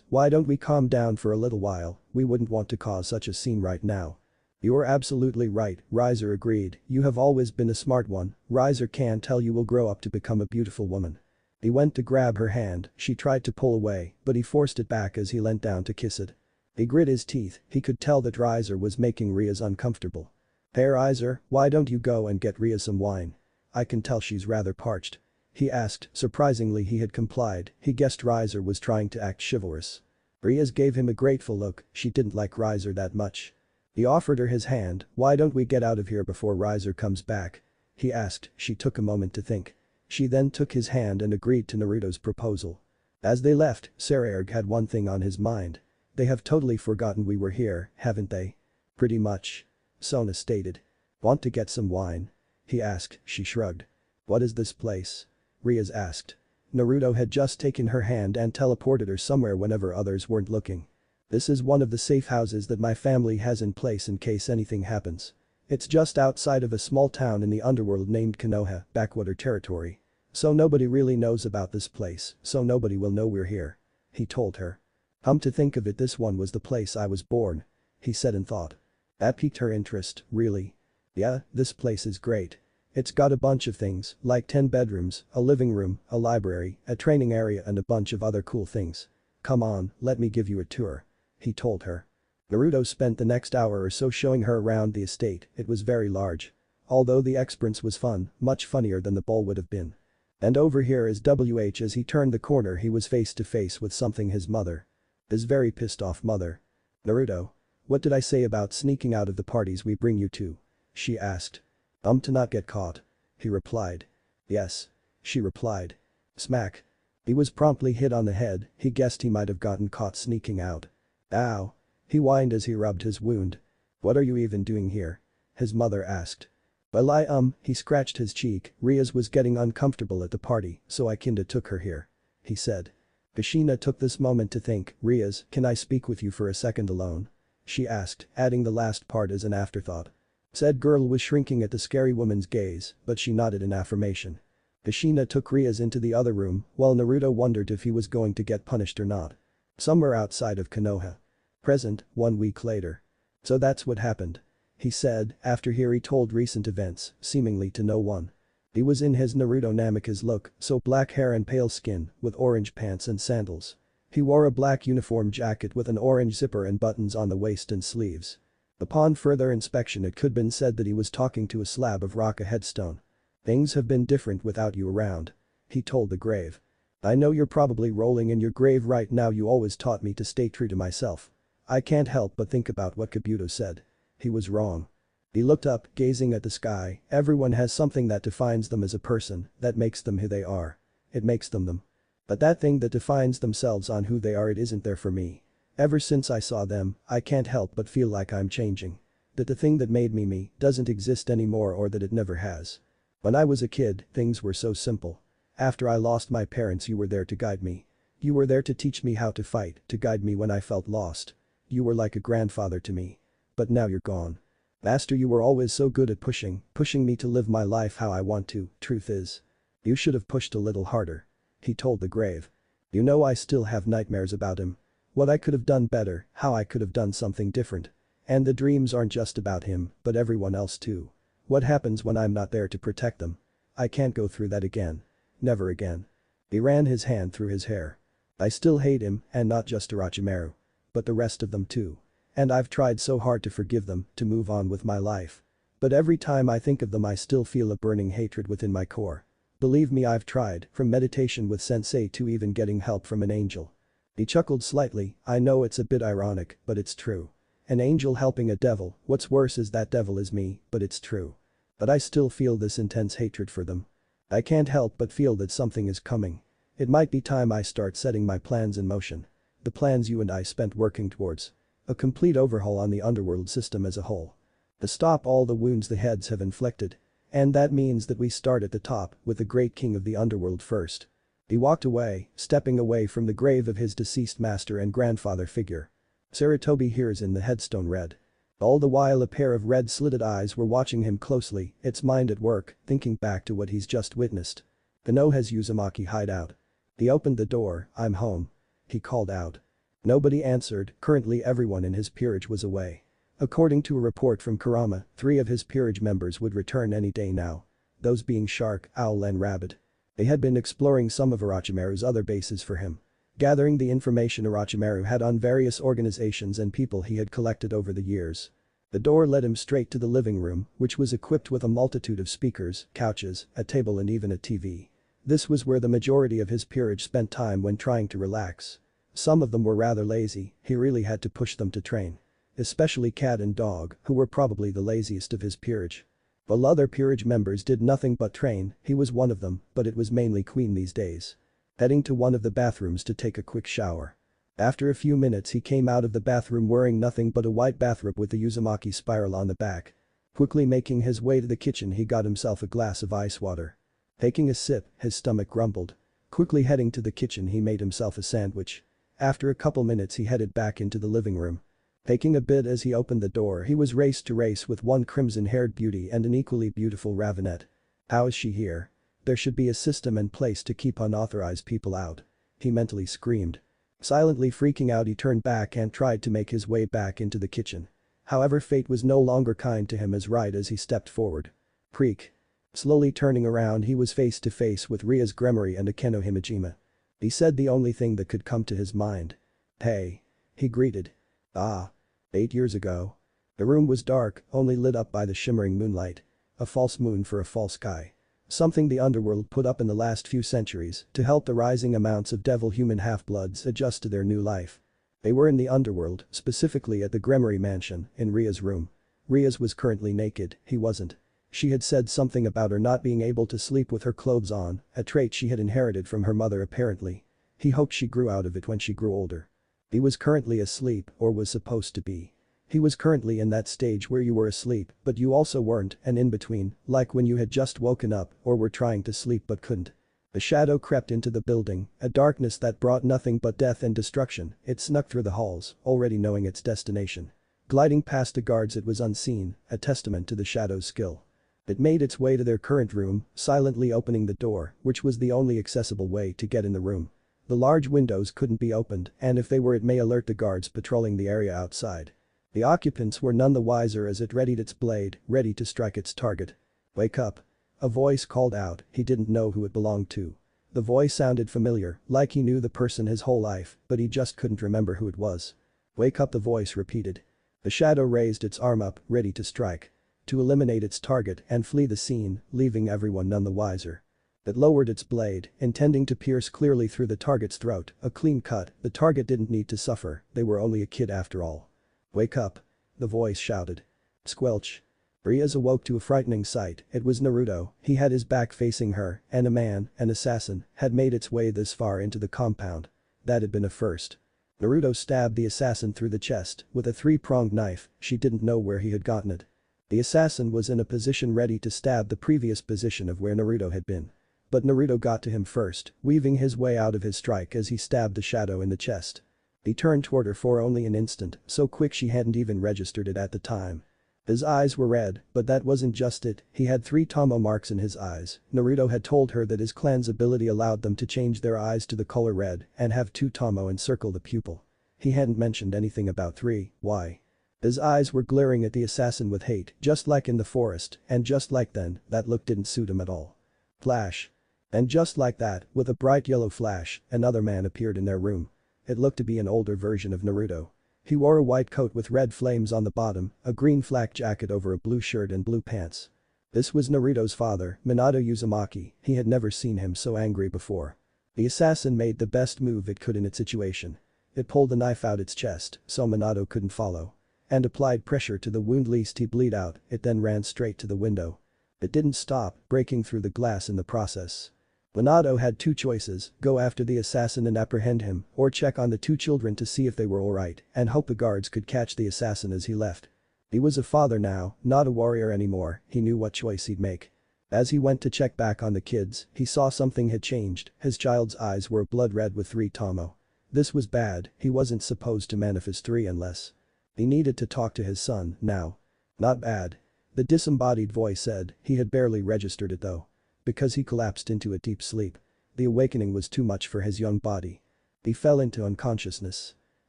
why don't we calm down for a little while, we wouldn't want to cause such a scene right now. You're absolutely right, Riser agreed, you have always been a smart one, Riser can tell you will grow up to become a beautiful woman. He went to grab her hand, she tried to pull away, but he forced it back as he leant down to kiss it. He grit his teeth, he could tell that Riser was making Rias uncomfortable. Hey Riser, why don't you go and get Rias some wine? I can tell she's rather parched. He asked, surprisingly he had complied, he guessed Riser was trying to act chivalrous. Rias gave him a grateful look, she didn't like Riser that much. He offered her his hand, why don't we get out of here before Riser comes back? He asked, she took a moment to think. She then took his hand and agreed to Naruto's proposal. As they left, Sarerg had one thing on his mind. They have totally forgotten we were here, haven't they? Pretty much. Sona stated. Want to get some wine? He asked, she shrugged. What is this place? Rias asked. Naruto had just taken her hand and teleported her somewhere whenever others weren't looking. This is one of the safe houses that my family has in place in case anything happens. It's just outside of a small town in the underworld named Konoha, backwater territory. So nobody really knows about this place, so nobody will know we're here. He told her. Come to think of it, this one was the place I was born. He said in thought. That piqued her interest, really. Yeah, this place is great. It's got a bunch of things, like 10 bedrooms, a living room, a library, a training area and a bunch of other cool things. Come on, let me give you a tour. He told her. Naruto spent the next hour or so showing her around the estate, it was very large. Although the experience was fun, much funnier than the ball would have been. And over here is WH. As he turned the corner he was face to face with something, his mother. His very pissed off mother. Naruto. What did I say about sneaking out of the parties we bring you to? She asked. To not get caught. He replied. Yes. She replied. Smack. He was promptly hit on the head, he guessed he might have gotten caught sneaking out. Ow. He whined as he rubbed his wound. What are you even doing here? His mother asked. Well he scratched his cheek, Rias was getting uncomfortable at the party, so I kinda took her here. He said. Kushina took this moment to think, Rias, can I speak with you for a second alone? She asked, adding the last part as an afterthought. Said girl was shrinking at the scary woman's gaze, but she nodded in affirmation. Kushina took Rias into the other room, while Naruto wondered if he was going to get punished or not. Somewhere outside of Konoha. Present, 1 week later. So that's what happened. He said, after he told recent events, seemingly to no one. He was in his Naruto Namikaze look, so black hair and pale skin, with orange pants and sandals. He wore a black uniform jacket with an orange zipper and buttons on the waist and sleeves. Upon further inspection it could been said that he was talking to a slab of rock, a headstone. Things have been different without you around. He told the grave. I know you're probably rolling in your grave right now. You always taught me to stay true to myself. I can't help but think about what Kabuto said. He was wrong. He looked up, gazing at the sky. Everyone has something that defines them as a person, that makes them who they are. It makes them them. But that thing that defines themselves on who they are, it isn't there for me. Ever since I saw them, I can't help but feel like I'm changing. That the thing that made me me doesn't exist anymore, or that it never has. When I was a kid, things were so simple. After I lost my parents, you were there to guide me. You were there to teach me how to fight, to guide me when I felt lost. You were like a grandfather to me. But now you're gone. Master, you were always so good at pushing me to live my life how I want to. Truth is, you should have pushed a little harder. He told the grave. You know, I still have nightmares about him. What I could have done better, how I could have done something different. And the dreams aren't just about him, but everyone else too. What happens when I'm not there to protect them? I can't go through that again. Never again. He ran his hand through his hair. I still hate him, and not just Orochimaru. But the rest of them too. And I've tried so hard to forgive them, to move on with my life. But every time I think of them, I still feel a burning hatred within my core. Believe me, I've tried, from meditation with sensei to even getting help from an angel. He chuckled slightly. I know it's a bit ironic, but it's true. An angel helping a devil, what's worse is that devil is me, but it's true. But I still feel this intense hatred for them. I can't help but feel that something is coming. It might be time I start setting my plans in motion. The plans you and I spent working towards. A complete overhaul on the underworld system as a whole. To stop all the wounds the heads have inflicted. And that means that we start at the top, with the great king of the underworld first. He walked away, stepping away from the grave of his deceased master and grandfather figure. Sarutobi hears in the headstone read. All the while a pair of red slitted eyes were watching him closely, its mind at work, thinking back to what he's just witnessed. Konoha's Uzumaki hideout. He opened the door. I'm home. He called out. Nobody answered. Currently everyone in his peerage was away. According to a report from Kurama, 3 of his peerage members would return any day now. Those being Shark, Owl and Rabbit. They had been exploring some of Orochimaru's other bases for him. Gathering the information Orochimaru had on various organizations and people he had collected over the years. The door led him straight to the living room, which was equipped with a multitude of speakers, couches, a table and even a TV. This was where the majority of his peerage spent time when trying to relax. Some of them were rather lazy, he really had to push them to train. Especially Cat and Dog, who were probably the laziest of his peerage. While other peerage members did nothing but train, he was one of them, but it was mainly Queen these days. Heading to one of the bathrooms to take a quick shower. After a few minutes he came out of the bathroom wearing nothing but a white bathrobe with the Uzumaki spiral on the back. Quickly making his way to the kitchen, he got himself a glass of ice water. Taking a sip, his stomach grumbled. Quickly heading to the kitchen, he made himself a sandwich. After a couple minutes he headed back into the living room. Taking a bit as he opened the door, he was race to race with one crimson-haired beauty and an equally beautiful Ravenette. How is she here? There should be a system in place to keep unauthorized people out. He mentally screamed. Silently freaking out, he turned back and tried to make his way back into the kitchen. However, fate was no longer kind to him as he stepped forward. Creak. Slowly turning around, he was face to face with Rias Gremory and Akeno Himejima. He said the only thing that could come to his mind. Hey. He greeted. Ah. 8 years ago. The room was dark, only lit up by the shimmering moonlight. A false moon for a false sky. Something the underworld put up in the last few centuries to help the rising amounts of devil-human half-bloods adjust to their new life. They were in the underworld, specifically at the Gremory mansion, in Ria's room. Rias was currently naked, he wasn't. She had said something about her not being able to sleep with her clothes on, a trait she had inherited from her mother apparently. He hoped she grew out of it when she grew older. He was currently asleep, or was supposed to be. He was currently in that stage where you were asleep, but you also weren't, and in between, like when you had just woken up or were trying to sleep but couldn't. A shadow crept into the building, a darkness that brought nothing but death and destruction. It snuck through the halls, already knowing its destination. Gliding past the guards, it was unseen, a testament to the shadow's skill. It made its way to their current room, silently opening the door, which was the only accessible way to get in the room. The large windows couldn't be opened, and if they were, it may alert the guards patrolling the area outside. The occupants were none the wiser as it readied its blade, ready to strike its target. Wake up. A voice called out. He didn't know who it belonged to. The voice sounded familiar, like he knew the person his whole life, but he just couldn't remember who it was. Wake up, the voice repeated. The shadow raised its arm up, ready to strike. To eliminate its target and flee the scene, leaving everyone none the wiser. It lowered its blade, intending to pierce clearly through the target's throat, a clean cut. The target didn't need to suffer, they were only a kid after all. "Wake up," the voice shouted. Squelch. Rias awoke to a frightening sight. It was Naruto. He had his back facing her, and a man, an assassin, had made its way this far into the compound. That had been a first. Naruto stabbed the assassin through the chest with a three-pronged knife. She didn't know where he had gotten it. The assassin was in a position ready to stab the previous position of where Naruto had been. But Naruto got to him first, weaving his way out of his strike as he stabbed the shadow in the chest. He turned toward her for only an instant, so quick she hadn't even registered it at the time. His eyes were red, but that wasn't just it, he had 3 Tomo marks in his eyes. Naruto had told her that his clan's ability allowed them to change their eyes to the color red and have 2 Tomo encircle the pupil. He hadn't mentioned anything about 3, why? His eyes were glaring at the assassin with hate, just like in the forest, and just like then, that look didn't suit him at all. Flash. And just like that, with a bright yellow flash, another man appeared in their room. It looked to be an older version of Naruto. He wore a white coat with red flames on the bottom, a green flak jacket over a blue shirt and blue pants. This was Naruto's father, Minato Uzumaki. He had never seen him so angry before. The assassin made the best move it could in its situation. It pulled the knife out its chest, so Minato couldn't follow. And applied pressure to the wound lest he bleed out. It then ran straight to the window. It didn't stop, breaking through the glass in the process. Minato had 2 choices, go after the assassin and apprehend him, or check on the 2 children to see if they were alright, and hope the guards could catch the assassin as he left. He was a father now, not a warrior anymore. He knew what choice he'd make. As he went to check back on the kids, he saw something had changed. His child's eyes were blood red with 3 Tomo. This was bad, he wasn't supposed to manifest 3 unless. He needed to talk to his son, now. Not bad. The disembodied voice said, he had barely registered it though. Because he collapsed into a deep sleep. The awakening was too much for his young body. He fell into unconsciousness.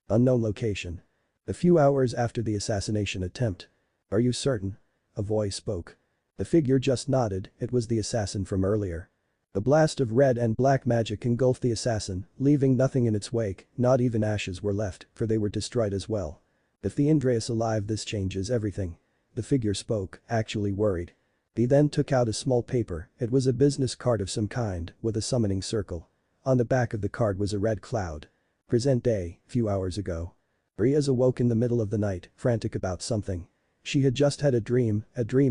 Unknown location. A few hours after the assassination attempt. "Are you certain?" a voice spoke. The figure just nodded, it was the assassin from earlier. The blast of red and black magic engulfed the assassin, leaving nothing in its wake, not even ashes were left, for they were destroyed as well. "If the Indra is alive, this changes everything." The figure spoke, actually worried. He then took out a small paper. It was a business card of some kind, with a summoning circle. On the back of the card was a red cloud. Present day, few hours ago. Rias awoke in the middle of the night, frantic about something. She had just had a dream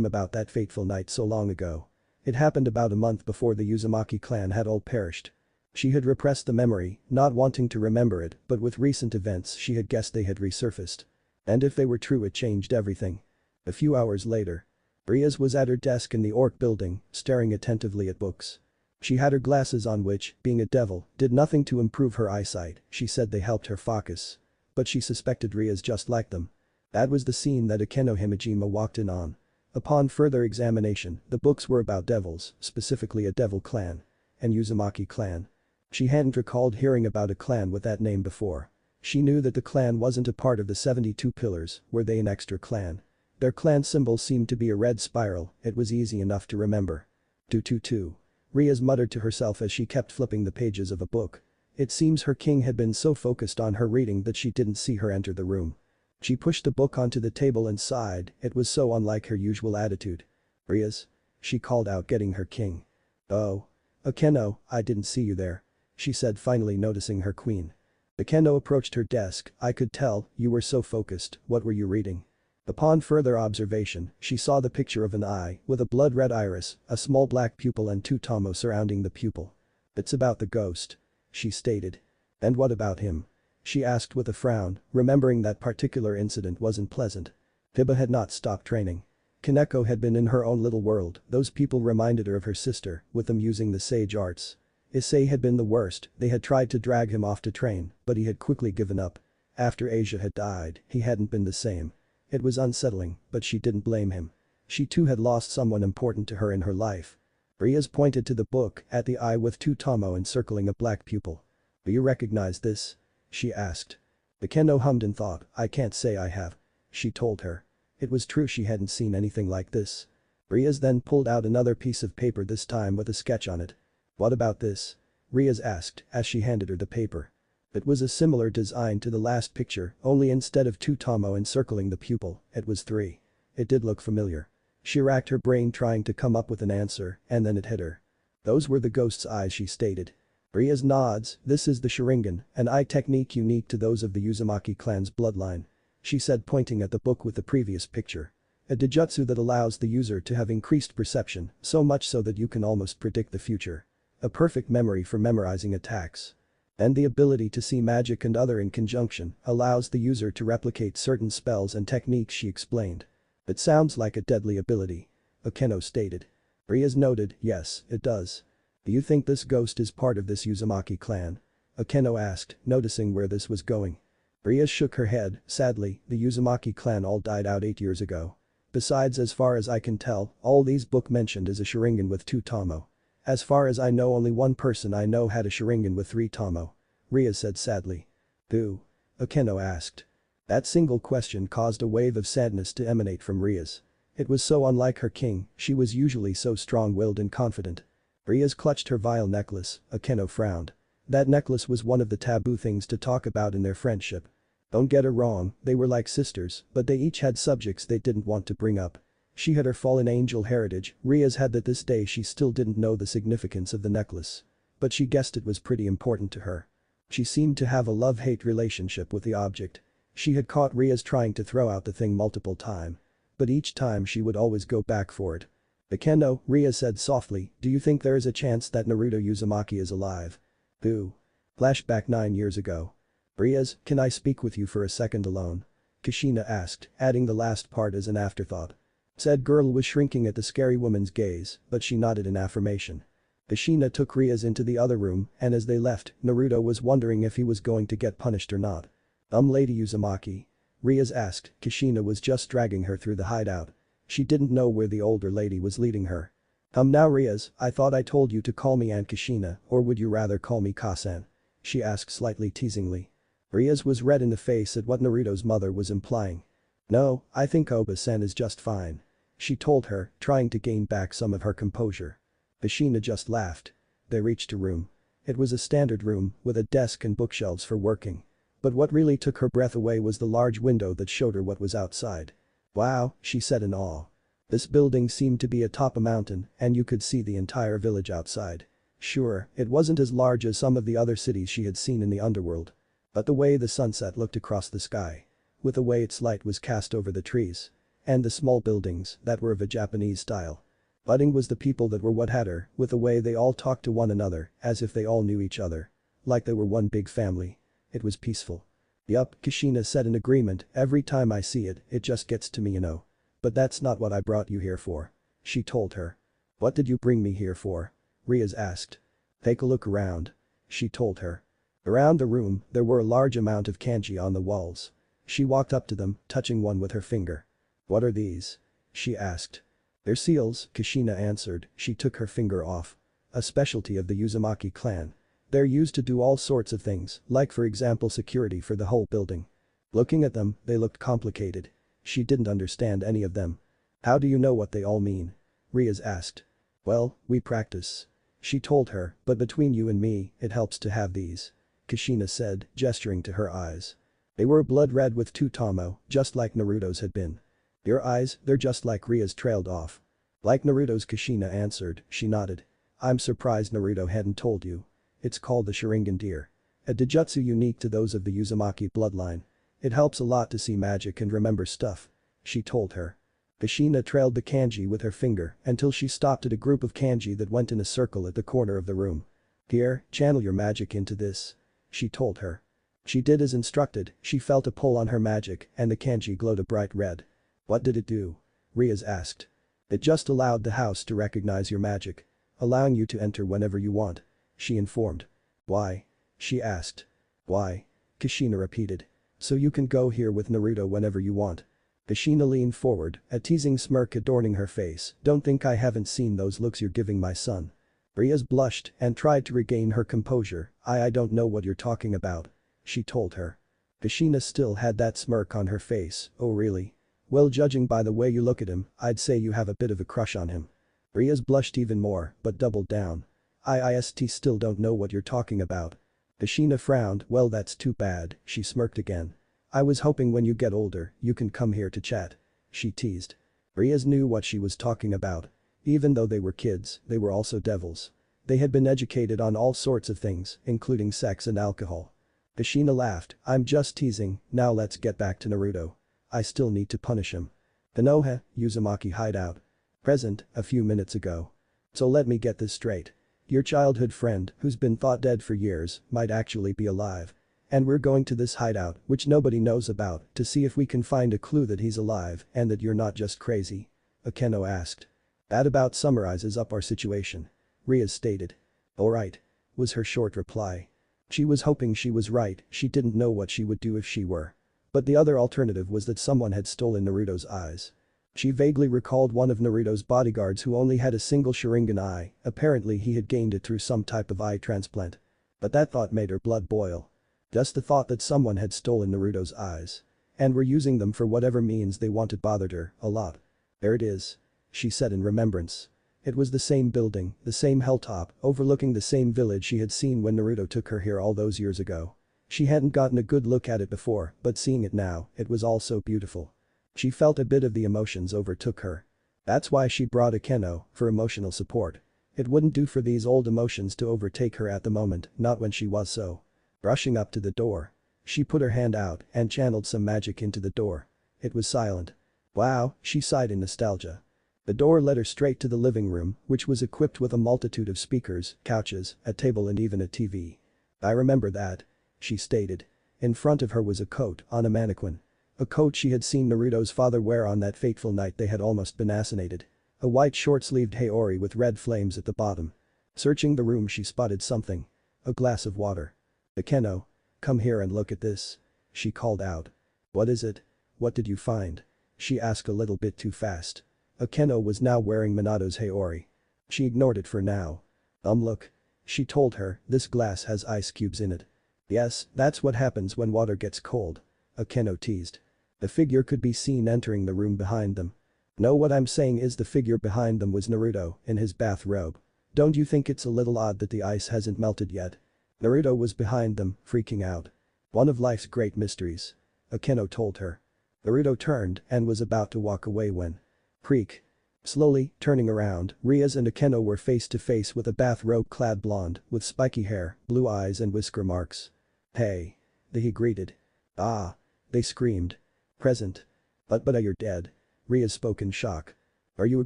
about that fateful night so long ago. It happened about a month before the Uzumaki clan had all perished. She had repressed the memory, not wanting to remember it, but with recent events she had guessed they had resurfaced. And if they were true, it changed everything. A few hours later. Rias was at her desk in the Orc building, staring attentively at books. She had her glasses on which, being a devil, did nothing to improve her eyesight. She said they helped her focus. But she suspected Rias just like them. That was the scene that Akeno Himejima walked in on. Upon further examination, the books were about devils, specifically a devil clan. And Uzumaki clan. She hadn't recalled hearing about a clan with that name before. She knew that the clan wasn't a part of the 72 pillars, were they an extra clan? Their clan symbol seemed to be a red spiral, it was easy enough to remember. 222. Rias muttered to herself as she kept flipping the pages of a book. It seems her king had been so focused on her reading that she didn't see her enter the room. She pushed the book onto the table and sighed, it was so unlike her usual attitude. "Rias?" she called out, getting her king. "Oh. Akeno, I didn't see you there," she said, finally noticing her queen. Akeno approached her desk. "I could tell, you were so focused, what were you reading?" Upon further observation, she saw the picture of an eye, with a blood-red iris, a small black pupil and 2 Tomo surrounding the pupil. "It's about the ghost," she stated. "And what about him?" she asked with a frown, remembering that particular incident wasn't pleasant. Hiba had not stopped training. Kaneko had been in her own little world, those people reminded her of her sister, with them using the sage arts. Issei had been the worst, they had tried to drag him off to train, but he had quickly given up. After Asia had died, he hadn't been the same. It was unsettling, but she didn't blame him. She too had lost someone important to her in her life. Rias pointed to the book, at the eye with 2 Tomo encircling a black pupil. "Do you recognize this?" she asked. Akeno hummed in thought. "I can't say I have," she told her. It was true she hadn't seen anything like this. Rias then pulled out another piece of paper, this time with a sketch on it. "What about this?" Rias asked as she handed her the paper. It was a similar design to the last picture, only instead of 2 Tomo encircling the pupil, it was 3. It did look familiar. She racked her brain trying to come up with an answer, and then it hit her. Those were the ghost's eyes, she stated. Rias nods, this is the Sharingan, an eye technique unique to those of the Uzumaki clan's bloodline. She said, pointing at the book with the previous picture. A dijutsu that allows the user to have increased perception, so much so that you can almost predict the future. A perfect memory for memorizing attacks. And the ability to see magic and other in conjunction allows the user to replicate certain spells and techniques, she explained. It sounds like a deadly ability. Okeno stated. Rias noted, yes, it does. Do you think this ghost is part of this Uzumaki clan? Okeno asked, noticing where this was going. Rias shook her head, sadly, the Uzumaki clan all died out 8 years ago. Besides, as far as I can tell, all these book mentioned is a Sharingan with 2 Tomo. As far as I know, only one person I know had a Sharingan with 3 Tomo. Rias said sadly. Who? Okeno asked. That single question caused a wave of sadness to emanate from Rias. It was so unlike her king, she was usually so strong-willed and confident. Rias clutched her vile necklace, Okeno frowned. That necklace was one of the taboo things to talk about in their friendship. Don't get her wrong, they were like sisters, but they each had subjects they didn't want to bring up. She had her fallen angel heritage, Rias had that. This day she still didn't know the significance of the necklace. But she guessed it was pretty important to her. She seemed to have a love-hate relationship with the object. She had caught Rias trying to throw out the thing multiple times. But each time she would always go back for it. Okeno, Rias said softly, do you think there is a chance that Naruto Uzumaki is alive? Who? Flashback 9 years ago. Rias, can I speak with you for a second alone? Kushina asked, adding the last part as an afterthought. Said girl was shrinking at the scary woman's gaze, but she nodded in affirmation. Kushina took Rias into the other room, and as they left, Naruto was wondering if he was going to get punished or not. Lady Uzumaki? Rias asked, Kushina was just dragging her through the hideout. She didn't know where the older lady was leading her. Now Rias, I thought I told you to call me Aunt Kushina, or would you rather call me Kasan? She asked slightly teasingly. Rias was red in the face at what Naruto's mother was implying. No, I think Oba-san is just fine. She told her, trying to gain back some of her composure. Kushina just laughed. They reached a room. It was a standard room, with a desk and bookshelves for working. But what really took her breath away was the large window that showed her what was outside. Wow, she said in awe. This building seemed to be atop a mountain, and you could see the entire village outside. Sure, it wasn't as large as some of the other cities she had seen in the underworld. But the way the sunset looked across the sky. With the way its light was cast over the trees. And the small buildings that were of a Japanese style. Budding was the people that were what had her, with the way they all talked to one another, as if they all knew each other. Like they were one big family. It was peaceful. Yup, Kushina said in agreement, every time I see it, it just gets to me, you know. But that's not what I brought you here for. She told her. What did you bring me here for? Rias asked. Take a look around. She told her. Around the room, there were a large amount of kanji on the walls. She walked up to them, touching one with her finger. What are these? She asked. They're seals, Kushina answered. She took her finger off. A specialty of the Uzumaki clan. They're used to do all sorts of things, like for example security for the whole building. Looking at them, they looked complicated. She didn't understand any of them. How do you know what they all mean? Rias asked. Well, we practice. She told her, but between you and me, it helps to have these. Kushina said, gesturing to her eyes. They were blood red with 2 Tomo, just like Naruto's had been. Your eyes, they're just like Rias trailed off. Like Naruto's, Kushina answered, she nodded. I'm surprised Naruto hadn't told you. It's called the Sharingan deer. A dijutsu unique to those of the Uzumaki bloodline. It helps a lot to see magic and remember stuff. She told her. Kushina trailed the kanji with her finger until she stopped at a group of kanji that went in a circle at the corner of the room. Here, channel your magic into this. She told her. She did as instructed, she felt a pull on her magic and the kanji glowed a bright red. What did it do? Rias asked. It just allowed the house to recognize your magic. Allowing you to enter whenever you want. She informed. Why? She asked. Why? Kushina repeated. So you can go here with Naruto whenever you want. Kushina leaned forward, a teasing smirk adorning her face. Don't think I haven't seen those looks you're giving my son. Rias blushed and tried to regain her composure. I don't know what you're talking about. She told her. Kushina still had that smirk on her face. Oh really? Well, judging by the way you look at him, I'd say you have a bit of a crush on him. Rias blushed even more, but doubled down. I still don't know what you're talking about. Kushina frowned, well that's too bad, she smirked again. I was hoping when you get older, you can come here to chat. She teased. Rias knew what she was talking about. Even though they were kids, they were also devils. They had been educated on all sorts of things, including sex and alcohol. Ashina laughed, I'm just teasing, now let's get back to Naruto. I still need to punish him. Konoha, Uzumaki hideout. Present, a few minutes ago. So let me get this straight. Your childhood friend, who's been thought dead for years, might actually be alive. And we're going to this hideout, which nobody knows about, to see if we can find a clue that he's alive and that you're not just crazy. Akeno asked. That about summarizes up our situation. Rias stated. Alright. Was her short reply. She was hoping she was right, she didn't know what she would do if she were. But the other alternative was that someone had stolen Naruto's eyes. She vaguely recalled one of Naruto's bodyguards who only had a single Sharingan eye, apparently he had gained it through some type of eye transplant. But that thought made her blood boil. Just the thought that someone had stolen Naruto's eyes. And were using them for whatever means they wanted bothered her, a lot. There it is. She said in remembrance. It was the same building, the same hilltop, overlooking the same village she had seen when Naruto took her here all those years ago. She hadn't gotten a good look at it before, but seeing it now, it was all so beautiful. She felt a bit of the emotions overtook her. That's why she brought Akeno, for emotional support. It wouldn't do for these old emotions to overtake her at the moment, not when she was so. Rushing up to the door. She put her hand out and channeled some magic into the door. It was silent. Wow, she sighed in nostalgia. The door led her straight to the living room, which was equipped with a multitude of speakers, couches, a table and even a TV. I remember that. She stated. In front of her was a coat on a mannequin. A coat she had seen Naruto's father wear on that fateful night they had almost been assassinated. A white short-sleeved haori with red flames at the bottom. Searching the room she spotted something. A glass of water. Akeno. Come here and look at this. She called out. What is it? What did you find? She asked a little bit too fast. Akeno was now wearing Minato's haori. She ignored it for now. Look. She told her, this glass has ice cubes in it. Yes, that's what happens when water gets cold. Akeno teased. The figure could be seen entering the room behind them. No, what I'm saying is the figure behind them was Naruto, in his bathrobe. Don't you think it's a little odd that the ice hasn't melted yet? Naruto was behind them, freaking out. One of life's great mysteries. Akeno told her. Naruto turned and was about to walk away when. Creak. Slowly, turning around, Rias and Akeno were face to face with a bathrobe-clad blonde, with spiky hair, blue eyes and whisker marks. Hey. He greeted. Ah. They screamed. Present. But you're dead. Rias spoke in shock. Are you a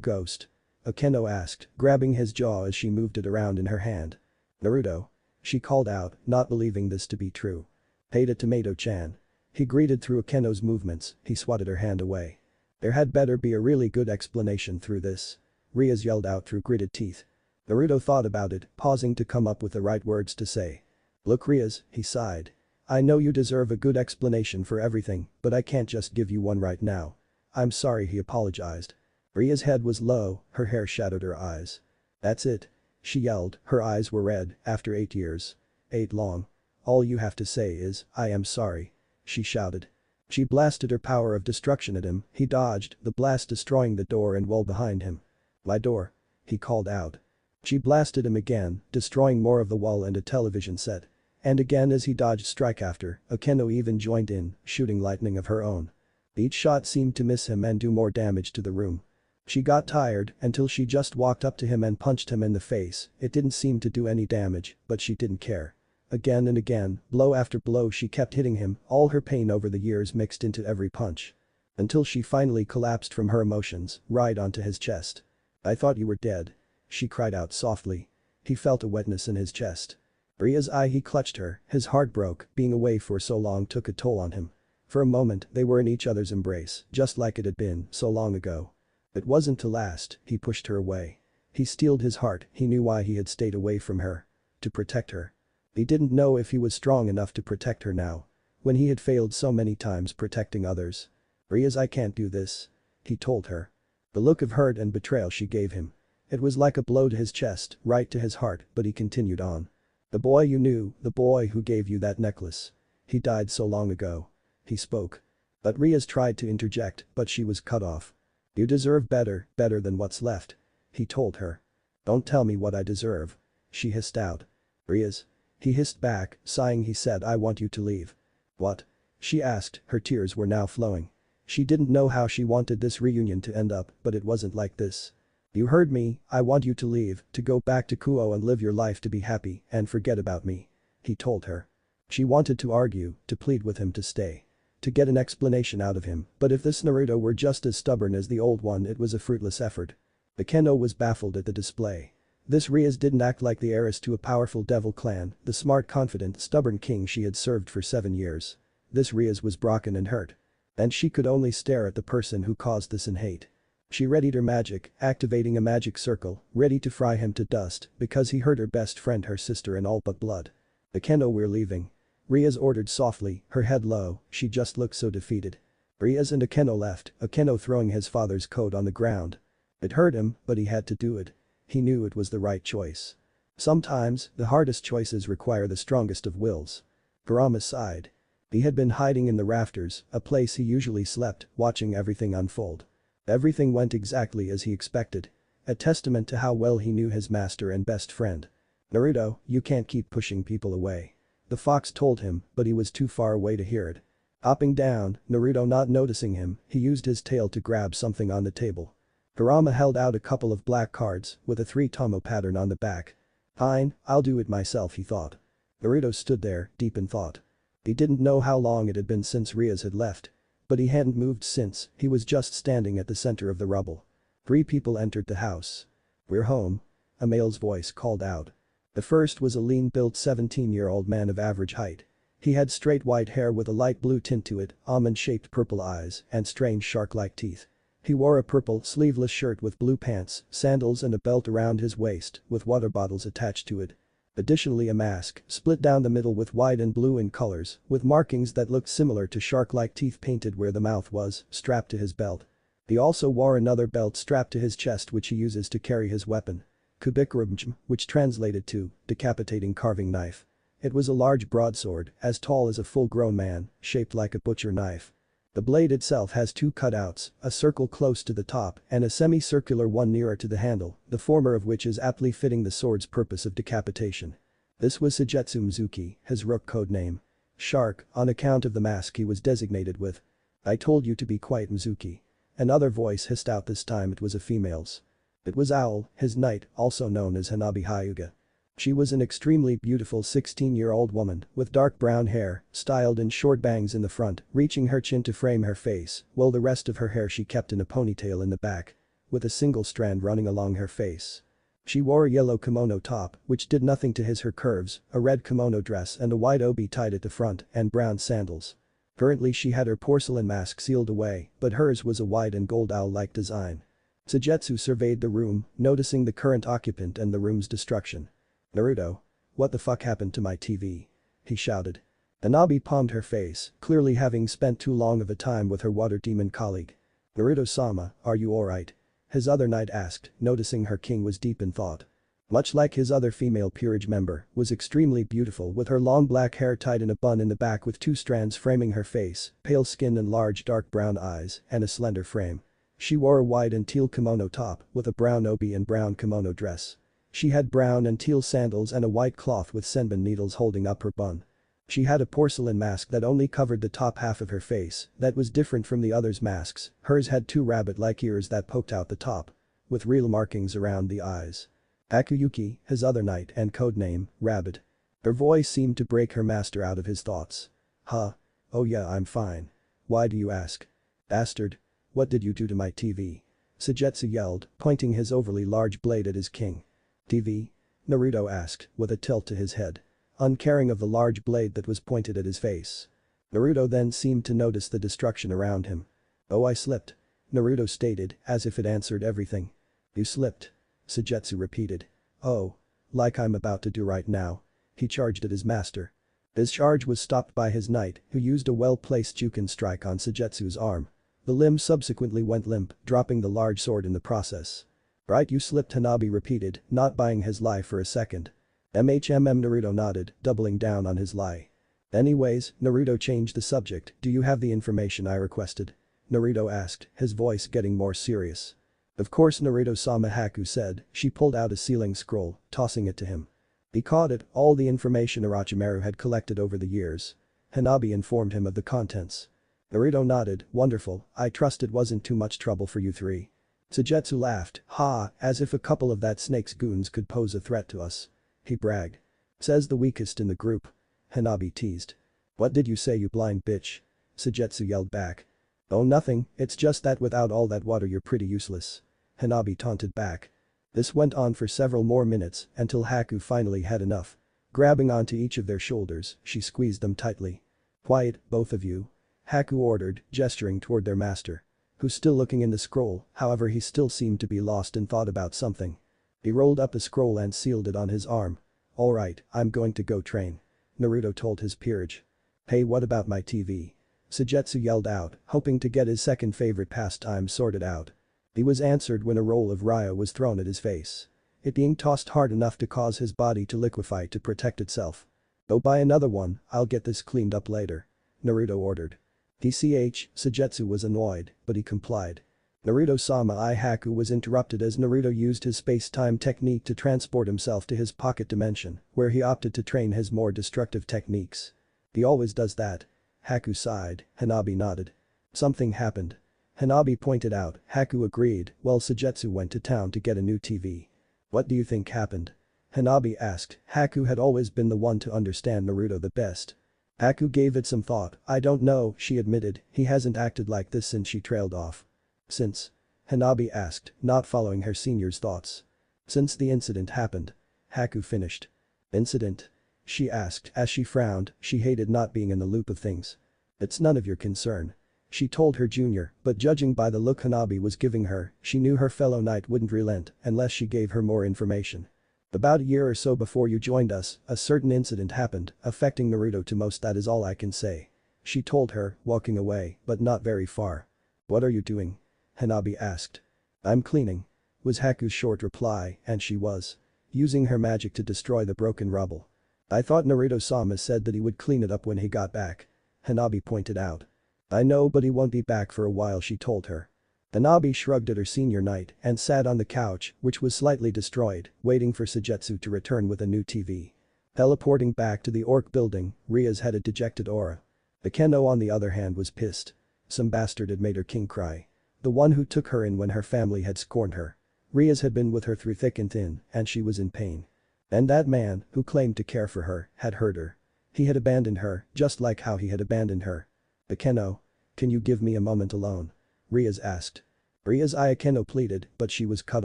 ghost? Akeno asked, grabbing his jaw as she moved it around in her hand. Naruto. She called out, not believing this to be true. Hey to Tomato-chan. He greeted through Akeno's movements, he swatted her hand away. There had better be a really good explanation through this. Rias yelled out through gritted teeth. Naruto thought about it, pausing to come up with the right words to say. Look Rias, he sighed. I know you deserve a good explanation for everything, but I can't just give you one right now. I'm sorry, he apologized. Ria's head was low, her hair shadowed her eyes. That's it. She yelled, her eyes were red, after 8 years. 8 long. All you have to say is, I am sorry. She shouted. She blasted her power of destruction at him, he dodged, the blast destroying the door and wall behind him. My door. He called out. She blasted him again, destroying more of the wall and a television set. And again as he dodged strike after, Akeno even joined in, shooting lightning of her own. Each shot seemed to miss him and do more damage to the room. She got tired until she just walked up to him and punched him in the face, it didn't seem to do any damage, but she didn't care. Again and again, blow after blow she kept hitting him, all her pain over the years mixed into every punch. Until she finally collapsed from her emotions, right onto his chest. I thought you were dead. She cried out softly. He felt a wetness in his chest. Ria's eye, he clutched her, his heart broke, being away for so long took a toll on him. For a moment they were in each other's embrace, just like it had been so long ago. It wasn't to last, he pushed her away. He steeled his heart, he knew why he had stayed away from her. To protect her. He didn't know if he was strong enough to protect her now. When he had failed so many times protecting others. Rias, I can't do this. He told her. The look of hurt and betrayal she gave him. It was like a blow to his chest, right to his heart, but he continued on. The boy you knew, the boy who gave you that necklace. He died so long ago. He spoke. But Rias tried to interject, but she was cut off. You deserve better, better than what's left. He told her. Don't tell me what I deserve. She hissed out. Rias. He hissed back, sighing he said I want you to leave. What? She asked, her tears were now flowing. She didn't know how she wanted this reunion to end up, but it wasn't like this. You heard me, I want you to leave, to go back to Kuo and live your life to be happy and forget about me. He told her. She wanted to argue, to plead with him to stay. To get an explanation out of him, but if this Naruto were just as stubborn as the old one it was a fruitless effort. Akeno was baffled at the display. This Rias didn't act like the heiress to a powerful devil clan, the smart confident stubborn king she had served for 7 years. This Rias was broken and hurt. And she could only stare at the person who caused this and hate. She readied her magic, activating a magic circle, ready to fry him to dust because he hurt her best friend her sister in all but blood. Akeno, we're leaving. Rias ordered softly, her head low, she just looked so defeated. Rias and Akeno left, Akeno throwing his father's coat on the ground. It hurt him, but he had to do it. He knew it was the right choice. Sometimes, the hardest choices require the strongest of wills. Kurama sighed. He had been hiding in the rafters, a place he usually slept, watching everything unfold. Everything went exactly as he expected. A testament to how well he knew his master and best friend. Naruto, you can't keep pushing people away. The fox told him, but he was too far away to hear it. Hopping down, Naruto not noticing him, he used his tail to grab something on the table. Kurama held out a couple of black cards, with a 3-tomo pattern on the back. Fine, I'll do it myself, he thought. Naruto stood there, deep in thought. He didn't know how long it had been since Rias had left. But he hadn't moved since, he was just standing at the center of the rubble. 3 people entered the house. We're home. A male's voice called out. The first was a lean-built 17-year-old man of average height. He had straight white hair with a light blue tint to it, almond-shaped purple eyes, and strange shark-like teeth. He wore a purple, sleeveless shirt with blue pants, sandals and a belt around his waist, with water bottles attached to it. Additionally a mask, split down the middle with white and blue in colors, with markings that looked similar to shark-like teeth painted where the mouth was, strapped to his belt. He also wore another belt strapped to his chest which he uses to carry his weapon. Kubikurubjm, which translated to, decapitating carving knife. It was a large broadsword, as tall as a full-grown man, shaped like a butcher knife. The blade itself has 2 cutouts, a circle close to the top and a semicircular one nearer to the handle, the former of which is aptly fitting the sword's purpose of decapitation. This was Sujetsu Mizuki, his rook code name. Shark, on account of the mask he was designated with. I told you to be quiet, Mizuki. Another voice hissed out, this time it was a female's. It was Owl, his knight, also known as Hanabi Hyuga. She was an extremely beautiful 16-year-old woman with dark brown hair, styled in short bangs in the front, reaching her chin to frame her face, while the rest of her hair she kept in a ponytail in the back. With a single strand running along her face. She wore a yellow kimono top, which did nothing to his her curves, a red kimono dress and a white obi tied at the front, and brown sandals. Currently she had her porcelain mask sealed away, but hers was a white and gold owl-like design. Sujetsu surveyed the room, noticing the current occupant and the room's destruction. Naruto. What the fuck happened to my TV? He shouted. Hanabi palmed her face, clearly having spent too long of a time with her water demon colleague. Naruto-sama, are you alright? His other knight asked, noticing her king was deep in thought. Much like his other female peerage member, was extremely beautiful with her long black hair tied in a bun in the back with 2 strands framing her face, pale skin and large dark brown eyes, and a slender frame. She wore a white and teal kimono top with a brown obi and brown kimono dress. She had brown and teal sandals and a white cloth with senbon needles holding up her bun. She had a porcelain mask that only covered the top half of her face, that was different from the others' masks, hers had 2 rabbit-like ears that poked out the top. With real markings around the eyes. Akuyuki, his other knight and codename, Rabbit. Her voice seemed to break her master out of his thoughts. Huh? Oh yeah, I'm fine. Why do you ask? Bastard. What did you do to my TV? Sujetsu yelled, pointing his overly large blade at his king. TV? Naruto asked, with a tilt to his head. Uncaring of the large blade that was pointed at his face. Naruto then seemed to notice the destruction around him. Oh, I slipped. Naruto stated, as if it answered everything. You slipped. Sujetsu repeated. Oh. Like I'm about to do right now. He charged at his master. His charge was stopped by his knight, who used a well-placed Juken strike on Sujetsu's arm. The limb subsequently went limp, dropping the large sword in the process. Right, you slipped, Hanabi repeated, not buying his lie for a second. Naruto nodded, doubling down on his lie. Anyways, Naruto changed the subject, do you have the information I requested? Naruto asked, his voice getting more serious. Of course, Naruto-sama, Haku said, she pulled out a sealing scroll, tossing it to him. He caught it, all the information Orochimaru had collected over the years. Hanabi informed him of the contents. Naruto nodded, wonderful, I trust it wasn't too much trouble for you 3. Sujetsu laughed, ha, as if a couple of that snake's goons could pose a threat to us. He bragged. Says the weakest in the group. Hanabi teased. What did you say, you blind bitch? Sujetsu yelled back. Oh nothing, it's just that without all that water you're pretty useless. Hanabi taunted back. This went on for several more minutes until Haku finally had enough. Grabbing onto each of their shoulders, she squeezed them tightly. Quiet, both of you. Haku ordered, gesturing toward their master. Who's still looking in the scroll, however he still seemed to be lost in thought about something. He rolled up the scroll and sealed it on his arm. Alright, I'm going to go train. Naruto told his peerage. Hey, what about my TV? Sujetsu yelled out, hoping to get his second favorite pastime sorted out. He was answered when a roll of ryo was thrown at his face. It being tossed hard enough to cause his body to liquefy to protect itself. Go buy another one, I'll get this cleaned up later. Naruto ordered. Sujetsu was annoyed, but he complied. Naruto-sama Haku was interrupted as Naruto used his space-time technique to transport himself to his pocket dimension, where he opted to train his more destructive techniques. He always does that. Haku sighed, Hanabi nodded. Something happened. Hanabi pointed out, Haku agreed, while Sujetsu went to town to get a new TV. What do you think happened? Hanabi asked. Haku had always been the one to understand Naruto the best. Haku gave it some thought. I don't know, she admitted, he hasn't acted like this since she trailed off. Since? Hanabi asked, not following her senior's thoughts. Since the incident happened. Haku finished. Incident? She asked as she frowned, she hated not being in the loop of things. It's none of your concern. She told her junior, but judging by the look Hanabi was giving her, she knew her fellow knight wouldn't relent unless she gave her more information. About a year or so before you joined us, a certain incident happened, affecting Naruto to most, that is all I can say. She told her, walking away, but not very far. What are you doing? Hanabi asked. I'm cleaning. Was Haku's short reply, and she was. Using her magic to destroy the broken rubble. I thought Naruto-sama said that he would clean it up when he got back. Hanabi pointed out. I know, but he won't be back for a while, she told her. Hanabi shrugged at her senior knight and sat on the couch, which was slightly destroyed, waiting for Sujetsu to return with a new TV. Teleporting back to the Orc building, Rias had a dejected aura. Akeno on the other hand was pissed. Some bastard had made her king cry. The one who took her in when her family had scorned her. Rias had been with her through thick and thin, and she was in pain. And that man, who claimed to care for her, had hurt her. He had abandoned her, just like how he had abandoned her. Akeno. Can you give me a moment alone? Rias asked. Rias Akeno pleaded, but she was cut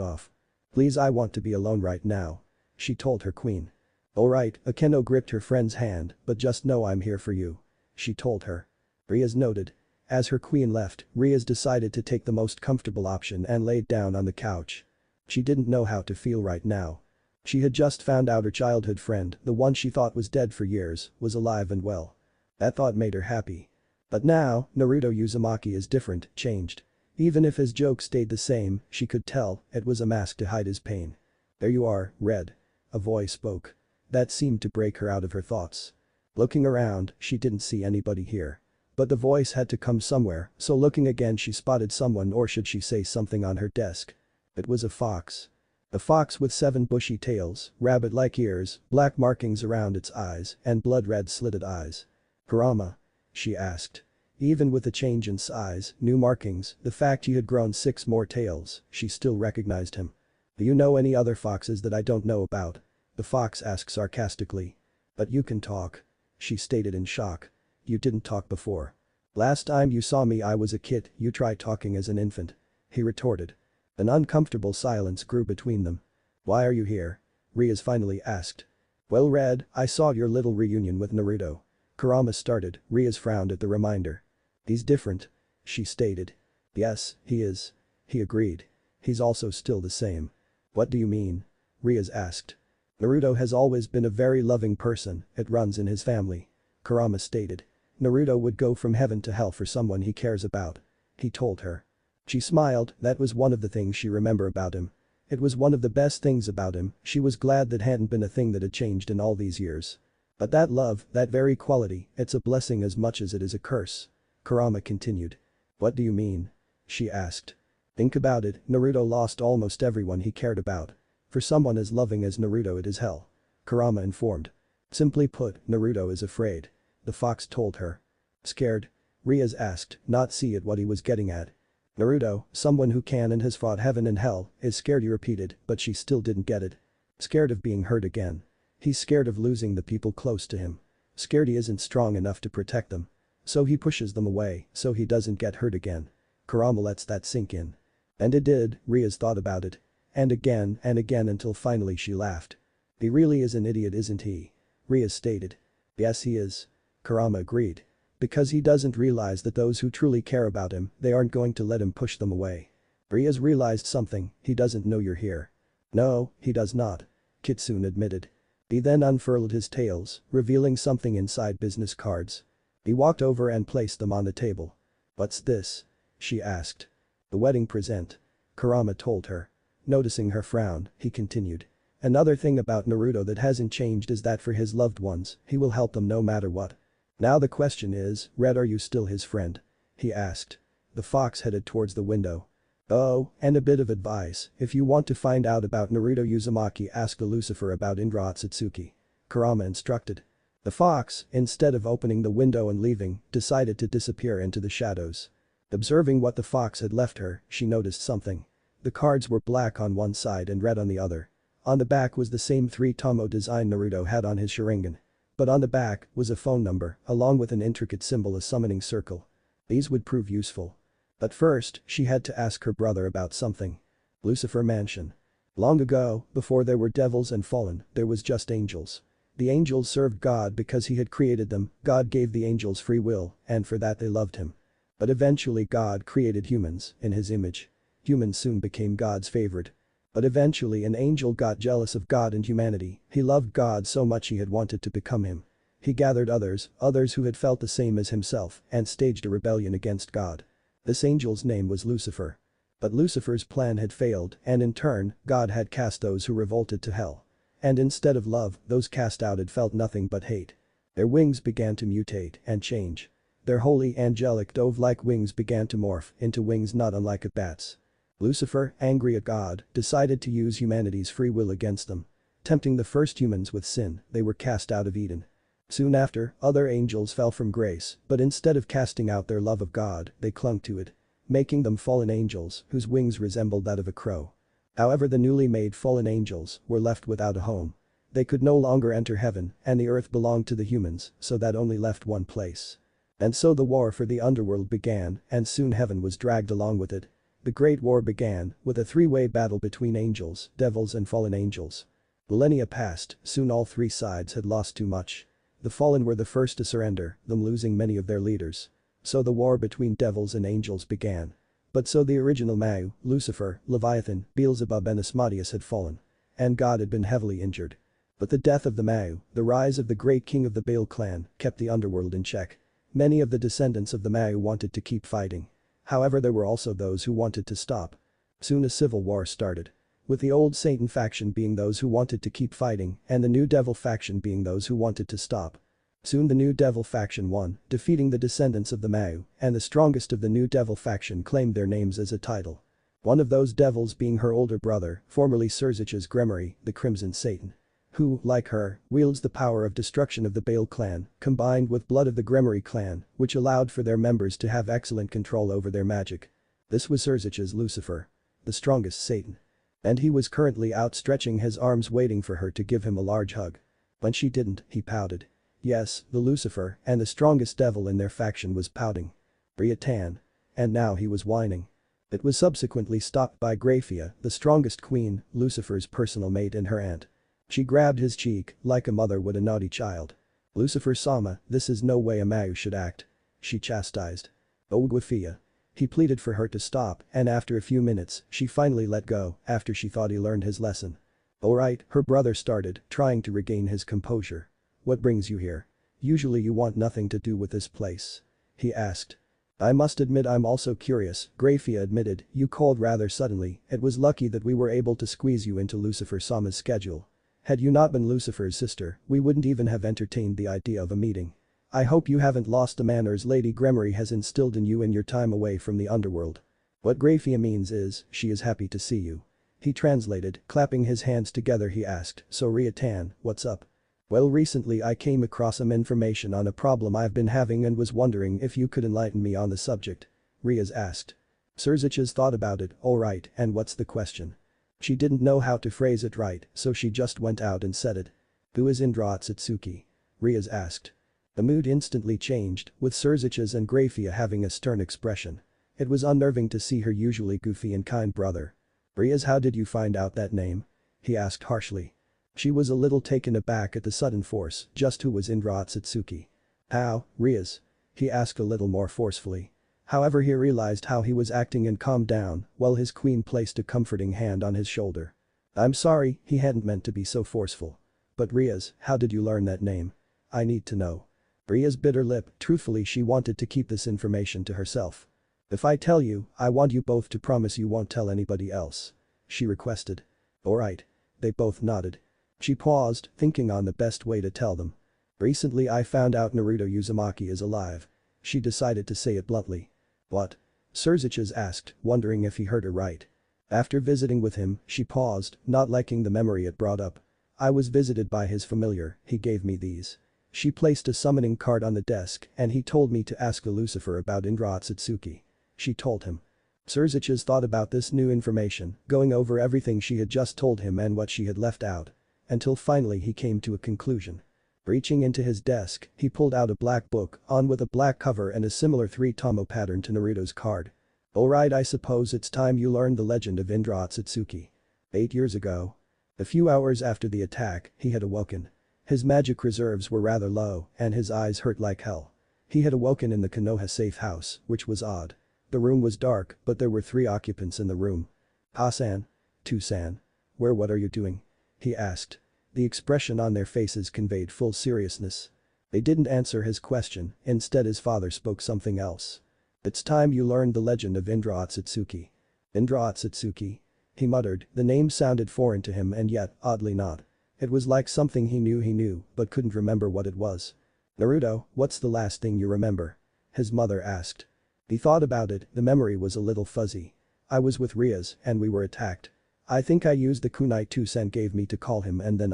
off. Please, I want to be alone right now. She told her queen. Alright, Akeno gripped her friend's hand, but just know I'm here for you. She told her. Rias noted. As her queen left, Rias decided to take the most comfortable option and laid down on the couch. She didn't know how to feel right now. She had just found out her childhood friend, the one she thought was dead for years, was alive and well. That thought made her happy. But now, Naruto Uzumaki is different, changed. Even if his joke stayed the same, she could tell it was a mask to hide his pain. There you are, Red. A voice spoke. That seemed to break her out of her thoughts. Looking around, she didn't see anybody here. But the voice had to come somewhere, so looking again she spotted someone, or should she say something, on her desk. It was a fox. A fox with 7 bushy tails, rabbit-like ears, black markings around its eyes, and blood-red slitted eyes. Kurama? She asked. Even with the change in size, new markings, the fact he had grown 6 more tails, she still recognized him. Do you know any other foxes that I don't know about? The fox asked sarcastically. But you can talk. She stated in shock. You didn't talk before. Last time you saw me I was a kid, you tried talking as an infant. He retorted. An uncomfortable silence grew between them. Why are you here? Rias finally asked. Well, Red, I saw your little reunion with Naruto. Kurama started. Rias frowned at the reminder. He's different. She stated. Yes, he is. He agreed. He's also still the same. What do you mean? Rias asked. Naruto has always been a very loving person, it runs in his family. Kurama stated. Naruto would go from heaven to hell for someone he cares about. He told her. She smiled, that was one of the things she remembered about him. It was one of the best things about him, she was glad that hadn't been a thing that had changed in all these years. But that love, that very quality, it's a blessing as much as it is a curse. Kurama continued. What do you mean? She asked. Think about it, Naruto lost almost everyone he cared about. For someone as loving as Naruto it is hell. Kurama informed. Simply put, Naruto is afraid. The fox told her. Scared? Rias asked, not see at what he was getting at. Naruto, someone who can and has fought heaven and hell, is scared, he repeated, but she still didn't get it. Scared of being hurt again. He's scared of losing the people close to him. Scared he isn't strong enough to protect them. So he pushes them away so he doesn't get hurt again. Kurama lets that sink in. And it did, Rias thought about it. And again until finally she laughed. He really is an idiot, isn't he? Rias stated. Yes, he is. Kurama agreed. Because he doesn't realize that those who truly care about him, they aren't going to let him push them away. Rias realized something, he doesn't know you're here. No, he does not. Kitsune admitted. He then unfurled his tails, revealing something inside business cards. He walked over and placed them on the table. What's this? She asked. The wedding present. Kurama told her. Noticing her frown, he continued. Another thing about Naruto that hasn't changed is that for his loved ones, he will help them no matter what. Now the question is, Red, are you still his friend? He asked. The fox headed towards the window. Oh, and a bit of advice, if you want to find out about Naruto Uzumaki, ask the Lucifer about Indra Otsutsuki. Kurama instructed. The fox, instead of opening the window and leaving, decided to disappear into the shadows. Observing what the fox had left her, she noticed something. The cards were black on one side and red on the other. On the back was the same 3-tomo design Naruto had on his Sharingan. But on the back was a phone number, along with an intricate symbol, a summoning circle. These would prove useful. But first, she had to ask her brother about something. Lucifer Mansion. Long ago, before there were devils and fallen, there was just angels. The angels served God because he had created them, God gave the angels free will, and for that they loved him. But eventually God created humans, in his image. Humans soon became God's favorite. But eventually an angel got jealous of God and humanity, he loved God so much he had wanted to become him. He gathered others who had felt the same as himself, and staged a rebellion against God. This angel's name was Lucifer. But Lucifer's plan had failed, and in turn, God had cast those who revolted to hell. And instead of love, those cast out had felt nothing but hate. Their wings began to mutate and change. Their holy angelic dove-like wings began to morph into wings not unlike a bat's. Lucifer, angry at God, decided to use humanity's free will against them. Tempting the first humans with sin, they were cast out of Eden. Soon after, other angels fell from grace, but instead of casting out their love of God, they clung to it. Making them fallen angels, whose wings resembled that of a crow. However, the newly made fallen angels were left without a home. They could no longer enter heaven, and the earth belonged to the humans, so that only left one place. And so the war for the underworld began, and soon heaven was dragged along with it. The Great War began, with a three-way battle between angels, devils and fallen angels. Millennia passed, soon all three sides had lost too much. The fallen were the first to surrender, them losing many of their leaders. So the war between devils and angels began. But so the original Mau, Lucifer, Leviathan, Beelzebub and Asmodeus had fallen. And God had been heavily injured. But the death of the Mau, the rise of the great king of the Baal clan, kept the underworld in check. Many of the descendants of the Mau wanted to keep fighting. However, there were also those who wanted to stop. Soon a civil war started. With the old Satan faction being those who wanted to keep fighting, and the new devil faction being those who wanted to stop. Soon the new devil faction won, defeating the descendants of the Mau, and the strongest of the new devil faction claimed their names as a title. One of those devils being her older brother, formerly Surzich's Gremory, the Crimson Satan. Who, like her, wields the power of destruction of the Baal clan, combined with blood of the Gremory clan, which allowed for their members to have excellent control over their magic. This was Surzich's Lucifer. The strongest Satan. And he was currently outstretching his arms waiting for her to give him a large hug. When she didn't, he pouted. Yes, the Lucifer and the strongest devil in their faction was pouting. Reunited. And now he was whining. It was subsequently stopped by Graphia, the strongest queen, Lucifer's personal mate and her aunt. She grabbed his cheek, like a mother would a naughty child. Lucifer-sama, this is no way a Mau should act. She chastised. Oh Graphia. He pleaded for her to stop, and after a few minutes, she finally let go, after she thought he learned his lesson. Alright, her brother started, trying to regain his composure. What brings you here? Usually you want nothing to do with this place. He asked. I must admit I'm also curious, Graphia admitted, you called rather suddenly, it was lucky that we were able to squeeze you into Lucifer-sama's schedule. Had you not been Lucifer's sister, we wouldn't even have entertained the idea of a meeting. I hope you haven't lost the manners Lady Gremory has instilled in you in your time away from the underworld. What Graphia means is, she is happy to see you. He translated, clapping his hands together he asked, so Reunited, what's up? Well, recently I came across some information on a problem I've been having and was wondering if you could enlighten me on the subject. Rias asked. Surziches thought about it. Alright, and what's the question? She didn't know how to phrase it right, so she just went out and said it. Who is Indra Otsutsuki? Rias asked. The mood instantly changed, with Surziches and Grafia having a stern expression. It was unnerving to see her usually goofy and kind brother. Rias, how did you find out that name? He asked harshly. She was a little taken aback at the sudden force. Just who was Indra Otsutsuki? How, Rias? He asked a little more forcefully. However, he realized how he was acting and calmed down while his queen placed a comforting hand on his shoulder. I'm sorry, he hadn't meant to be so forceful. But Rias, how did you learn that name? I need to know. Rias bit her lip. Truthfully, she wanted to keep this information to herself. If I tell you, I want you both to promise you won't tell anybody else. She requested. Alright. They both nodded. She paused, thinking on the best way to tell them. Recently I found out Naruto Uzumaki is alive. She decided to say it bluntly. What? Surziches asked, wondering if he heard her right. After visiting with him, she paused, not liking the memory it brought up. I was visited by his familiar, he gave me these. She placed a summoning card on the desk and he told me to ask Lucifer about Indra Otsutsuki. She told him. Surziches thought about this new information, going over everything she had just told him and what she had left out. Until finally he came to a conclusion. Reaching into his desk, he pulled out a black book, on with a black cover and a similar 3-tomo pattern to Naruto's card. Alright, I suppose it's time you learned the legend of Indra Otsutsuki. 8 years ago. A few hours after the attack, he had awoken. His magic reserves were rather low, and his eyes hurt like hell. He had awoken in the Konoha safe house, which was odd. The room was dark, but there were 3 occupants in the room. Ha-san? Tu-san? What are you doing? He asked. The expression on their faces conveyed full seriousness. They didn't answer his question, instead his father spoke something else. It's time you learned the legend of Indra Otsutsuki. Indra Otsutsuki? He muttered, the name sounded foreign to him and yet, oddly not. It was like something he knew, but couldn't remember what it was. Naruto, what's the last thing you remember? His mother asked. He thought about it, the memory was a little fuzzy. I was with Rias and we were attacked. I think I used the kunai Tu-sen gave me to call him and then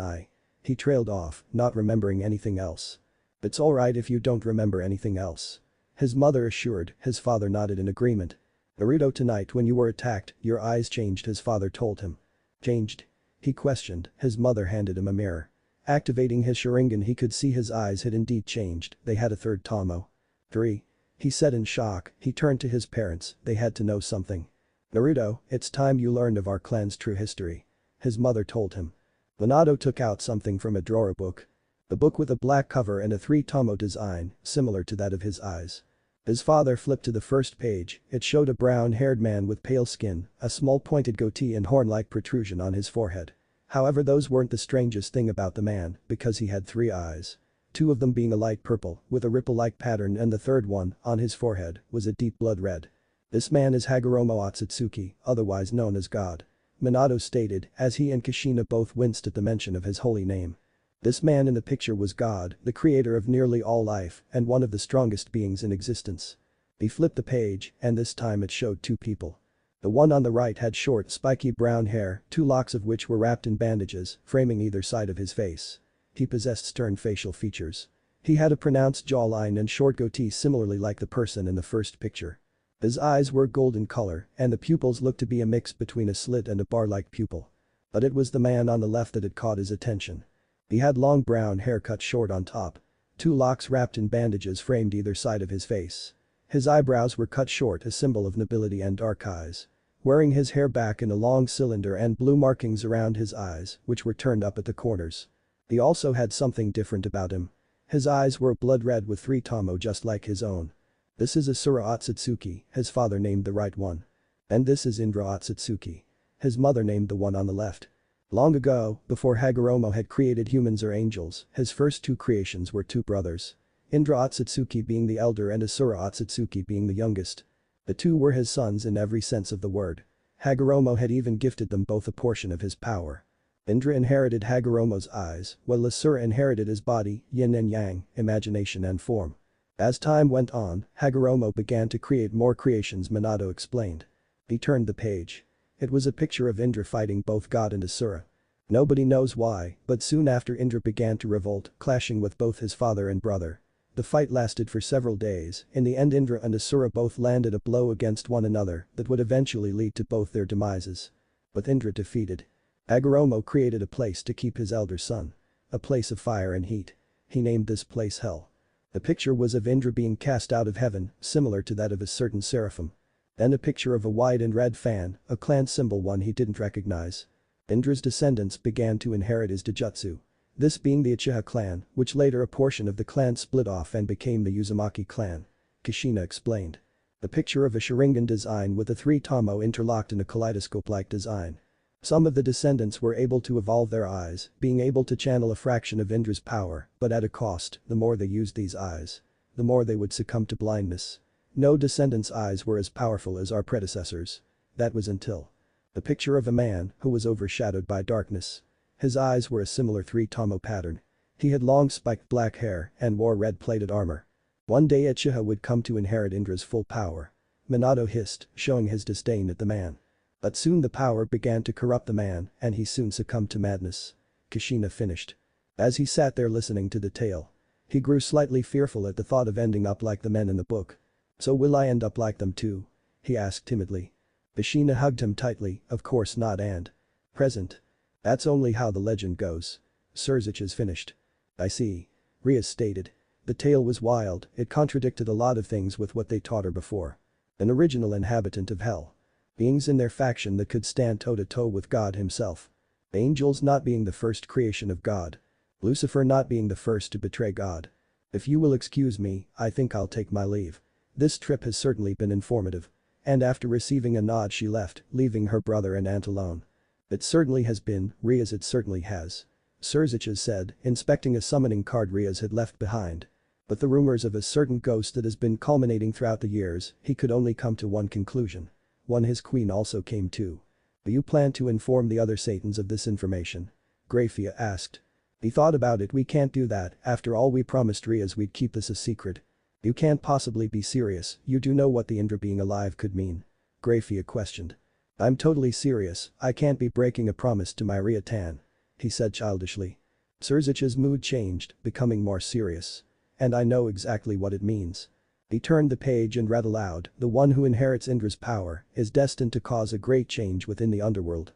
He trailed off, not remembering anything else. It's alright if you don't remember anything else. His mother assured, his father nodded in agreement. Naruto, tonight when you were attacked, your eyes changed, his father told him. Changed? He questioned, his mother handed him a mirror. Activating his Sharingan, he could see his eyes had indeed changed, they had a 3rd tomo. 3. He said in shock, he turned to his parents, they had to know something. Naruto, it's time you learned of our clan's true history. His mother told him. Minato took out something from a drawer book. The book with a black cover and a 3-tomo design, similar to that of his eyes. His father flipped to the first page, it showed a brown-haired man with pale skin, a small pointed goatee and horn-like protrusion on his forehead. However, those weren't the strangest thing about the man, because he had 3 eyes. 2 of them being a light purple, with a ripple-like pattern, and the 3rd one, on his forehead, was a deep blood red. This man is Hagoromo Otsutsuki, otherwise known as God. Minato stated, as he and Kushina both winced at the mention of his holy name. This man in the picture was God, the creator of nearly all life, and one of the strongest beings in existence. He flipped the page, and this time it showed 2 people. The one on the right had short, spiky brown hair, 2 locks of which were wrapped in bandages, framing either side of his face. He possessed stern facial features. He had a pronounced jawline and short goatee similarly like the person in the first picture. His eyes were golden color, and the pupils looked to be a mix between a slit and a bar-like pupil. But it was the man on the left that had caught his attention. He had long brown hair cut short on top. 2 locks wrapped in bandages framed either side of his face. His eyebrows were cut short, a symbol of nobility and dark eyes. Wearing his hair back in a long cylinder and blue markings around his eyes, which were turned up at the corners. He also had something different about him. His eyes were blood red with 3-tomo just like his own. This is Asura Otsutsuki, his father named the right one. And this is Indra Otsutsuki. His mother named the one on the left. Long ago, before Hagoromo had created humans or angels, his first 2 creations were 2 brothers. Indra Otsutsuki being the elder and Asura Otsutsuki being the youngest. The 2 were his sons in every sense of the word. Hagoromo had even gifted them both a portion of his power. Indra inherited Hagoromo's eyes, while Asura inherited his body, yin and yang, imagination and form. As time went on, Hagoromo began to create more creations, Minato explained. He turned the page. It was a picture of Indra fighting both God and Asura. Nobody knows why, but soon after Indra began to revolt, clashing with both his father and brother. The fight lasted for several days. In the end Indra and Asura both landed a blow against one another that would eventually lead to both their demises. With Indra defeated, Agoromo created a place to keep his elder son. A place of fire and heat. He named this place Hell. The picture was of Indra being cast out of heaven, similar to that of a certain seraphim. Then a picture of a white and red fan, a clan symbol one he didn't recognize. Indra's descendants began to inherit his Dojutsu. This being the Uchiha clan, which later a portion of the clan split off and became the Uzumaki clan. Kushina explained. The picture of a Sharingan design with the 3 Tomo interlocked in a kaleidoscope-like design. Some of the descendants were able to evolve their eyes, being able to channel a fraction of Indra's power, but at a cost. The more they used these eyes, the more they would succumb to blindness. No descendants' eyes were as powerful as our predecessors. That was until the picture of a man who was overshadowed by darkness. His eyes were a similar 3 Tomo pattern. He had long spiked black hair and wore red-plated armor. One day Uchiha would come to inherit Indra's full power. Minato hissed, showing his disdain at the man. But soon the power began to corrupt the man and he soon succumbed to madness. Kushina finished. As he sat there listening to the tale, he grew slightly fearful at the thought of ending up like the men in the book. So will I end up like them too? He asked timidly. Kushina hugged him tightly, of course not and present. That's only how the legend goes. Surzich is finished. I see. Rias stated. The tale was wild, it contradicted a lot of things with what they taught her before. An original inhabitant of hell. Beings in their faction that could stand toe-to-toe with God himself. Angels not being the first creation of God. Lucifer not being the first to betray God. If you will excuse me, I think I'll take my leave. This trip has certainly been informative. And after receiving a nod she left, leaving her brother and aunt alone. It certainly has been, Rias, it certainly has. Surzich said, inspecting a summoning card Rias had left behind. But the rumors of a certain ghost that has been culminating throughout the years, he could only come to one conclusion. One his queen also came to. Do you plan to inform the other Satans of this information? Grafia asked. He thought about it. We can't do that, after all we promised Rias we'd keep this a secret. You can't possibly be serious, you do know what the Indra being alive could mean? Grafia questioned. I'm totally serious, I can't be breaking a promise to my Ria-tan. He said childishly. Surzich's mood changed, becoming more serious. And I know exactly what it means. He turned the page and read aloud, the one who inherits Indra's power is destined to cause a great change within the underworld.